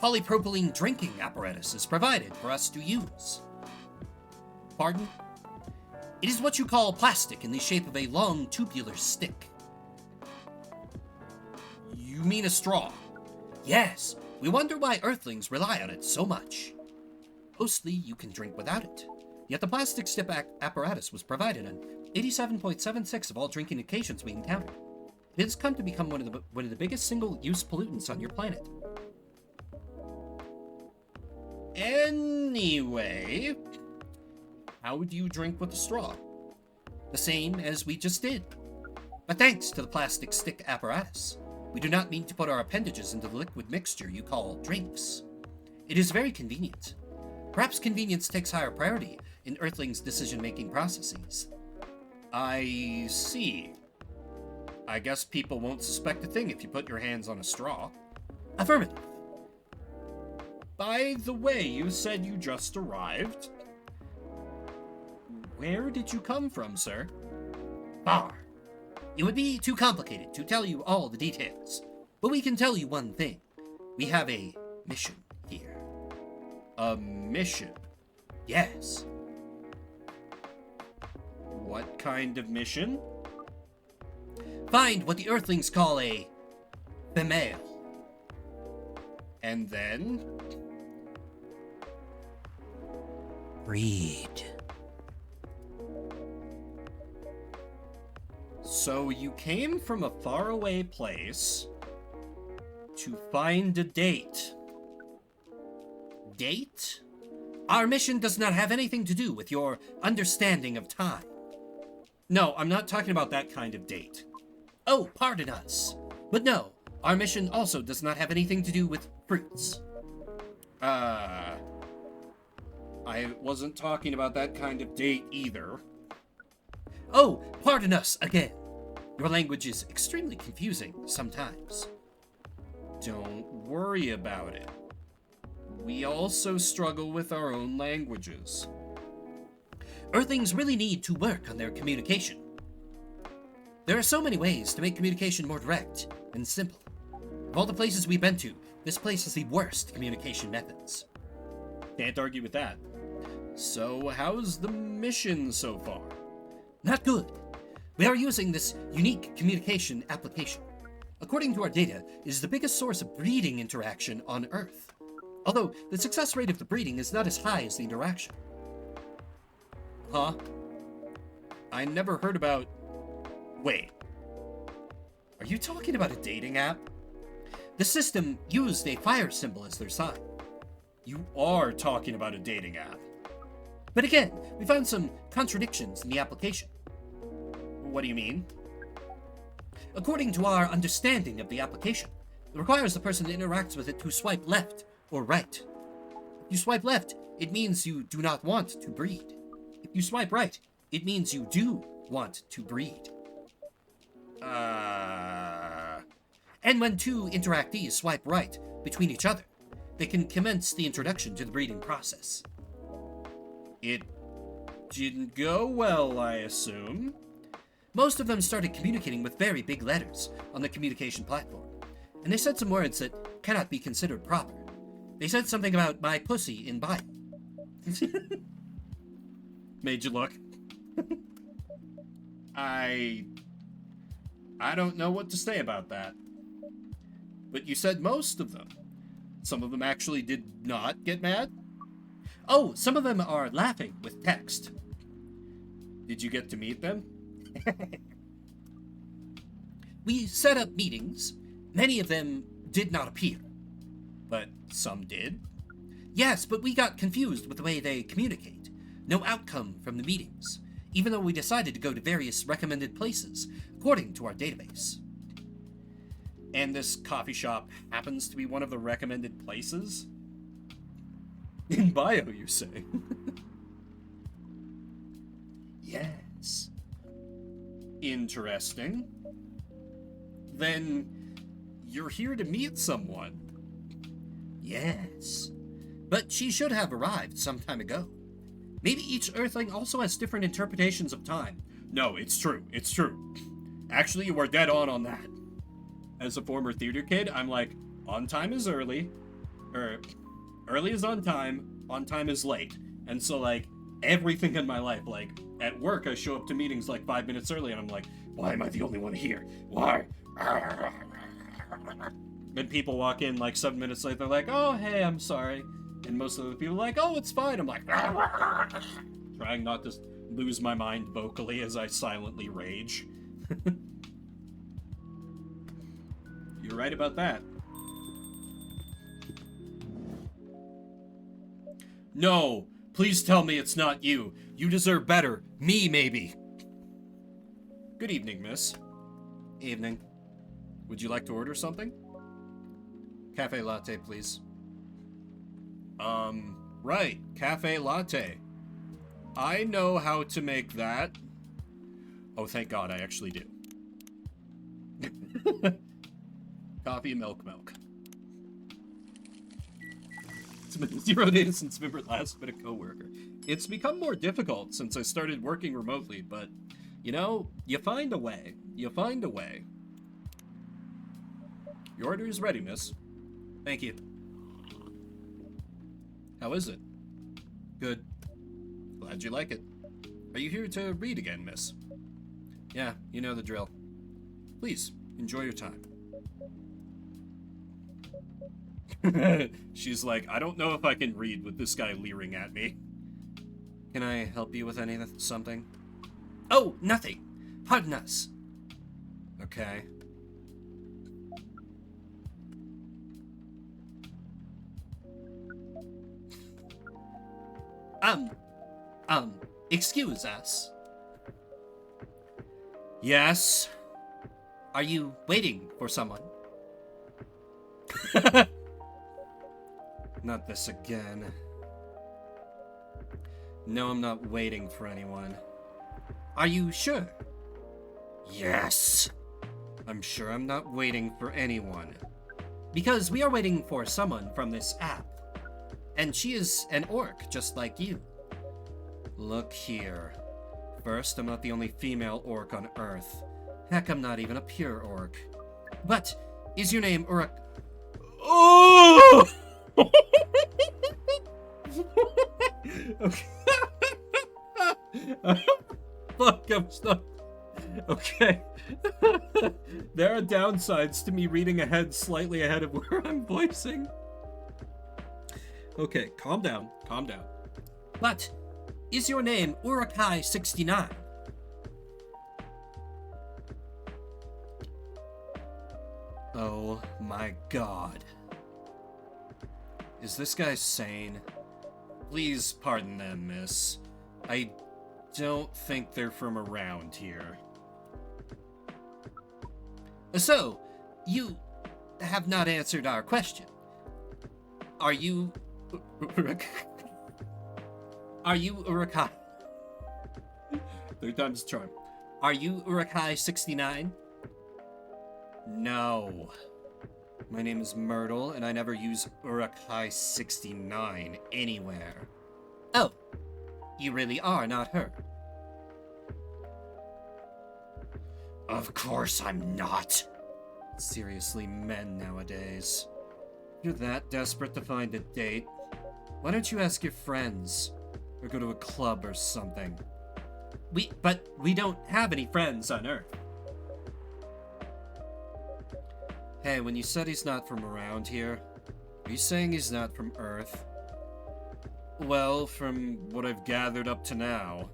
polypropylene drinking apparatus is provided for us to use. Pardon? It is what you call plastic in the shape of a long tubular stick. You mean a straw? Yes, we wonder why Earthlings rely on it so much. Mostly you can drink without it. Yet the plastic stick apparatus was provided on 87.76 of all drinking occasions we encountered. It has come to become one of the biggest single-use pollutants on your planet. Anyway, how would you drink with a straw? The same as we just did. But thanks to the plastic stick apparatus, we do not need to put our appendages into the liquid mixture you call drinks. It is very convenient. Perhaps convenience takes higher priority in Earthlings' decision-making processes. I see. I guess people won't suspect a thing if you put your hands on a straw. Affirmative. By the way, you said you just arrived. Where did you come from, sir? Far. It would be too complicated to tell you all the details, but we can tell you one thing. We have a mission here. A mission? Yes. What kind of mission? Find what the Earthlings call a female. And then? Breed. So you came from a faraway place to find a date. Date? Our mission does not have anything to do with your understanding of time. No, I'm not talking about that kind of date. Oh, pardon us. But no, our mission also does not have anything to do with fruits. I wasn't talking about that kind of date either. Oh, pardon us again. Your language is extremely confusing sometimes. Don't worry about it. We also struggle with our own languages. Earthlings really need to work on their communication. There are so many ways to make communication more direct and simple. Of all the places we've been to, this place has the worst communication methods. Can't argue with that. So, how's the mission so far? Not good. We are using this unique communication application. According to our data, it is the biggest source of breeding interaction on Earth. Although, the success rate of the breeding is not as high as the interaction. Huh? I never heard about... Wait. Are you talking about a dating app? The system used a fire symbol as their sign. You are talking about a dating app. But again, we found some contradictions in the application. What do you mean? According to our understanding of the application, it requires the person that interacts with it to swipe left or right. If you swipe left, it means you do not want to breed. If you swipe right, it means you do want to breed. And when two interactees swipe right between each other, they can commence the introduction to the breeding process. It didn't go well, I assume. Most of them started communicating with very big letters on the communication platform, and they said some words that cannot be considered proper. They said something about my pussy in bio. Made you look. I don't know what to say about that. But you said most of them. Some of them actually did not get mad? Oh, some of them are laughing with text. Did you get to meet them? We set up meetings. Many of them did not appear. But some did? Yes, but we got confused with the way they communicate. No outcome from the meetings, even though we decided to go to various recommended places, according to our database. And this coffee shop happens to be one of the recommended places? In bio, you say? Yes. Interesting. Then you're here to meet someone. Yes. But she should have arrived some time ago. Maybe each Earthling also has different interpretations of time. No, it's true. It's true. Actually, you are dead on that. As a former theater kid, I'm like, on time is early, or early is on time is late. And so, like, everything in my life, like, at work, I show up to meetings like 5 minutes early, and I'm like, why am I the only one here? Why? Then people walk in like 7 minutes later, they're like, oh, hey, I'm sorry. And most of the people are like, oh, it's fine. I'm like, trying not to lose my mind vocally as I silently rage. You're right about that. No, please tell me it's not you. You deserve better. Me, maybe. Good evening, miss. Evening. Would you like to order something? Cafe latte, please. Right. Cafe latte. I know how to make that. Oh, thank God, I actually do. Coffee, milk. It's been 0 days since I've last been a coworker. It's become more difficult since I started working remotely, but, you know, you find a way. You find a way. Your order is ready, miss. Thank you. How is it? Good. Glad you like it. Are you here to read again, miss? Yeah, you know the drill. Please, enjoy your time. She's like, I don't know if I can read with this guy leering at me. Can I help you with something? Oh, nothing. Pardon us. Okay. Excuse us. Yes? Are you waiting for someone? Not this again. No, I'm not waiting for anyone. Are you sure? Yes! I'm sure I'm not waiting for anyone. Because we are waiting for someone from this app. And she is an orc, just like you. Look here. First, I'm not the only female orc on Earth. Heck, I'm not even a pure orc. But, is your name Uruk... Oh! Okay. Fuck, I'm stuck. Okay. There are downsides to me reading ahead slightly ahead of where I'm voicing. Okay, calm down. Calm down. But, is your name Urukai69? Oh my god. Is this guy sane? Please pardon them, miss. I don't think they're from around here. So, you have not answered our question. Are you... Are you Urukai? Third time's a charm. Are you Urukai69? No. My name is Myrtle, and I never use Urukai69 anywhere. Oh, you really are not her. Of course I'm not. Seriously, men nowadays. If you're that desperate to find a date, why don't you ask your friends? Or go to a club or something. But we don't have any friends on Earth. Hey, when you said he's not from around here, are you saying he's not from Earth? Well, from what I've gathered up to now,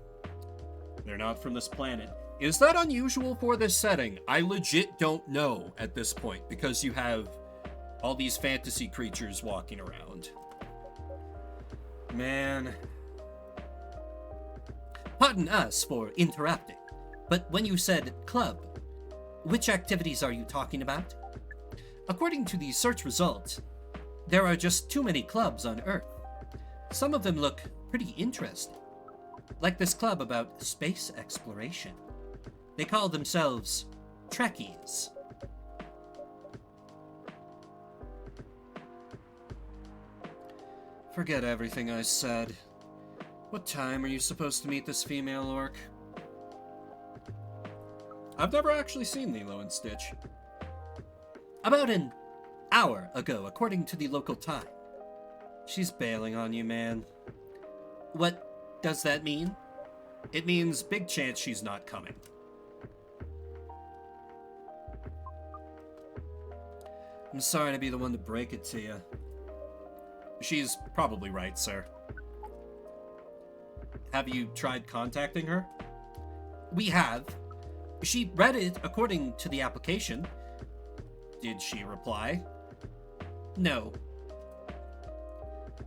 They're not from this planet. is that unusual for this setting? I legit don't know at this point, because you have all these fantasy creatures walking around. Man. Pardon us for interrupting, but when you said club, which activities are you talking about? According to the search results, there are just too many clubs on Earth. Some of them look pretty interesting, like this club about space exploration. They call themselves Trekkies. Forget everything I said. What time are you supposed to meet this female orc? I've never actually seen Lilo and Stitch. About an hour ago, according to the local time. She's bailing on you, man. What does that mean? It means big chance she's not coming. I'm sorry to be the one to break it to you. She's probably right, sir. Have you tried contacting her? We have. She read it according to the application. Did she reply? No.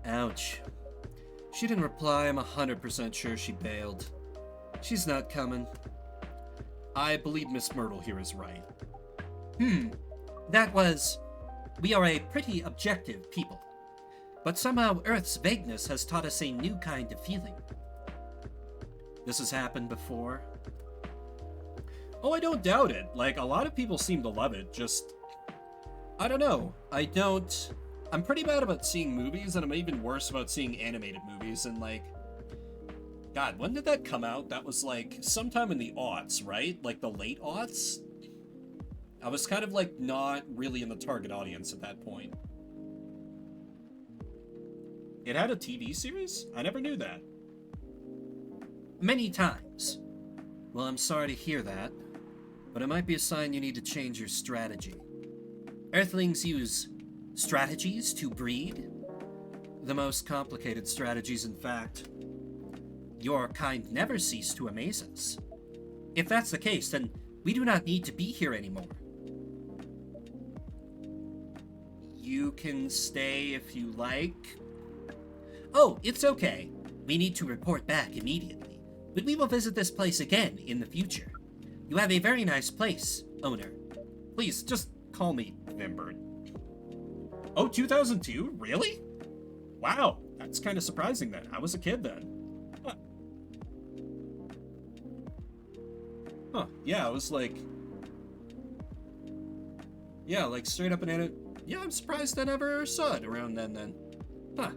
Ouch. She didn't reply. I'm 100% sure she bailed. She's not coming. I believe Miss Myrtle here is right. That was... We are a pretty objective people. But somehow Earth's vagueness has taught us a new kind of feeling. This has happened before. Oh, I don't doubt it. Like, a lot of people seem to love it, just... I don't know. I'm pretty bad about seeing movies, and I'm even worse about seeing animated movies, and like... God, when did that come out? That was like sometime in the aughts, right? Like the late aughts? I was kind of like not really in the target audience at that point. It had a TV series? I never knew that. Many times. Well, I'm sorry to hear that. but it might be a sign you need to change your strategy. Earthlings use strategies to breed. The most complicated strategies, in fact. Your kind never cease to amaze us. If that's the case, then we do not need to be here anymore. You can stay if you like. Oh, it's okay. We need to report back immediately, but we will visit this place again in the future. You have a very nice place, owner. Please, just call me Vimbert. Oh, 2002? Really? Wow, that's kind of surprising then. I was a kid then. Huh, yeah, I was like... Yeah, like straight up and in it. Yeah, I'm surprised I never saw it around then. Huh.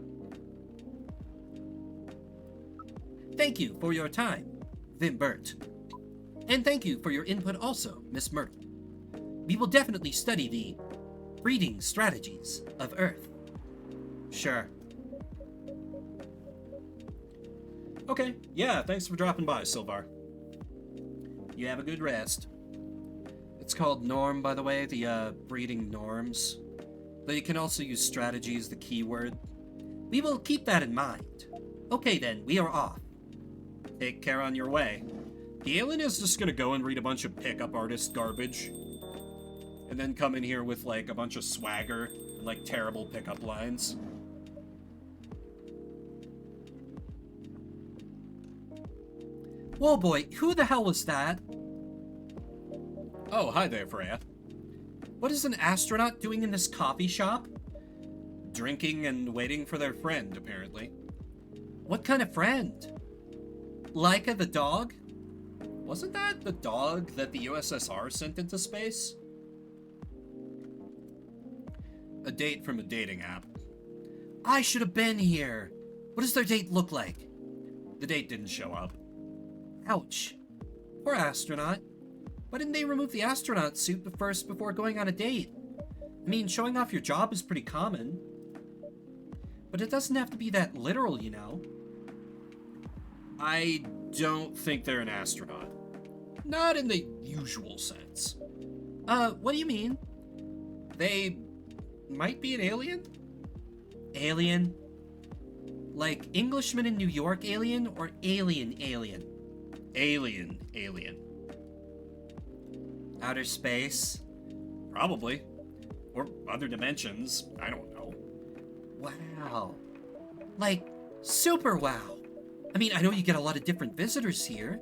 Thank you for your time, Vimbert. And thank you for your input also, Miss Myrtle. We will definitely study the breeding strategies of Earth. Sure. Okay, yeah, thanks for dropping by, Silvar. You have a good rest. It's called Norm, by the way, the breeding norms. Though you can also use strategy as the keyword. We will keep that in mind. Okay then, we are off. Take care on your way. The alien is just gonna go and read a bunch of pickup artist garbage. And then come in here with, like, a bunch of swagger and, like, terrible pickup lines. Whoa boy, who the hell was that? Oh, hi there, Freya. What is an astronaut doing in this coffee shop? Drinking and waiting for their friend, apparently. What kind of friend? Laika the dog? Wasn't that the dog that the USSR sent into space? A date from a dating app. I should have been here. What does their date look like? The date didn't show up. Ouch. Poor astronaut. Why didn't they remove the astronaut suit first before going on a date? I mean, showing off your job is pretty common. But it doesn't have to be that literal, you know. I don't think they're an astronaut. Not in the usual sense. What do you mean? They might be an alien? Alien? Like Englishman in New York alien or alien? Alien. Outer space? Probably. Or other dimensions. I don't know. Wow. Like, super wow. I mean, I know you get a lot of different visitors here,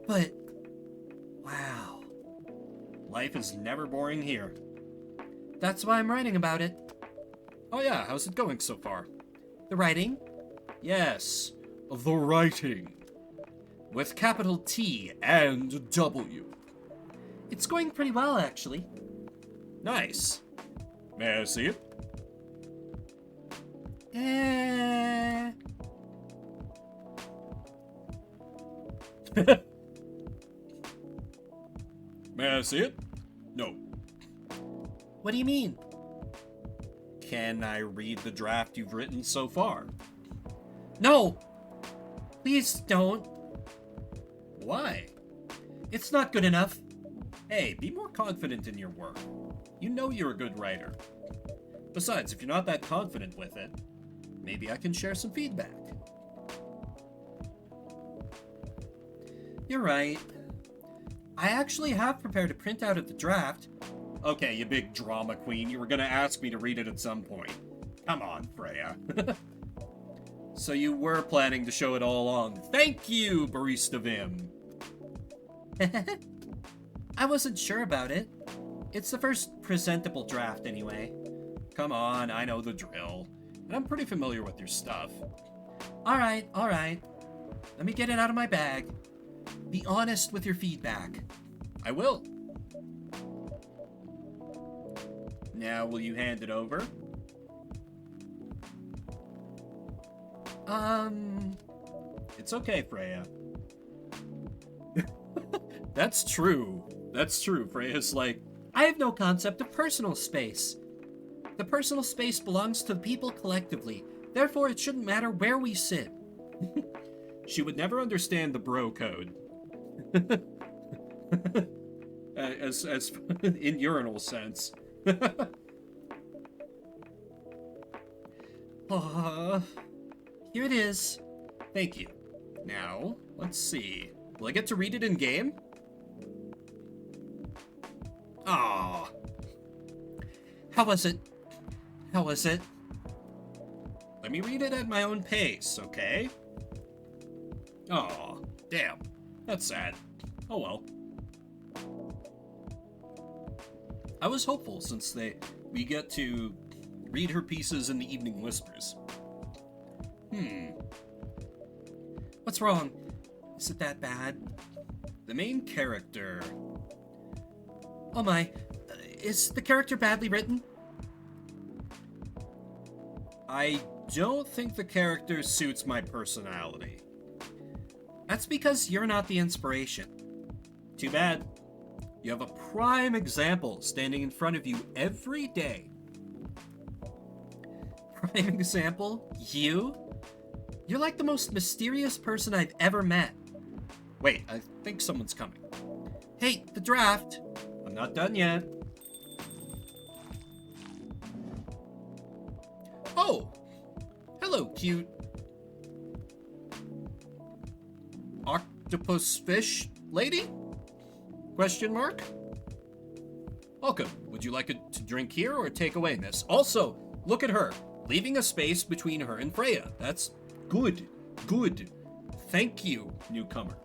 but wow. Life is never boring here. That's why I'm writing about it. Oh yeah, how's it going so far? The writing? Yes, the writing. With capital T and W. It's going pretty well, actually. Nice. May I see it? May I see it? No. What do you mean? Can I read the draft you've written so far? No! Please don't. Why? It's not good enough. Hey, be more confident in your work. You know you're a good writer. Besides, if you're not that confident with it, maybe I can share some feedback. You're right. I actually have prepared a printout of the draft. Okay, you big drama queen, you were gonna ask me to read it at some point. Come on, Freya. So you were planning to show it all along. Thank you, Barista Vim. I wasn't sure about it. It's the first presentable draft anyway. Come on, I know the drill. And I'm pretty familiar with your stuff. Alright. Let me get it out of my bag. Be honest with your feedback. I will. Now, will you hand it over? It's okay, Freya. That's true. Freya's like, I have no concept of personal space. The personal space belongs to the people collectively. Therefore, it shouldn't matter where we sit. she would never understand the bro code. as in urinal sense. Here it is. Thank you. Now, let's see. Will I get to read it in game? Ah. How was it? How was it? Let me read it at my own pace, okay? Aw, damn. That's sad. Oh well. I was hopeful since we get to read her pieces in the Evening Whispers. What's wrong? Is it that bad? The main character... Oh my. Is the character badly written? I don't think the character suits my personality. That's because you're not the inspiration. Too bad. You have a prime example standing in front of you every day. Prime example? You? You're like the most mysterious person I've ever met. Wait, I think someone's coming. Hey, the draft. I'm not done yet. Oh! Hello, cute... octopus fish lady? Question mark? Welcome. Would you like it to drink here or take away, miss? Also, look at her, leaving a space between her and Freya. That's good. Good. Thank you, newcomer.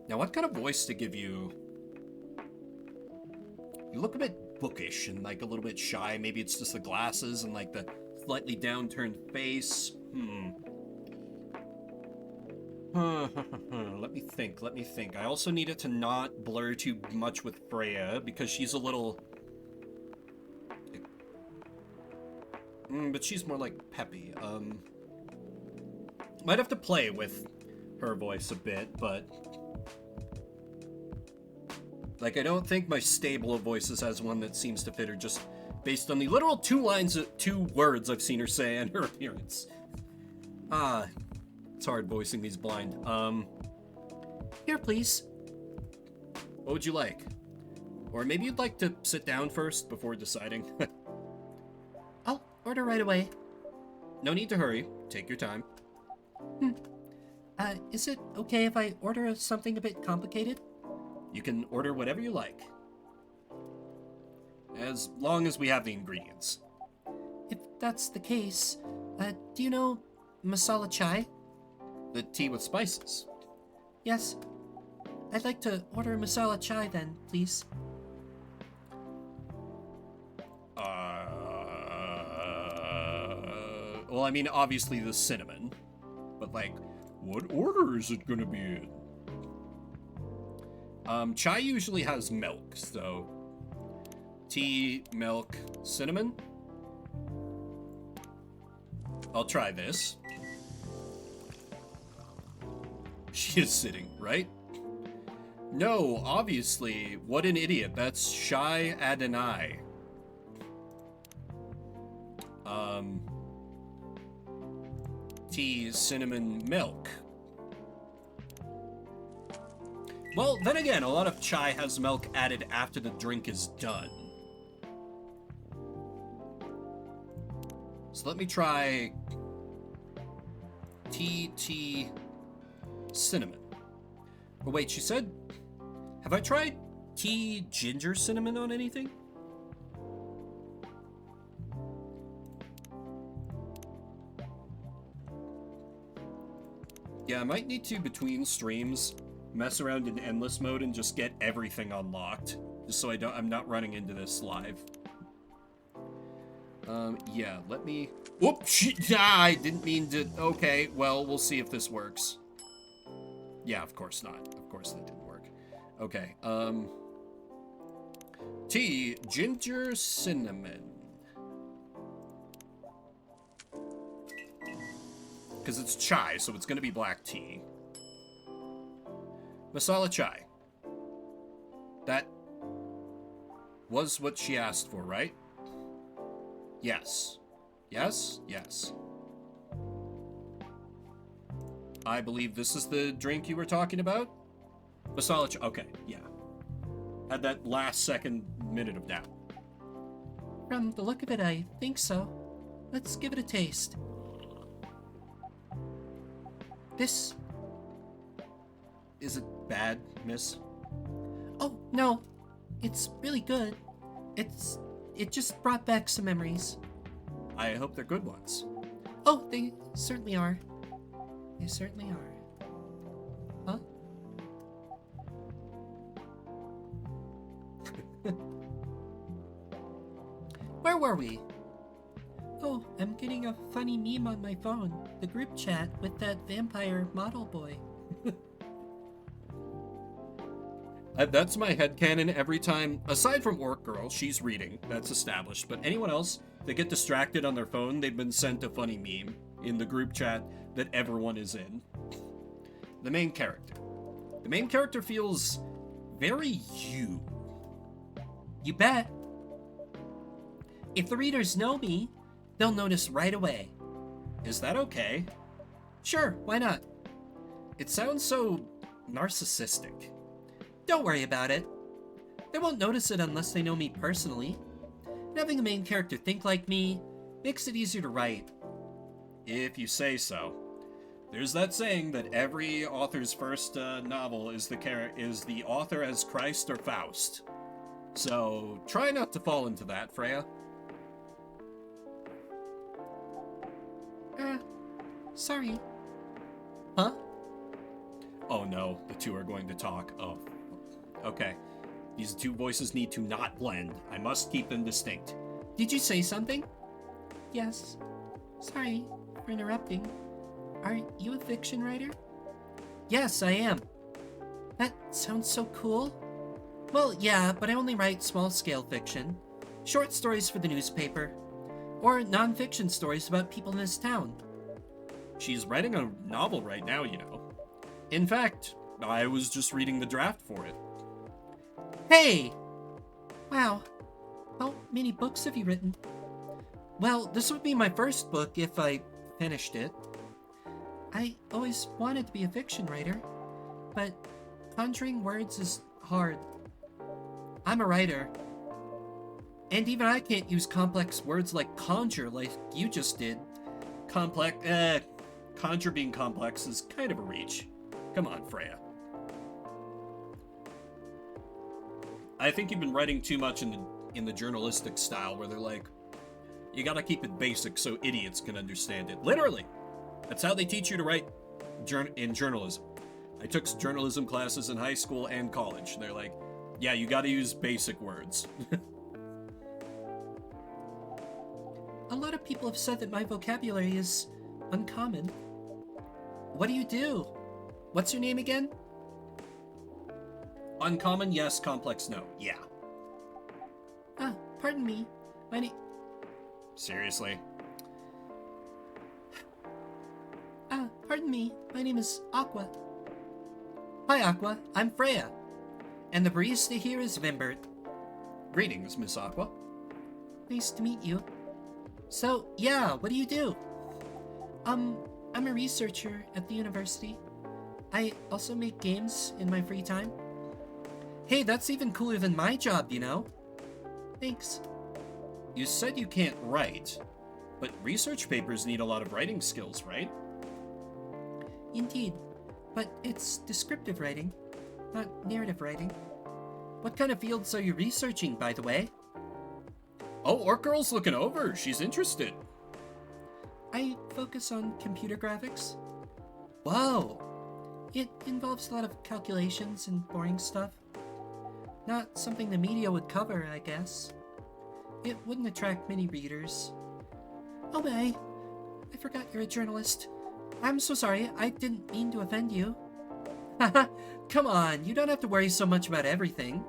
Now, what kind of voice to give you? You look a bit bookish and like a little bit shy. Maybe it's just the glasses and like the slightly downturned face. Let me think. I also need it to not blur too much with Freya because she's a little... but she's more like peppy. Might have to play with her voice a bit, but... like, I don't think my stable of voices has one that seems to fit her just based on the literal two words I've seen her say and her appearance. It's hard voicing these blind. Here, please. What would you like? Or maybe you'd like to sit down first before deciding. I'll order right away. No need to hurry. Take your time. Is it okay if I order something a bit complicated? You can order whatever you like. As long as we have the ingredients. If that's the case, do you know masala chai? The tea with spices. Yes. I'd like to order masala chai then, please. Well, I mean, obviously the cinnamon. But, like, what order is it gonna be in? Chai usually has milk, so... tea, milk, cinnamon. I'll try this. She is sitting, right? No, obviously. What an idiot. That's Shy Adonai. Tea, cinnamon, milk. Well, then again, a lot of chai has milk added after the drink is done. So let me try tea, cinnamon. Oh wait, she said, have I tried tea, ginger, cinnamon on anything? Yeah, I might need to, between streams, mess around in endless mode and just get everything unlocked. Just so I'm not running into this live. Yeah, let me... Whoops! I didn't mean to... Okay, well, we'll see if this works. Yeah, of course not. Of course that didn't work. Okay, tea, ginger, cinnamon. Because it's chai, so it's gonna be black tea. Masala chai. That was what she asked for, right? Yes. Yes? Yes. I believe this is the drink you were talking about? Nostalgia. Okay, yeah. Had that last second minute of doubt. From the look of it, I think so. Let's give it a taste. This... Is it bad, miss? Oh, no. It's really good. It just brought back some memories. I hope they're good ones. Oh, they certainly are. They certainly are. Huh? Where were we? Oh, I'm getting a funny meme on my phone. The group chat with that vampire model boy. That's my headcanon every time. Aside from Orc Girl, she's reading. That's established. But anyone else, they get distracted on their phone, they've been sent a funny meme in the group chat that everyone is in. The main character. The main character feels very you. You bet. If the readers know me, they'll notice right away. Is that okay? Sure, why not? It sounds so narcissistic. Don't worry about it. They won't notice it unless they know me personally. And having a main character think like me makes it easier to write. If you say so. There's that saying that every author's first novel is the author as Christ or Faust. So try not to fall into that, Freya. Sorry. Huh? Oh no, the two are going to talk. Oh. Okay. These two voices need to not blend. I must keep them distinct. Did you say something? Yes. Sorry for interrupting. Are you a fiction writer? Yes, I am. That sounds so cool. Well, yeah, but I only write small-scale fiction. Short stories for the newspaper. Or non-fiction stories about people in this town. She's writing a novel right now, you know. In fact, I was just reading the draft for it. Hey! Wow. How many books have you written? Well, this would be my first book if I finished it. I always wanted to be a fiction writer, but conjuring words is hard. I'm a writer. And even I can't use complex words like conjure like you just did. Conjure being complex is kind of a reach. Come on, Freya. I think you've been writing too much in the journalistic style where they're like, you gotta keep it basic so idiots can understand it. Literally! That's how they teach you to write in journalism. I took journalism classes in high school and college. They're like, yeah, you gotta use basic words. A lot of people have said that my vocabulary is uncommon. What do you do? What's your name again? Uncommon, yes. Complex, no. Yeah. Pardon me. My name... Seriously? Pardon me. My name is Aqua. Hi, Aqua. I'm Freya. And the barista here is Vimbert. Greetings, Miss Aqua. Nice to meet you. So, yeah, what do you do? I'm a researcher at the university. I also make games in my free time. Hey, that's even cooler than my job, you know? Thanks. You said you can't write, but research papers need a lot of writing skills, right? Indeed, but it's descriptive writing, not narrative writing. What kind of fields are you researching, by the way? Oh, Orc Girl's looking over. She's interested. I focus on computer graphics. Whoa! It involves a lot of calculations and boring stuff. Not something the media would cover, I guess. It wouldn't attract many readers. Oh my! I forgot you're a journalist. I'm so sorry, I didn't mean to offend you. Haha, come on, you don't have to worry so much about everything.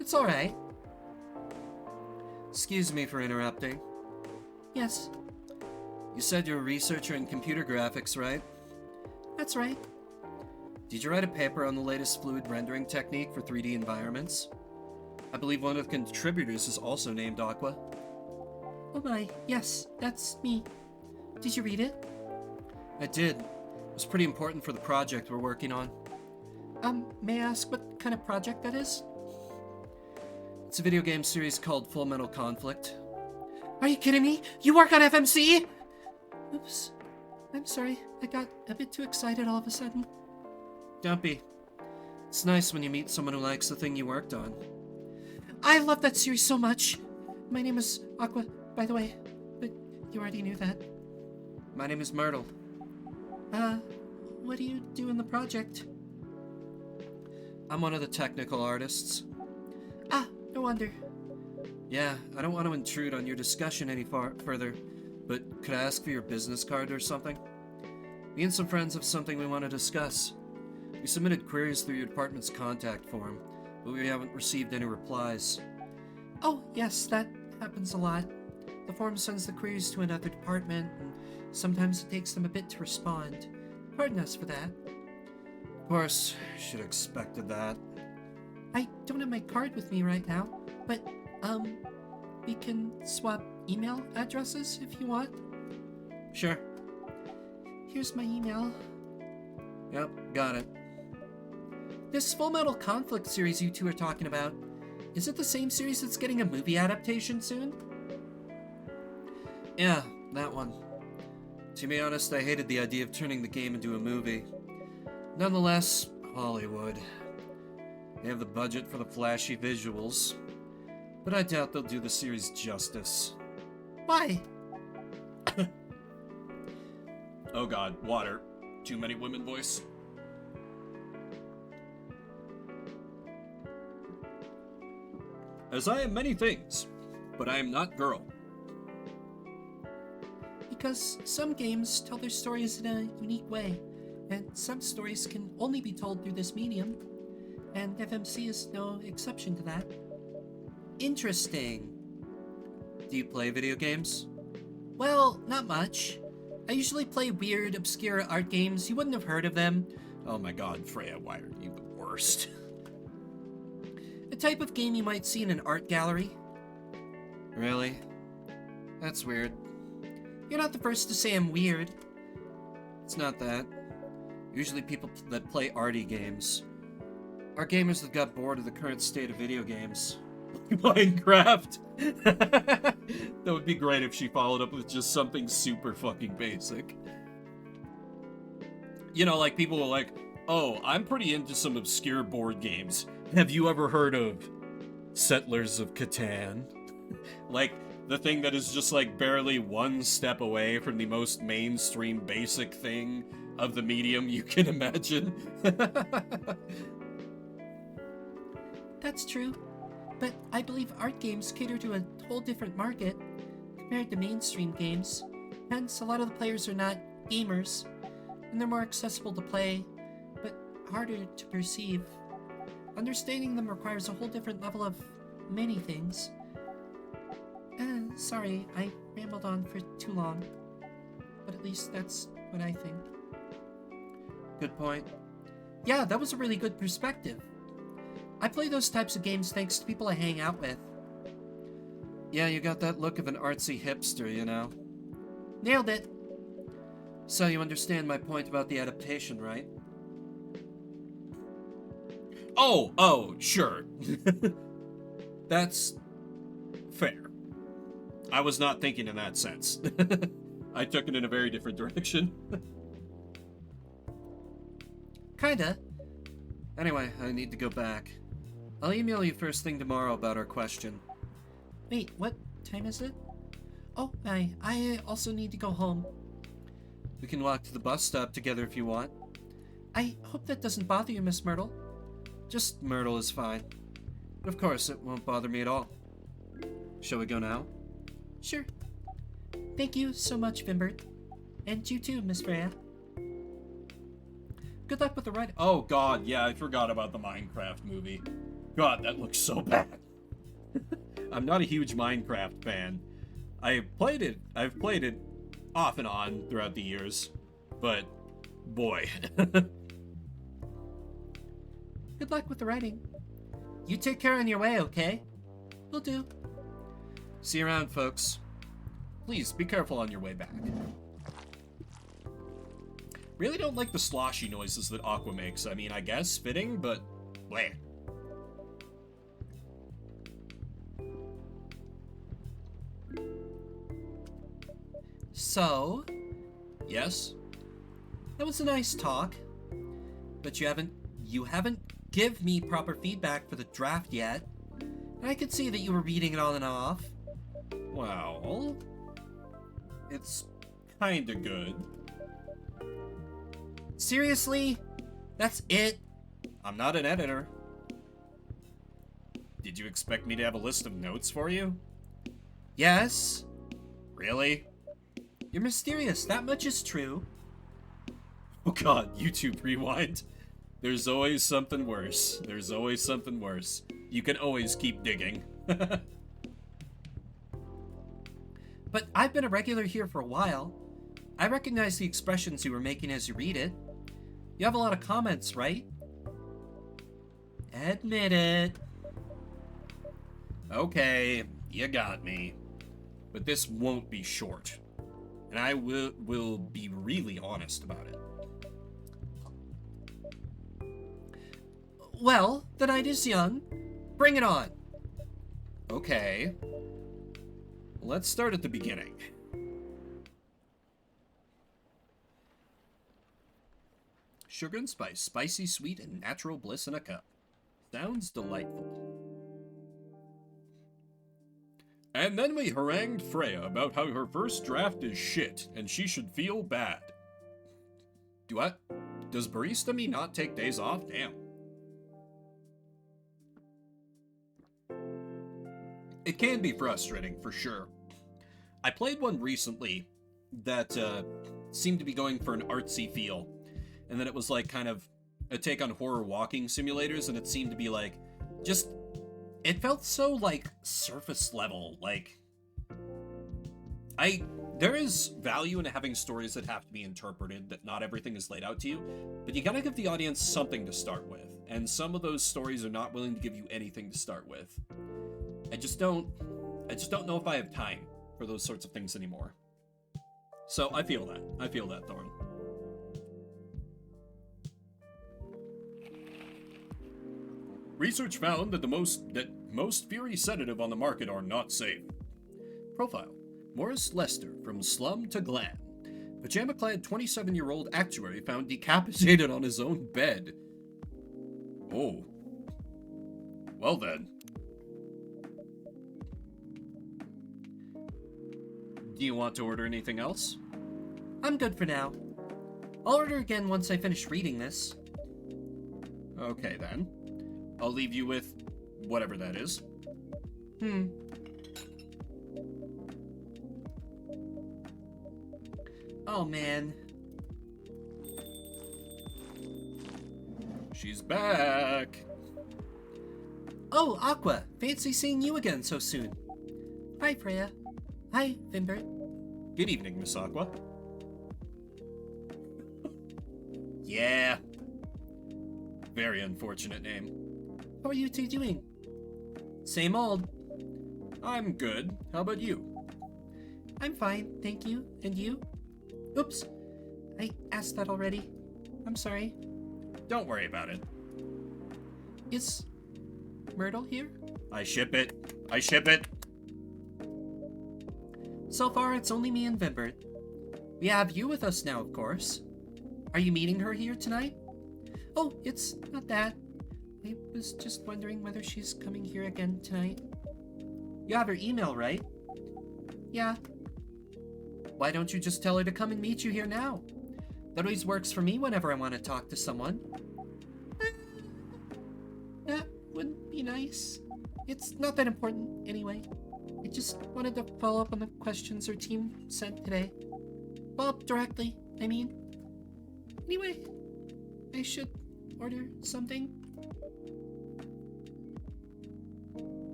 It's alright. Excuse me for interrupting. Yes, You said you're a researcher in computer graphics, right? that's right. Did you write a paper on the latest fluid rendering technique for 3D environments? I believe one of the contributors is also named Aqua. Oh my, yes, that's me. Did you read it? I did. It was pretty important for the project we're working on. May I ask what kind of project that is? It's a video game series called Full Metal Conflict. Are you kidding me? You work on FMC? Oops. I'm sorry. I got a bit too excited all of a sudden. Don't be. It's nice when you meet someone who likes the thing you worked on. I love that series so much. My name is Aqua, by the way, but you already knew that. My name is Myrtle. What do you do in the project? I'm one of the technical artists. Ah, no wonder. Yeah, I don't want to intrude on your discussion any further, but could I ask for your business card or something? Me and some friends have something we want to discuss. We submitted queries through your department's contact form, but we haven't received any replies. Oh, yes, that happens a lot. The form sends the queries to another department, and sometimes it takes them a bit to respond. Pardon us for that. Of course, should have expected that. I don't have my card with me right now, but, we can swap email addresses if you want. Sure. Here's my email. Yep, got it. This Full Metal Conflict series you two are talking about, is it the same series that's getting a movie adaptation soon? Yeah, that one. To be honest, I hated the idea of turning the game into a movie. Nonetheless, Hollywood. They have the budget for the flashy visuals, but I doubt they'll do the series justice. Why? Oh god, water. Too many women voice. As I am many things, but I am not girl. Because some games tell their stories in a unique way, and some stories can only be told through this medium, and FMC is no exception to that. Interesting. Do you play video games? Well, not much. I usually play weird, obscure art games. You wouldn't have heard of them. Oh my god, Freya, why are you the worst? A type of game you might see in an art gallery. Really? That's weird. You're not the first to say I'm weird. It's not that. Usually people that play arty games are gamers that got bored of the current state of video games. Minecraft! That would be great if she followed up with just something super fucking basic. You know, like people were like, oh, I'm pretty into some obscure board games. Have you ever heard of Settlers of Catan? Like, the thing that is just like barely one step away from the most mainstream basic thing of the medium you can imagine. That's true, but I believe art games cater to a whole different market compared to mainstream games. Hence, a lot of the players are not gamers, and they're more accessible to play, but harder to perceive. Understanding them requires a whole different level of many things. Sorry, I rambled on for too long, but at least that's what I think. Good point. Yeah, that was a really good perspective. I play those types of games thanks to people I hang out with. Yeah, you got that look of an artsy hipster, you know. Nailed it. So you understand my point about the adaptation, right? Oh, sure. That's fair. I was not thinking in that sense. I took it in a very different direction. Kinda. Anyway, I need to go back. I'll email you first thing tomorrow about our question. Wait, what time is it? Oh, I also need to go home. We can walk to the bus stop together if you want. I hope that doesn't bother you, Miss Myrtle. Just Myrtle is fine. But of course, it won't bother me at all. Shall we go now? Sure. Thank you so much, Vimbert. And you too, Miss Freya. Good luck with the ride. Oh god, yeah, I forgot about the Minecraft movie. God, that looks so bad. I'm not a huge Minecraft fan. I've played it off and on throughout the years, but boy. Good luck with the writing. You take care on your way, okay? Will do. See you around, folks. Please be careful on your way back. Really don't like the sloshy noises that Aqua makes. I mean, I guess fitting, but bleh. So, Yes? that was a nice talk, but you haven't give me proper feedback for the draft yet. And I could see that you were reading it on and off. Well, it's kinda good. Seriously? That's it? I'm not an editor. Did you expect me to have a list of notes for you? Yes. Really? You're mysterious, that much is true. Oh god, YouTube Rewind. There's always something worse. There's always something worse. You can always keep digging. But I've been a regular here for a while. I recognize the expressions you were making as you read it. You have a lot of comments, right? Admit it. Okay, you got me. But this won't be short. And I will be really honest about it. Well, the night is young. Bring it on. Okay. Let's start at the beginning. Sugar and spice, spicy, sweet, and natural bliss in a cup. Sounds delightful. And then we harangued Freya about how her first draft is shit, and she should feel bad. Does barista me not take days off? Damn. It can be frustrating, for sure. I played one recently that seemed to be going for an artsy feel, and then it was like kind of a take on horror walking simulators, and it seemed to be like just it felt so like surface level. Like there is value in having stories that have to be interpreted, that not everything is laid out to you, but you gotta give the audience something to start with, and some of those stories are not willing to give you anything to start with. I just don't know if I have time for those sorts of things anymore. So I feel that, Thorn. Research found that most Fury sedative on the market are not safe. Profile: Morris Lester, from slum to glam. Pajama-clad 27-year-old actuary found decapitated on his own bed. Oh. Well then. Do you want to order anything else? I'm good for now. I'll order again once I finish reading this. Okay then. I'll leave you with whatever that is. Oh man. She's back. Oh, Aqua! Fancy seeing you again so soon. Hi, Freya. Hi, Finbert. Good evening, Miss Aqua. Yeah. Very unfortunate name. How are you two doing? Same old. I'm good. How about you? I'm fine, thank you. And you? Oops. I asked that already. I'm sorry. Don't worry about it. Is Myrtle here? I ship it. I ship it. So far, it's only me and Vimbert. We have you with us now, of course. Are you meeting her here tonight? Oh, it's not that. I was just wondering whether she's coming here again tonight. You have her email, right? Yeah. Why don't you just tell her to come and meet you here now? That always works for me whenever I want to talk to someone. That would be nice. It's not that important anyway. I just wanted to follow up on the questions her team sent today. Follow up directly, I mean. Anyway, I should order something.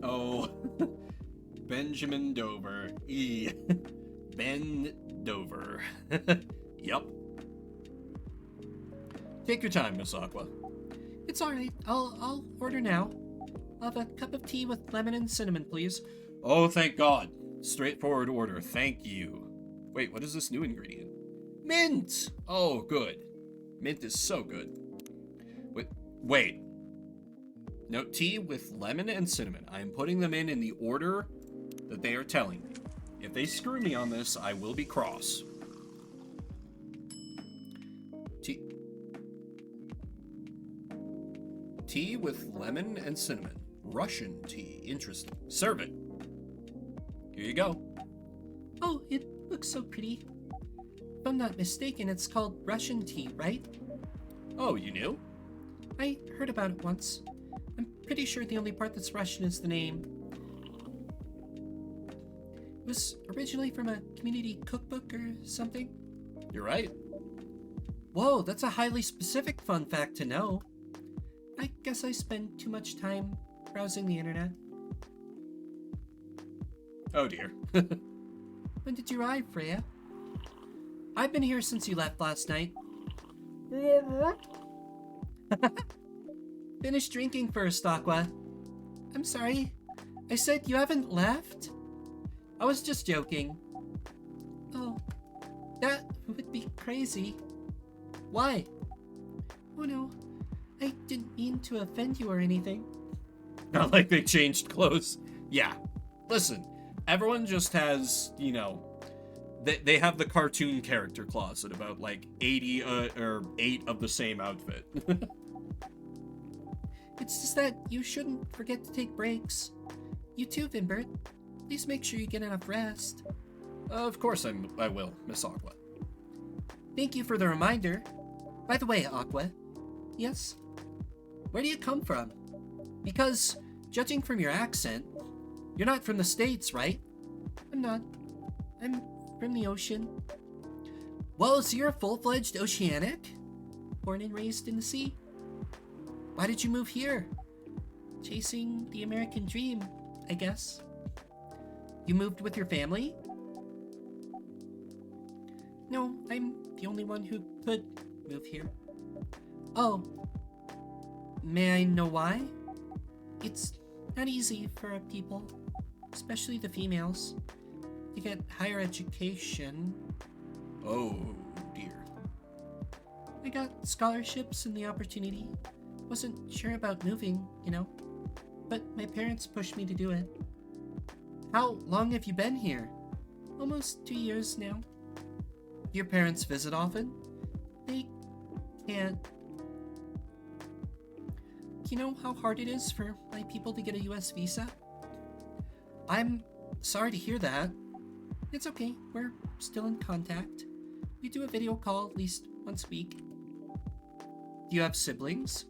Oh, Benjamin Dover. Ben Dover. Yup. Take your time, Miss Aqua. It's alright. I'll order now. I'll have a cup of tea with lemon and cinnamon, please. Oh, thank God. Straightforward order. Thank you. Wait, what is this new ingredient? Mint! Oh, good. Mint is so good. Wait. No, tea with lemon and cinnamon. I am putting them in the order that they are telling me. If they screw me on this, I will be cross. Tea with lemon and cinnamon. Russian tea. Interesting. Serve it. Here you go. Oh, it looks so pretty. If I'm not mistaken, it's called Russian tea, right? Oh, you knew? I heard about it once. I'm pretty sure the only part that's Russian is the name. It was originally from a community cookbook or something. You're right. Whoa, that's a highly specific fun fact to know. I guess I spend too much time browsing the internet. Oh dear. When did you arrive, Freya? I've been here since you left last night. Finish drinking first, Aqua. I'm sorry. I said you haven't left? I was just joking. Oh, that would be crazy. Why? Oh no, I didn't mean to offend you or anything. Not like they changed clothes. Yeah. Listen, everyone just has, they have the cartoon character closet about like 80 or 8 of the same outfit. It's just that you shouldn't forget to take breaks. You too, Vimbert. Please make sure you get enough rest. Of course I will, Miss Aqua. Thank you for the reminder. By the way, Aqua. Yes? Where do you come from? Because, judging from your accent, you're not from the States, right? I'm not. I'm from the ocean. Whoa, so you're a full-fledged oceanic? Born and raised in the sea? Why did you move here? Chasing the American dream, I guess. You moved with your family? No, I'm the only one who could move here. Oh. May I know why? It's not easy for people, especially the females, to get higher education. Oh, dear. I got scholarships and the opportunity. Wasn't sure about moving, but my parents pushed me to do it. How long have you been here? Almost 2 years now. Do your parents visit often? They can't. Do you know how hard it is for my people to get a US visa? I'm sorry to hear that. It's okay, we're still in contact. We do a video call at least once a week. Do you have siblings?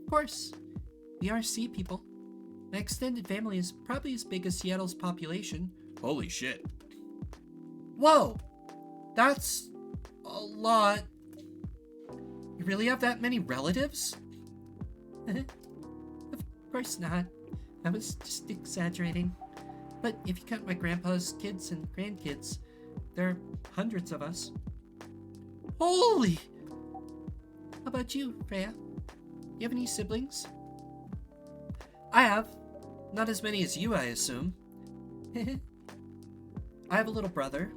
Of course. We are sea people. My extended family is probably as big as Seattle's population. Holy shit. Whoa! That's a lot. You really have that many relatives? Of course not. I was just exaggerating. But if you count my grandpa's kids and grandkids, there are hundreds of us. Holy! How about you, Freya? You have any siblings? I have. Not as many as you, I assume. I have a little brother,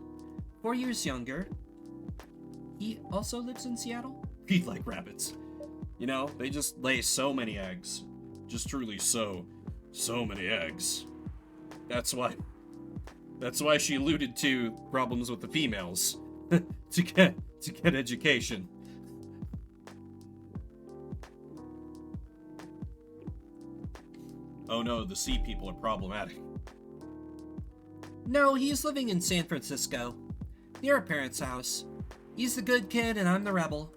4 years younger. He also lives in Seattle. Feed like rabbits. They just lay so many eggs. Just truly so many eggs. That's why she alluded to problems with the females. to get education. Oh no, the sea people are problematic. No, he's living in San Francisco, near our parents' house. He's the good kid and I'm the rebel.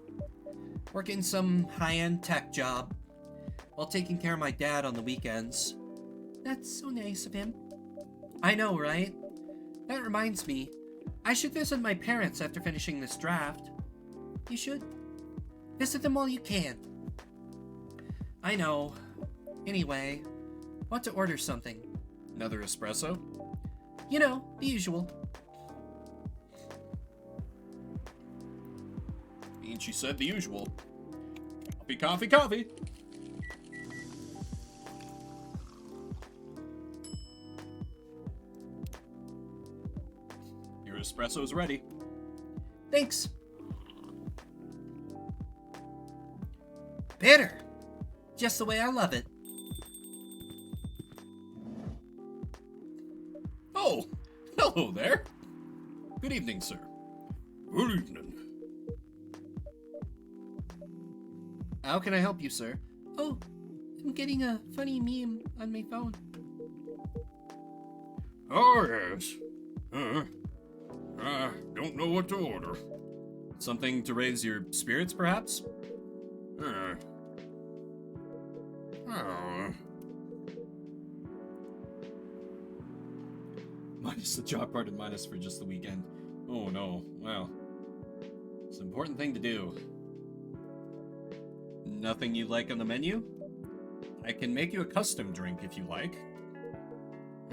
Working some high-end tech job, while taking care of my dad on the weekends. That's so nice of him. I know, right? That reminds me, I should visit my parents after finishing this draft. You should. Visit them while you can. I know. Anyway, want to order something. Another espresso? The usual. And she said the usual. Coffee, coffee. Your espresso's ready. Thanks. Bitter! Just the way I love it. Oh, hello there. Good evening, sir. Good evening. How can I help you, sir? Oh, I'm getting a funny meme on my phone. Oh, yes. Don't know what to order. Something to raise your spirits, perhaps? Uh, oh, Minus the job part and minus for just the weekend. Oh no, wow. It's an important thing to do. Nothing you like on the menu? I can make you a custom drink if you like.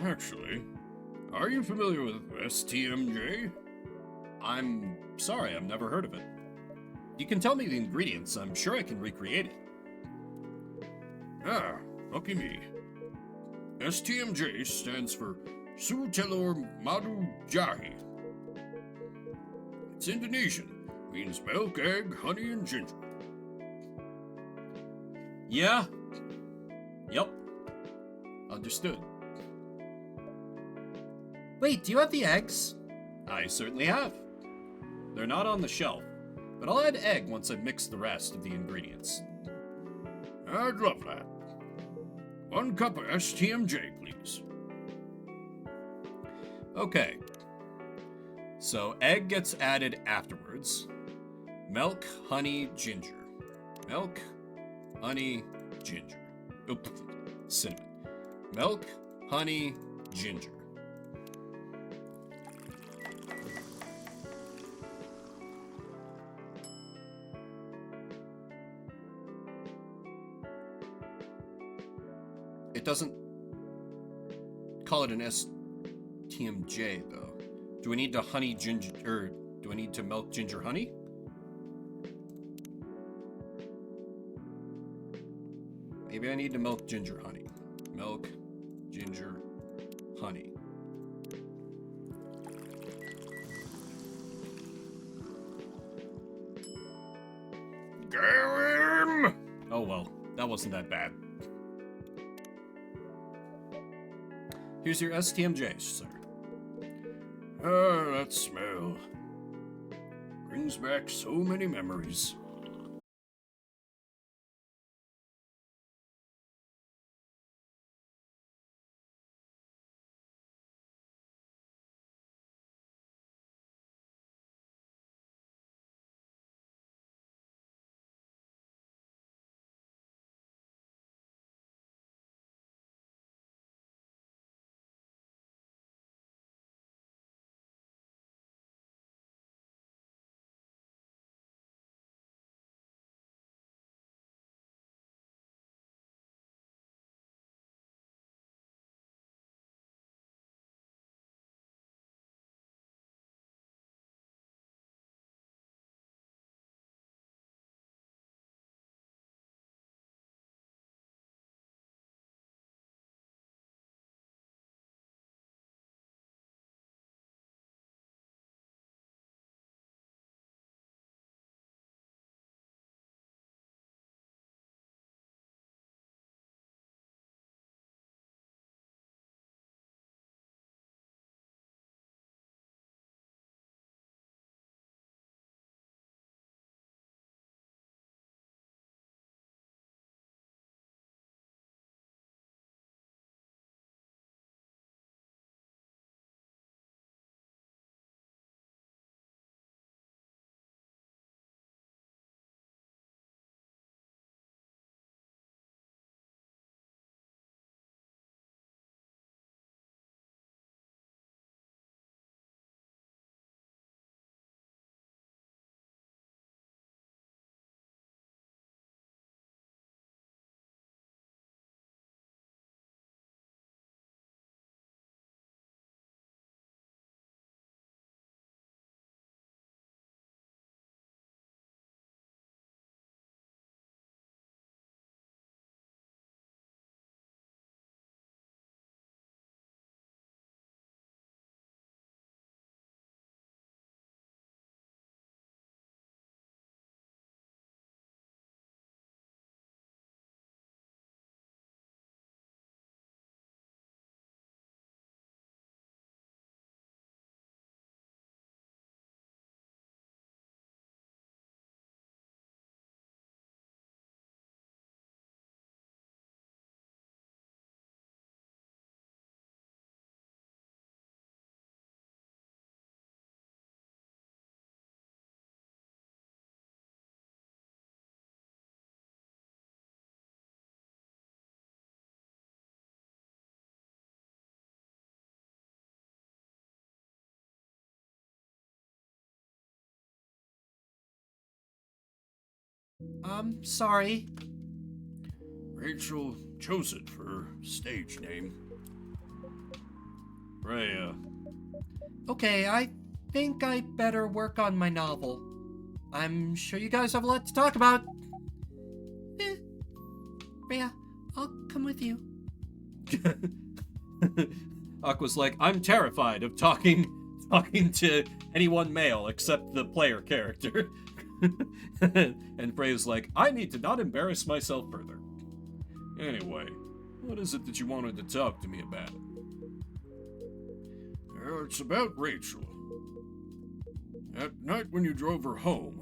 actually, are you familiar with STMJ? I'm sorry, I've never heard of it. You can tell me the ingredients, I'm sure I can recreate it. Ah, lucky me. STMJ stands for Sutelor Madu Jahi. It's Indonesian, means milk, egg, honey, and ginger. Yeah? Yep. Understood. Wait, do you have the eggs? I certainly have. They're not on the shelf, but I'll add egg once I've mixed the rest of the ingredients. I'd love that. 1 cup of STMJ, please. Okay. So egg gets added afterwards. Milk, honey, ginger. Milk, honey, ginger. Oop, cinnamon. Milk, honey, ginger. It doesn't call it an STMJ though. Do I need to honey ginger, or do I need to milk ginger honey? Maybe I need to milk ginger honey. Milk, ginger, honey. Get him! Oh well, that wasn't that bad. Here's your STMJ, sir. Ah, that smell. Brings back so many memories. I'm sorry. Rachel chose it for her stage name. Freya. Okay, I think I better work on my novel. I'm sure you guys have a lot to talk about. Rhea, I'll come with you. Aqua's like, I'm terrified of talking to anyone male except the player character. And Freya's like, I need to not embarrass myself further. Anyway, what is it that you wanted to talk to me about? It's about Rachel. At night when you drove her home,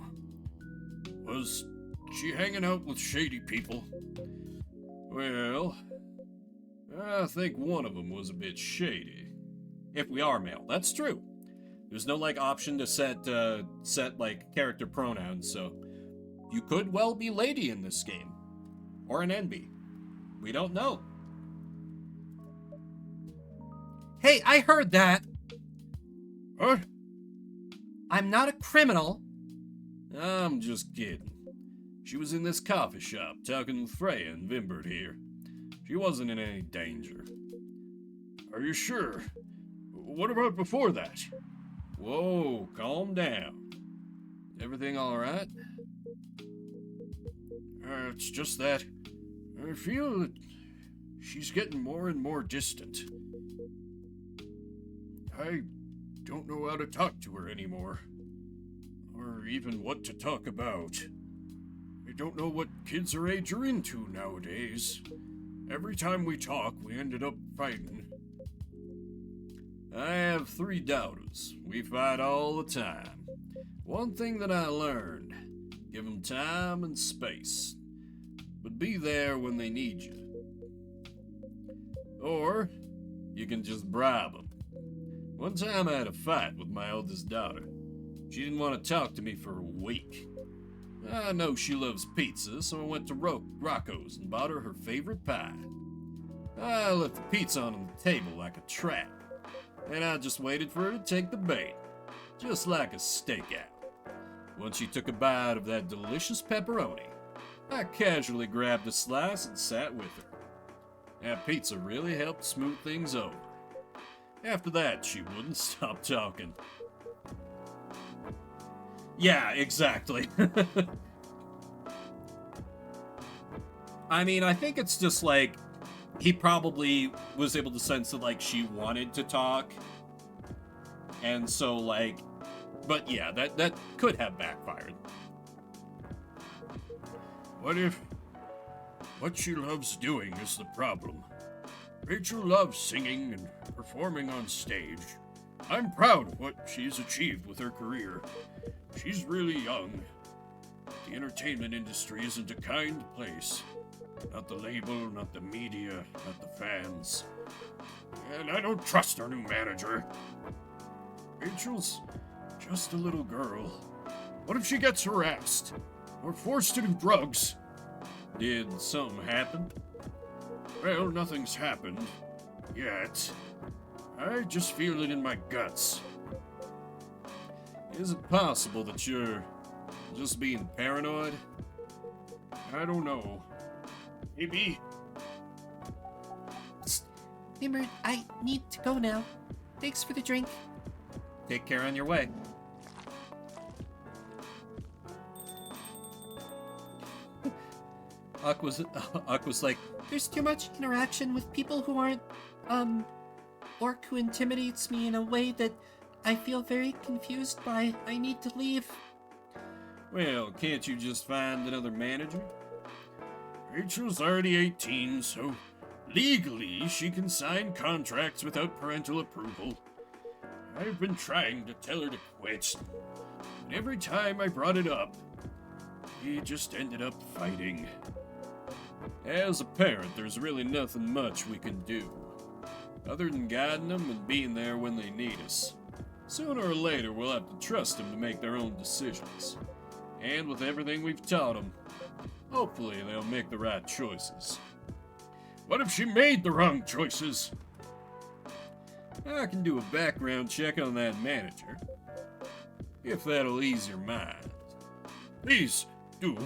was she hanging out with shady people? Well, I think one of them was a bit shady. If we are male, that's true. There's no, like, option to set like, character pronouns, so you could well be lady in this game. Or an NB. We don't know. Hey, I heard that. What? I'm not a criminal. I'm just kidding. She was in this coffee shop talking with Freya and Vimbert here. She wasn't in any danger. Are you sure? What about before that? Whoa, calm down. Everything alright? It's just that I feel that she's getting more and more distant. I don't know how to talk to her anymore. Or even what to talk about. I don't know what kids her age are into nowadays. Every time we talk, we ended up fighting. I have 3 daughters. We fight all the time. One thing that I learned, give them time and space. But be there when they need you. Or, you can just bribe them. One time I had a fight with my oldest daughter. She didn't want to talk to me for a week. I know she loves pizza, so I went to Rocco's and bought her favorite pie. I left the pizza on the table like a trap, and I just waited for her to take the bait, just like a stakeout. Once she took a bite of that delicious pepperoni, I casually grabbed a slice and sat with her. That pizza really helped smooth things over. After that, she wouldn't stop talking. Yeah, exactly. I mean, I think it's just like he probably was able to sense that like she wanted to talk. And so like, but yeah, that could have backfired. What if what she loves doing is the problem? Rachel loves singing and performing on stage. I'm proud of what she's achieved with her career. She's really young. The entertainment industry isn't a kind place. Not the label, not the media, not the fans. And I don't trust our new manager. Rachel's just a little girl. What if she gets harassed? Or forced to do drugs? Did something happen? Well, nothing's happened. Yet. I just feel it in my guts. Is it possible that you're just being paranoid? I don't know. Maybe. Nimrod, I need to go now. Thanks for the drink. Take care on your way. Aqua's like, There's too much interaction with people who aren't, orc who intimidates me in a way that I feel very confused by. I need to leave. Well, can't you just find another manager? Rachel's already 18, so legally she can sign contracts without parental approval. I've been trying to tell her to quit, but every time I brought it up, we just ended up fighting. As a parent, there's really nothing much we can do, other than guiding them and being there when they need us. Sooner or later, we'll have to trust them to make their own decisions. And with everything we've taught them, hopefully they'll make the right choices. What if she made the wrong choices? I can do a background check on that manager, if that'll ease your mind. Please do.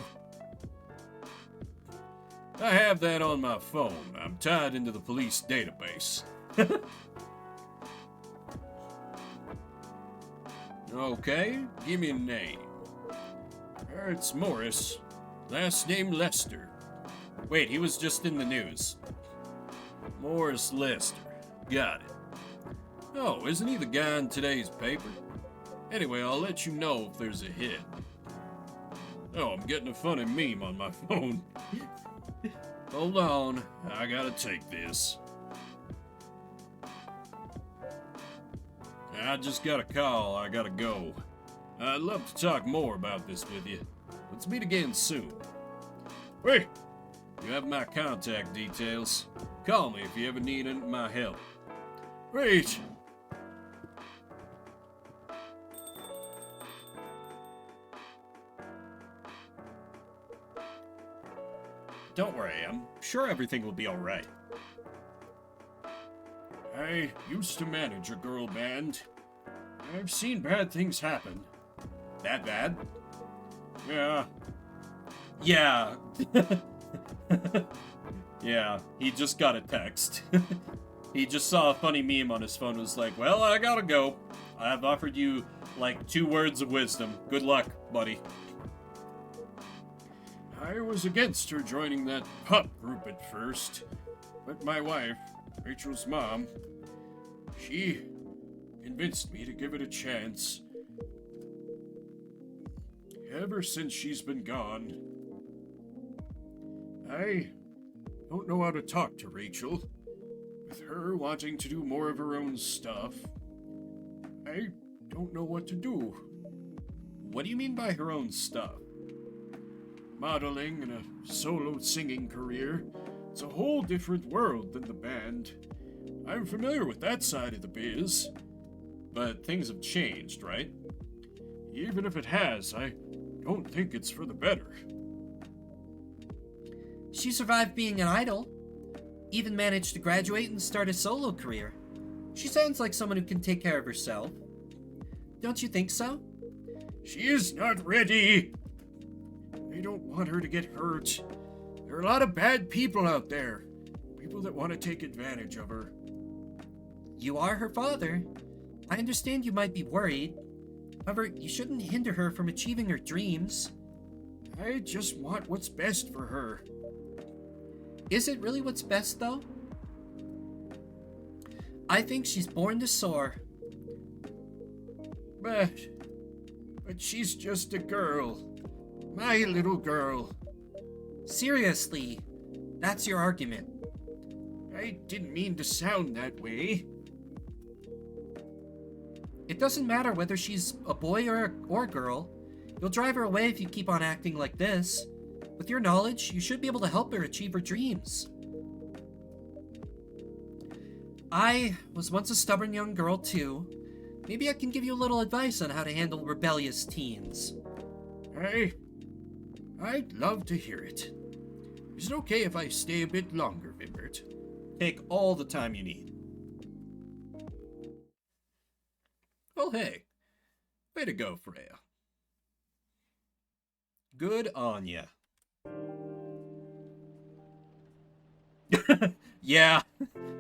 I have that on my phone. I'm tied into the police database. Okay, give me a name. It's Morris. Last name Lester. Wait, he was just in the news. Morris Lester. Got it. Oh, isn't he the guy in today's paper? Anyway, I'll let you know if there's a hit. Oh, I'm getting a funny meme on my phone. Hold on, I gotta take this. I just got a call, I gotta go. I'd love to talk more about this with you. Let's meet again soon. Wait! You have my contact details. Call me if you ever need my help. Wait! Don't worry, I'm sure everything will be alright. I used to manage a girl band. I've seen bad things happen. That bad? Yeah. Yeah. Yeah, he just got a text. He just saw a funny meme on his phone, was like, well, I gotta go. I've offered you, like, 2 words of wisdom. Good luck, buddy. I was against her joining that pup group at first, but my wife, Rachel's mom, she convinced me to give it a chance. Ever since she's been gone, I don't know how to talk to Rachel. With her wanting to do more of her own stuff, I don't know what to do. What do you mean by her own stuff? Modeling and a solo singing career. It's a whole different world than the band. I'm familiar with that side of the biz. But things have changed, right? Even if it has, I don't think it's for the better. She survived being an idol, even managed to graduate and start a solo career. She sounds like someone who can take care of herself. Don't you think so? She is not ready! I don't want her to get hurt. There are a lot of bad people out there. People that want to take advantage of her. You are her father. I understand you might be worried. However, you shouldn't hinder her from achieving her dreams. I just want what's best for her. Is it really what's best, though? I think she's born to soar. But she's just a girl. My little girl. Seriously, that's your argument. I didn't mean to sound that way. It doesn't matter whether she's a boy or a girl. You'll drive her away if you keep on acting like this. With your knowledge, you should be able to help her achieve her dreams. I was once a stubborn young girl, too. Maybe I can give you a little advice on how to handle rebellious teens. I'd love to hear it. Is it okay if I stay a bit longer, Vimbert? Take all the time you need. Well, hey. Way to go, Freya. Good on ya. Yeah,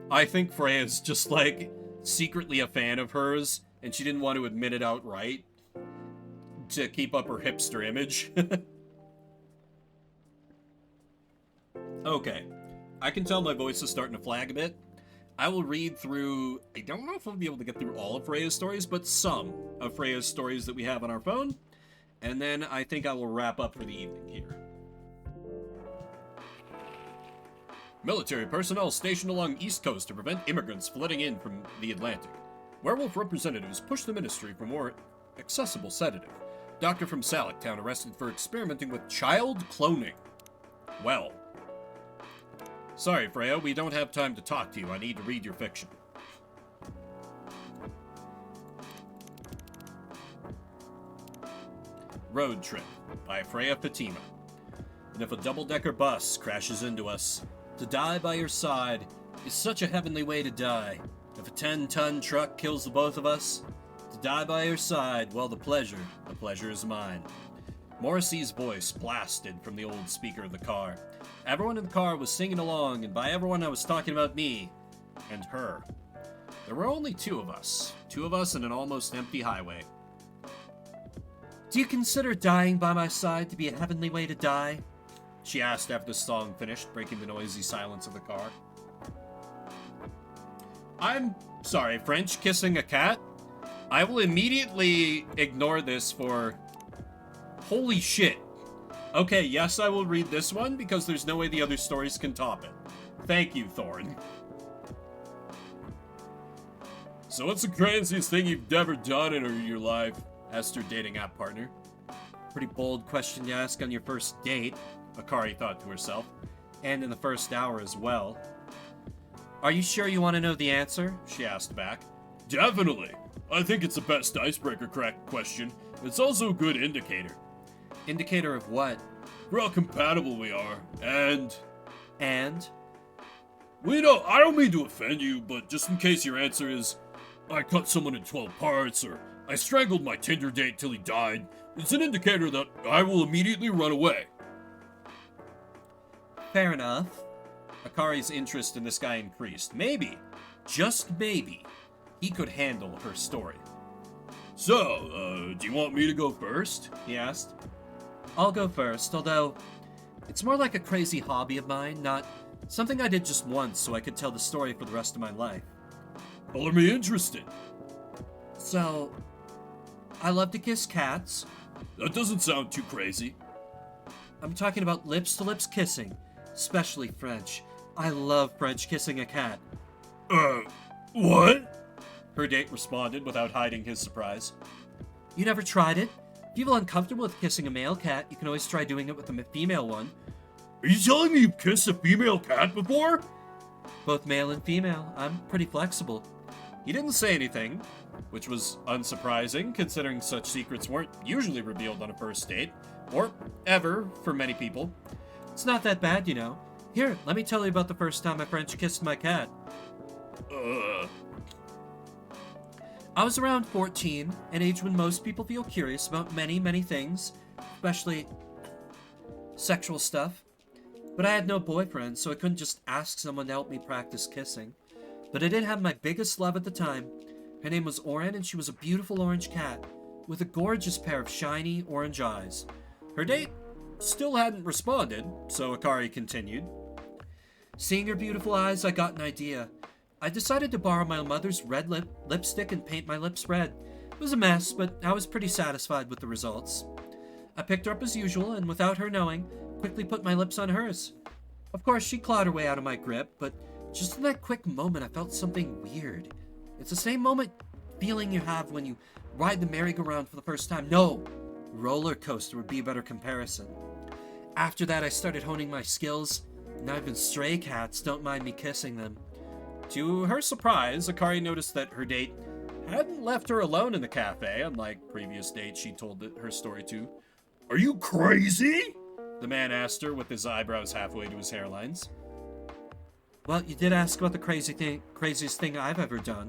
I think Freya's just, like, secretly a fan of hers, and she didn't want to admit it outright to keep up her hipster image. Okay, I can tell my voice is starting to flag a bit. I will read through, I don't know if I'll be able to get through all of Freya's stories, but some of Freya's stories that we have on our phone, and then I think I will wrap up for the evening here. Military personnel stationed along East Coast to prevent immigrants flooding in from the Atlantic. Werewolf representatives push the ministry for more accessible sedative. Doctor from Salictown arrested for experimenting with child cloning. Well. Sorry, Freya, we don't have time to talk to you. I need to read your fiction. Road Trip by Freya Fatima. And if a double-decker bus crashes into us, to die by your side is such a heavenly way to die. If a 10-ton truck kills the both of us, to die by your side, well, the pleasure is mine. Morrissey's voice blasted from the old speaker of the car. Everyone in the car was singing along, and by everyone I was talking about me and her. There were only two of us in an almost empty highway. Do you consider dying by my side to be a heavenly way to die? She asked after the song finished, breaking the noisy silence of the car. I'm sorry, French kissing a cat? I will immediately ignore this for... Holy shit. Okay, yes, I will read this one because there's no way the other stories can top it. Thank you, Thorin. So what's the craziest thing you've ever done in your life? Asked her dating app partner. Pretty bold question to ask on your first date, Akari thought to herself. and in the first hour as well. Are you sure you want to know the answer? She asked back. Definitely. I think it's the best icebreaker question. It's also a good indicator. Indicator of what? For how compatible we are, and... And? I don't mean to offend you, but just in case your answer is, I cut someone in 12 parts, or I strangled my Tinder date till he died, it's an indicator that I will immediately run away. Fair enough. Akari's interest in this guy increased. Maybe, just maybe, he could handle her story. So, do you want me to go first? He asked. I'll go first, although it's more like a crazy hobby of mine, not something I did just once so I could tell the story for the rest of my life. Color me interested. So, I love to kiss cats. That doesn't sound too crazy. I'm talking about lips-to-lips kissing, especially French. I love French kissing a cat. What? Her date responded without hiding his surprise. You never tried it? If you feel uncomfortable with kissing a male cat, you can always try doing it with a female one. Are you telling me you've kissed a female cat before? Both male and female. I'm pretty flexible. He didn't say anything, which was unsurprising, considering such secrets weren't usually revealed on a first date, or ever for many people. It's not that bad, you know. Here, let me tell you about the first time I French kissed my cat. I was around 14, an age when most people feel curious about many, many things, especially sexual stuff. But I had no boyfriend, so I couldn't just ask someone to help me practice kissing. But I did have my biggest love at the time. Her name was Oren, and she was a beautiful orange cat with a gorgeous pair of shiny orange eyes. Her date still hadn't responded, so Akari continued. Seeing her beautiful eyes, I got an idea. I decided to borrow my mother's red lipstick and paint my lips red. It was a mess, but I was pretty satisfied with the results. I picked her up as usual, and without her knowing, quickly put my lips on hers. Of course, she clawed her way out of my grip, but just in that quick moment, I felt something weird. It's the same feeling you have when you ride the merry-go-round for the first time. No, roller coaster would be a better comparison. After that, I started honing my skills. Now even stray cats don't mind me kissing them. To her surprise, Akari noticed that her date hadn't left her alone in the cafe, unlike previous dates she told her story to. Are you crazy? The man asked her with his eyebrows halfway to his hairlines. Well, you did ask about the craziest thing I've ever done.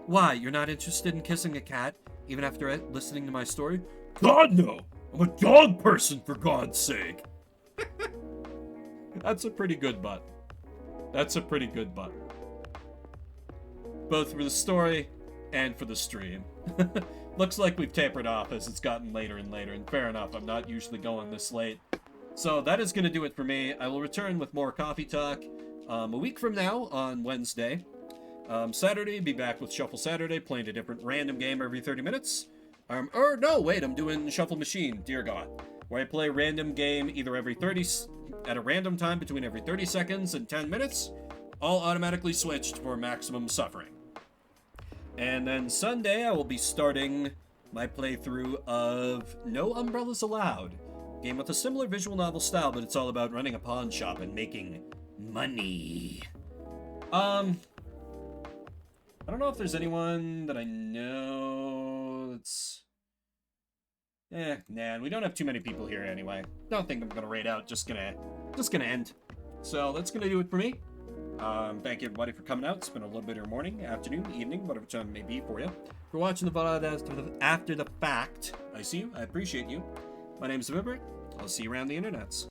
Why, you're not interested in kissing a cat, even after listening to my story? God, no! I'm a dog person, for God's sake! That's a pretty good butt. That's a pretty good butt. Both for the story and for the stream. Looks like we've tapered off as it's gotten later and later, and fair enough, I'm not usually going this late. So that is going to do it for me. I will return with more coffee talk a week from now on Wednesday. Saturday, be back with Shuffle Saturday, playing a different random game every 30 minutes. No, wait, I'm doing Shuffle Machine, dear God, where I play a random game either at a random time between every 30 seconds and 10 minutes, all automatically switched for maximum suffering. And then Sunday, I will be starting my playthrough of No Umbrellas Allowed, game with a similar visual novel style, but it's all about running a pawn shop and making money. I don't know if there's anyone that I know that's... Nah, we don't have too many people here anyway. Don't think I'm gonna raid out, just gonna end. So that's gonna do it for me. Thank you everybody for coming out. It's been a little bit of your morning, afternoon, evening, whatever time it may be for you. For watching the VOD after the fact, I see you, I appreciate you. My name's Vibert. I'll see you around the internets.